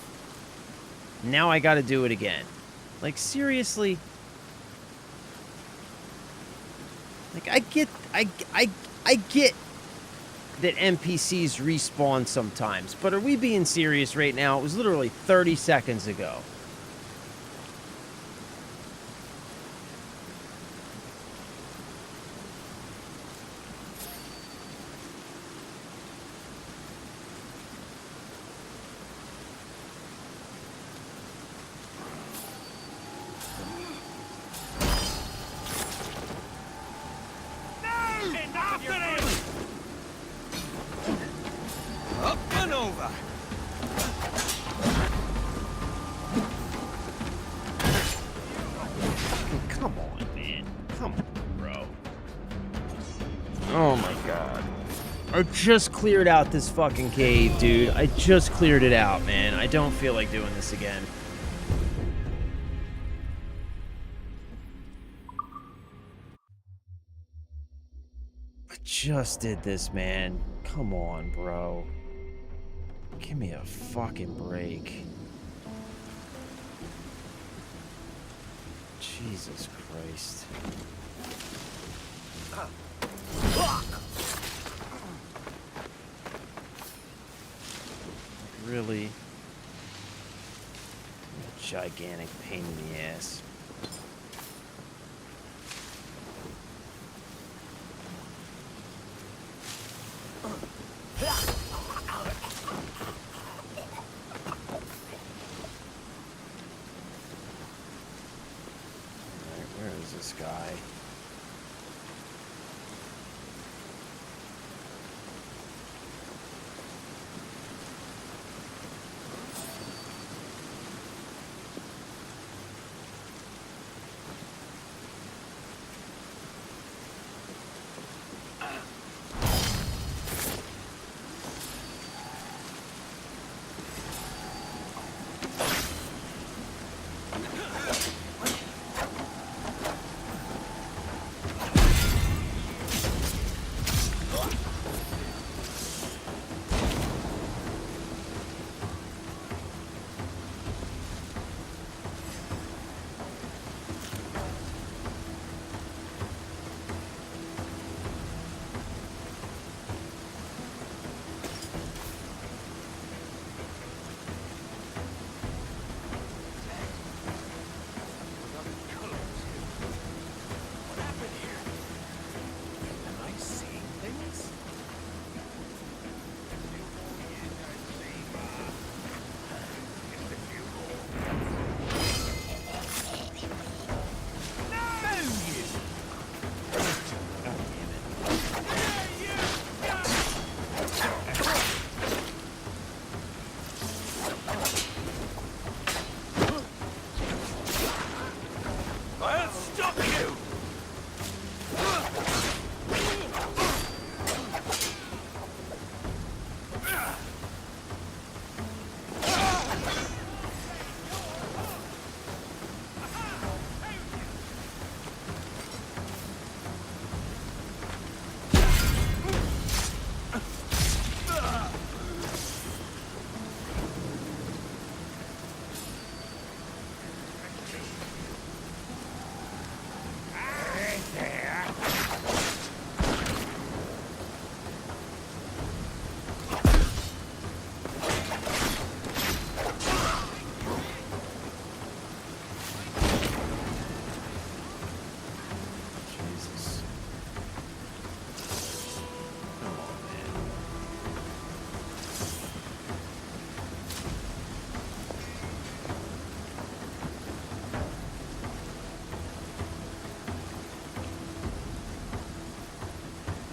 Now I gotta do it again. Like, seriously? Like, I get that NPCs respawn sometimes, but are we being serious right now? It was literally 30 seconds ago. Up and over. Come on, man. Come on, bro. Oh my god. I just cleared out this fucking cave, dude. I just cleared it out, man. I don't feel like doing this again. I just did this, man. Come on, bro. Give me a fucking break. Jesus Christ. Really? Gigantic pain in the ass. Where is this guy?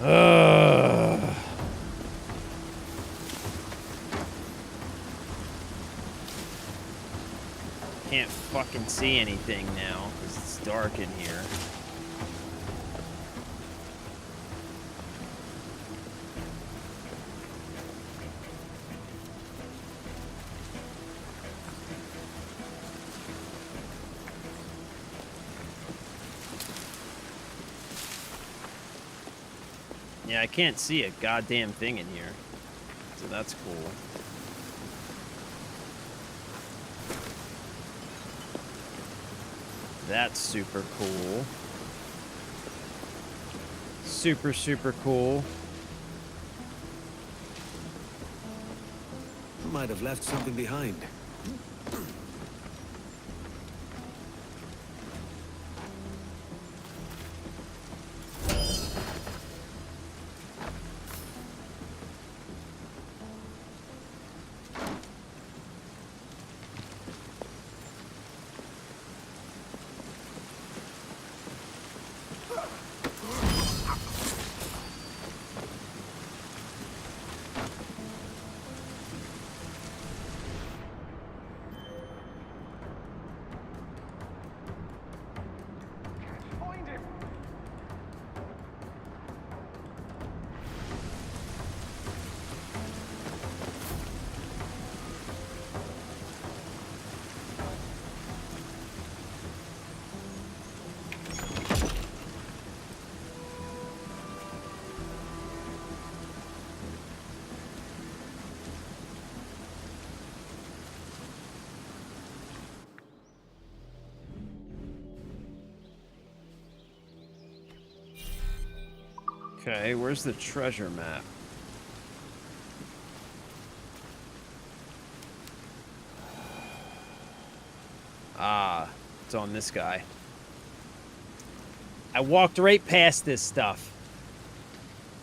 Ugh. Can't fucking see anything now because it's dark in here. Yeah, I can't see a goddamn thing in here. So that's cool. That's super cool. Super, super cool. Might have left something behind. Okay, where's the treasure map? Ah, it's on this guy. I walked right past this stuff.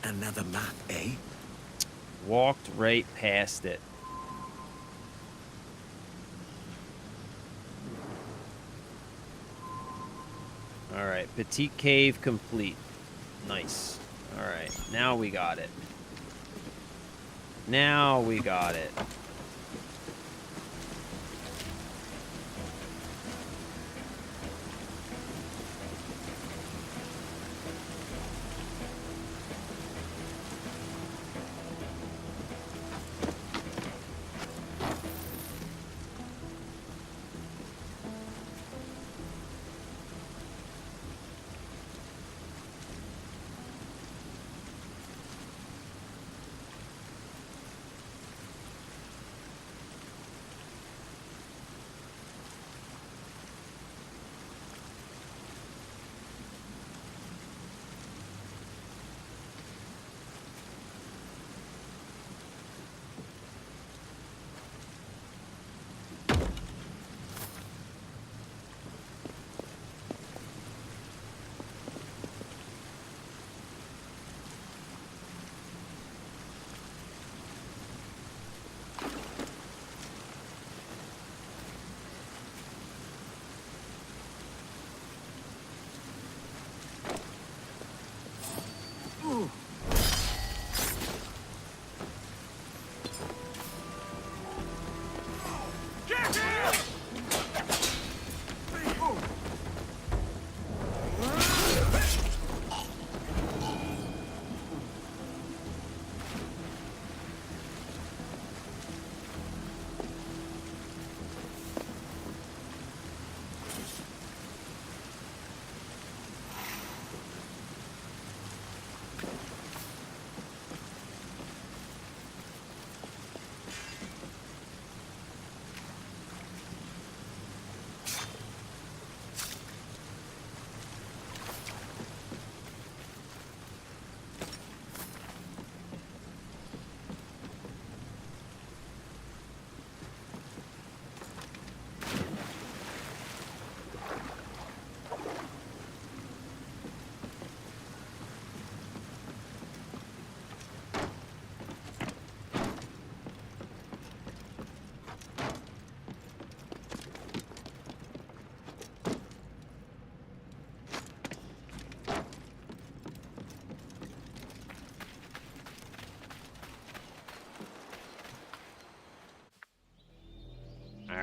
Another map, eh? Walked right past it. Alright, Petite Cave complete. Nice. Alright, now we got it. Now we got it.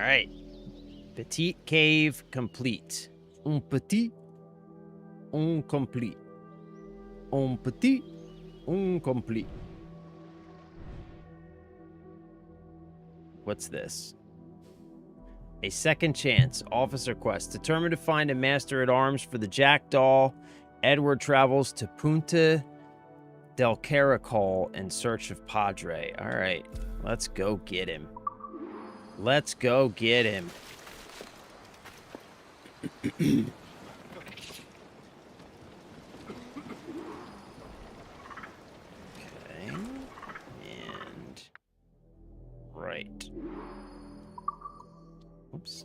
right. Petite cave complete. Un petit, un complete. Un petit, un complete. What's this? A second chance. Officer quest. Determined to find a master at arms for the Jackdaw, Edward travels to Punta del Caracol in search of Padre. All right, let's go get him. Let's go get him. Okay. And right. Oops.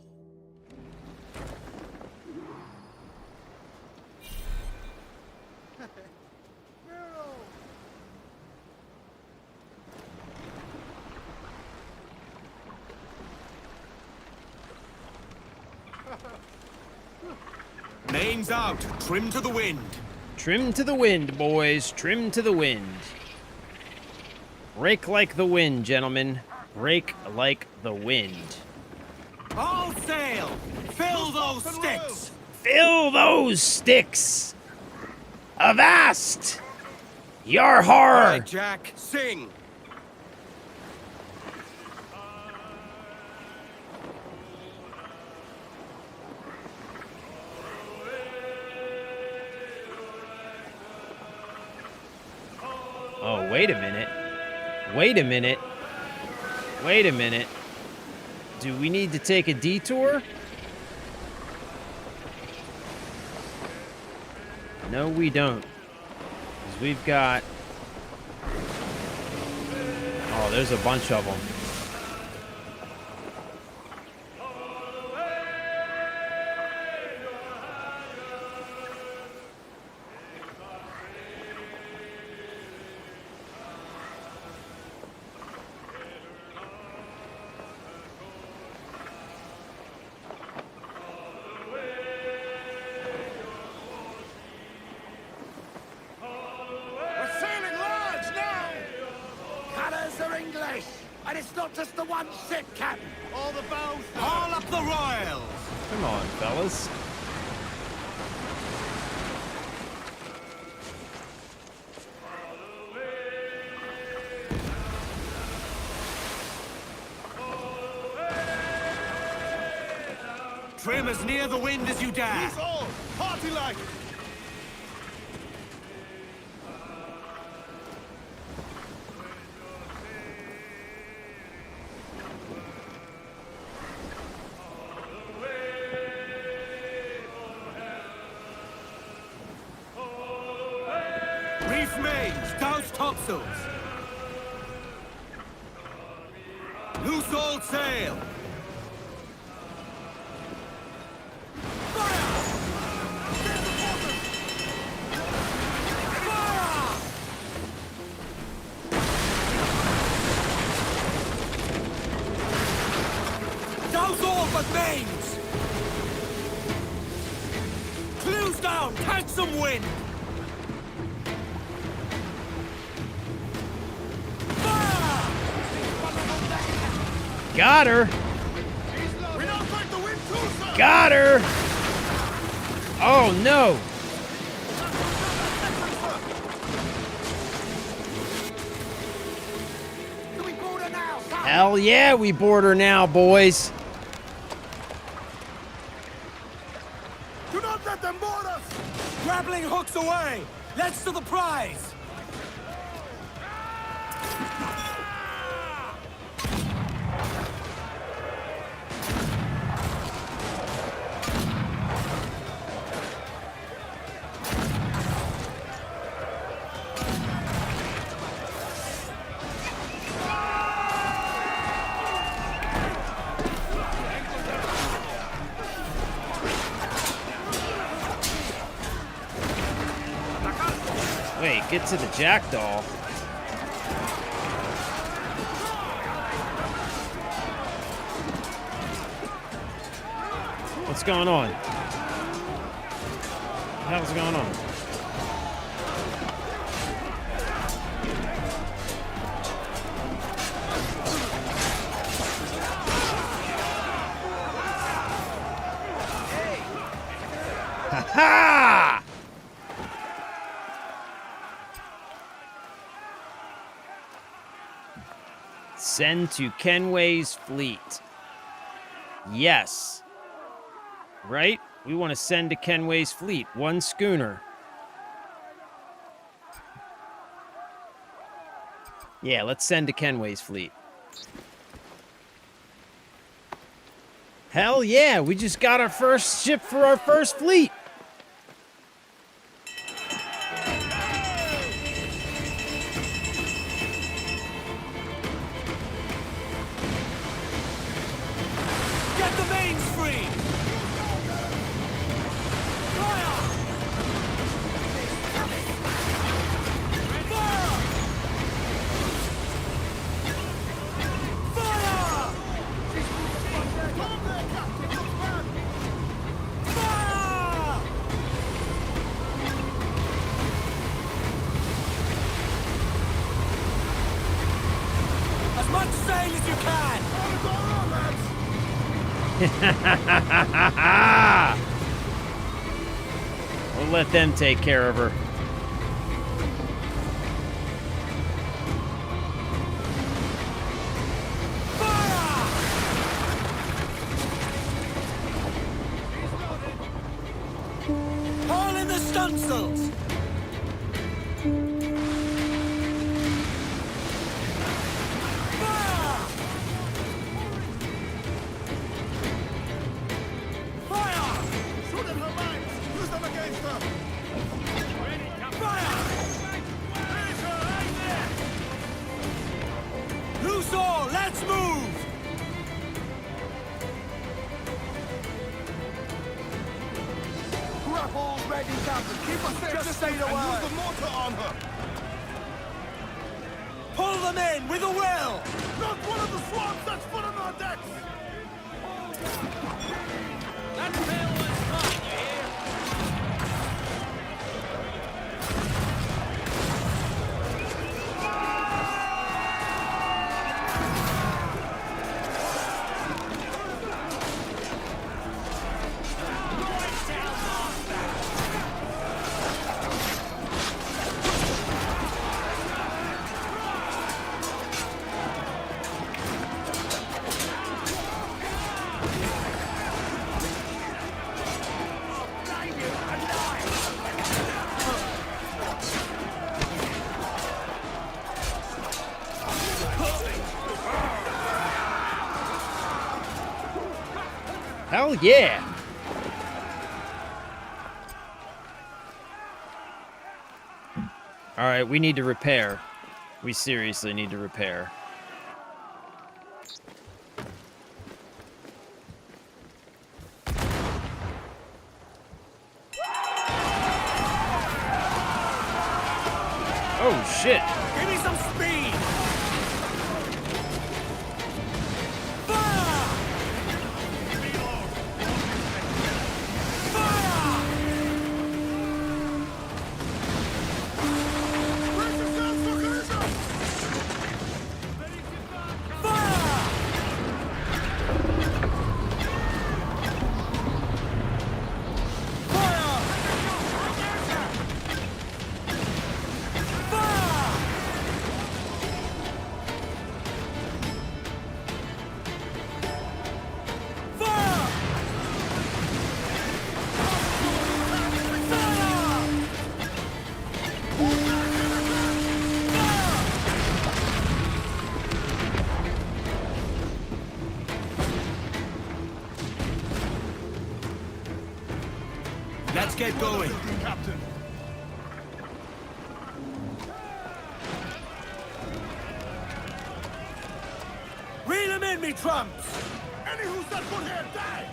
Mains out. Trim to the wind. Trim to the wind, boys. Trim to the wind. Rake like the wind, gentlemen. Rake like the wind. All sail! Fill those sticks! Fill those sticks! Avast! Yar har! All right, Jack, sing! Oh, wait a minute. Wait a minute. Wait a minute. Do we need to take a detour? No, we don't. 'Cause we've got... Oh, there's a bunch of them. We're sailing large now! Colours are English, and it's not just the one ship, Captain. All the bows. Haul up the royals! Come on, fellas. Trim as near the wind as you dare! He's all party like. Reef mains, douse topsails! Loose all sail! Douse all but mains! Clews down, catch some wind! Got her. We don't fight the wind too, sir. Got her. Oh, no. Do we board her now, sir? Hell yeah, we board her now, boys. Do not let them board us. Grappling hooks away! Let's to the prize! Wait, get to the Jackdaw. What's going on? What the hell's going on? Ha! Send to Kenway's fleet. Yes. Right? We want to send to Kenway's fleet. 1 schooner. Yeah, let's send to Kenway's fleet. Hell yeah, we just got our first ship for our first fleet. Get the mains free! Fire! As much sail as you can! We'll let them take care of her. Haul in the stunsails! Loose all, let's move! Grapples ready, Captain. Keep us safe. Just stay the way. Use the mortar on her. Pull them in with a will! Not one of the swans that's foot on our decks. That sail was fun, you hear? Hell yeah! All right, we need to repair. We seriously need to repair. Oh shit! Give me some speed! Let's get going. Captain. Reel them in, me trumps! Any who set foot here, die!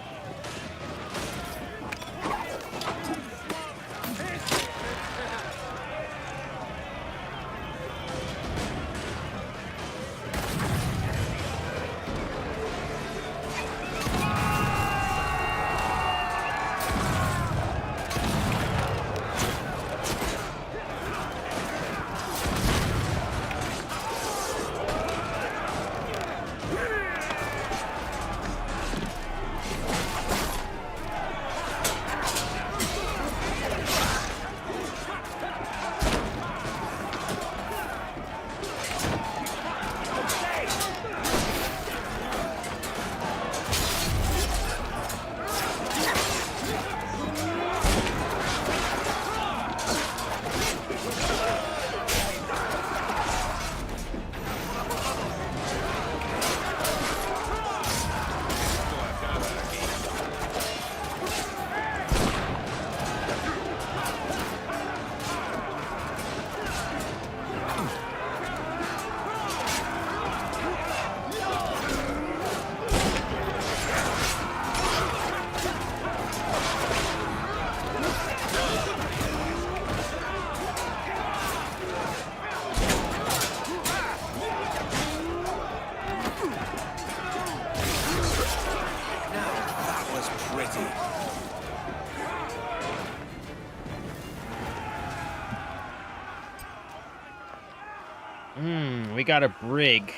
We got a brig.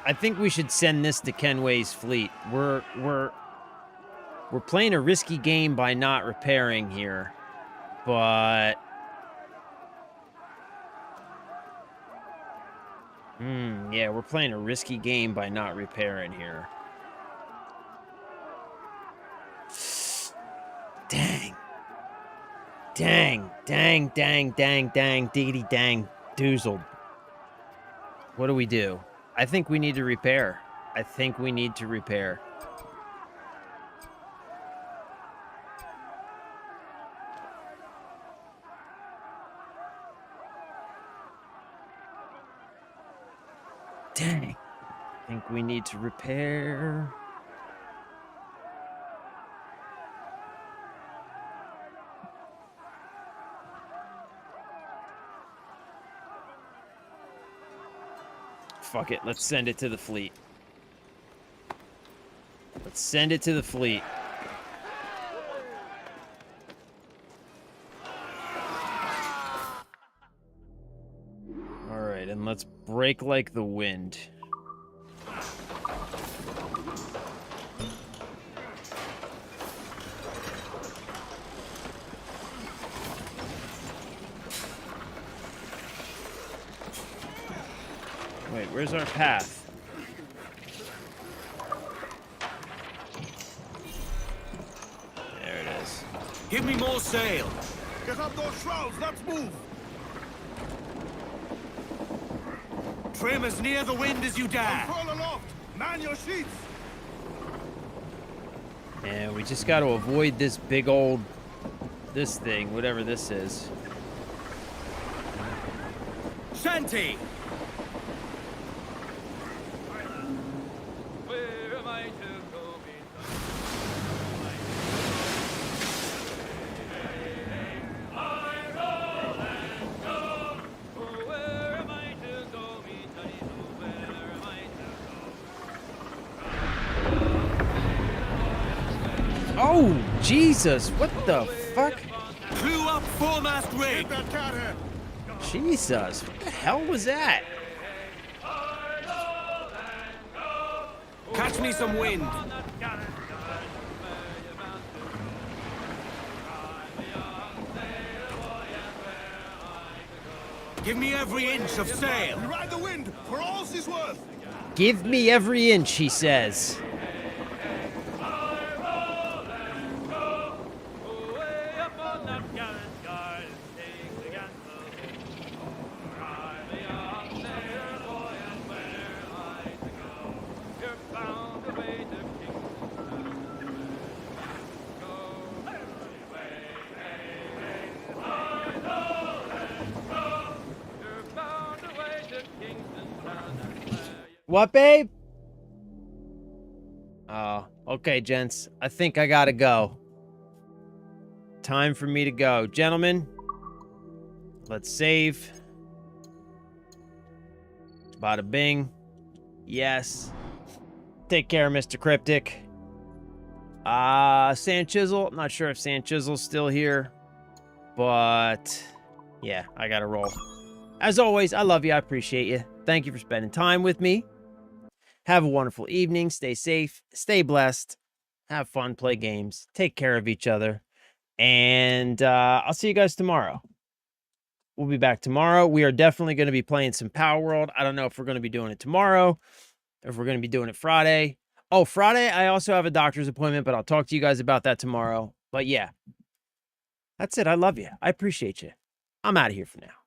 I think we should send this to Kenway's fleet. We're playing a risky game by not repairing here. But yeah, we're playing a risky game by not repairing here. Dang. Dang, dang, dang, dang, dang, diggity dang, doozled. What do we do? I think we need to repair. I think we need to repair. Dang. I think we need to repair. Fuck it. Let's send it to the fleet. Let's send it to the fleet. All right, and let's break like the wind. Wait, where's our path? There it is. Give me more sail. Get up those shrouds, let's move! Trim as near the wind as you dare. Control aloft! Man your sheets! And we just got to avoid this big old... this thing, whatever this is. Shanty! Oh, Jesus, what the fuck? Crew up foremast rig! Jesus, what the hell was that? Catch me some wind. Give me every inch of sail. We ride the wind for all she's worth! Give me every inch, he says. What, babe? Oh, okay, gents. I think I gotta go. Time for me to go. Gentlemen, let's save. Bada bing. Yes. Take care, Mr. Cryptic. Sand Chisel. I'm not sure if Sand Chisel's still here. But, yeah, I gotta roll. As always, I love you. I appreciate you. Thank you for spending time with me. Have a wonderful evening. Stay safe. Stay blessed. Have fun. Play games. Take care of each other. And I'll see you guys tomorrow. We'll be back tomorrow. We are definitely going to be playing some Power World. I don't know if we're going to be doing it tomorrow, if we're going to be doing it Friday. Oh, Friday, I also have a doctor's appointment, but I'll talk to you guys about that tomorrow. But yeah, that's it. I love you. I appreciate you. I'm out of here for now.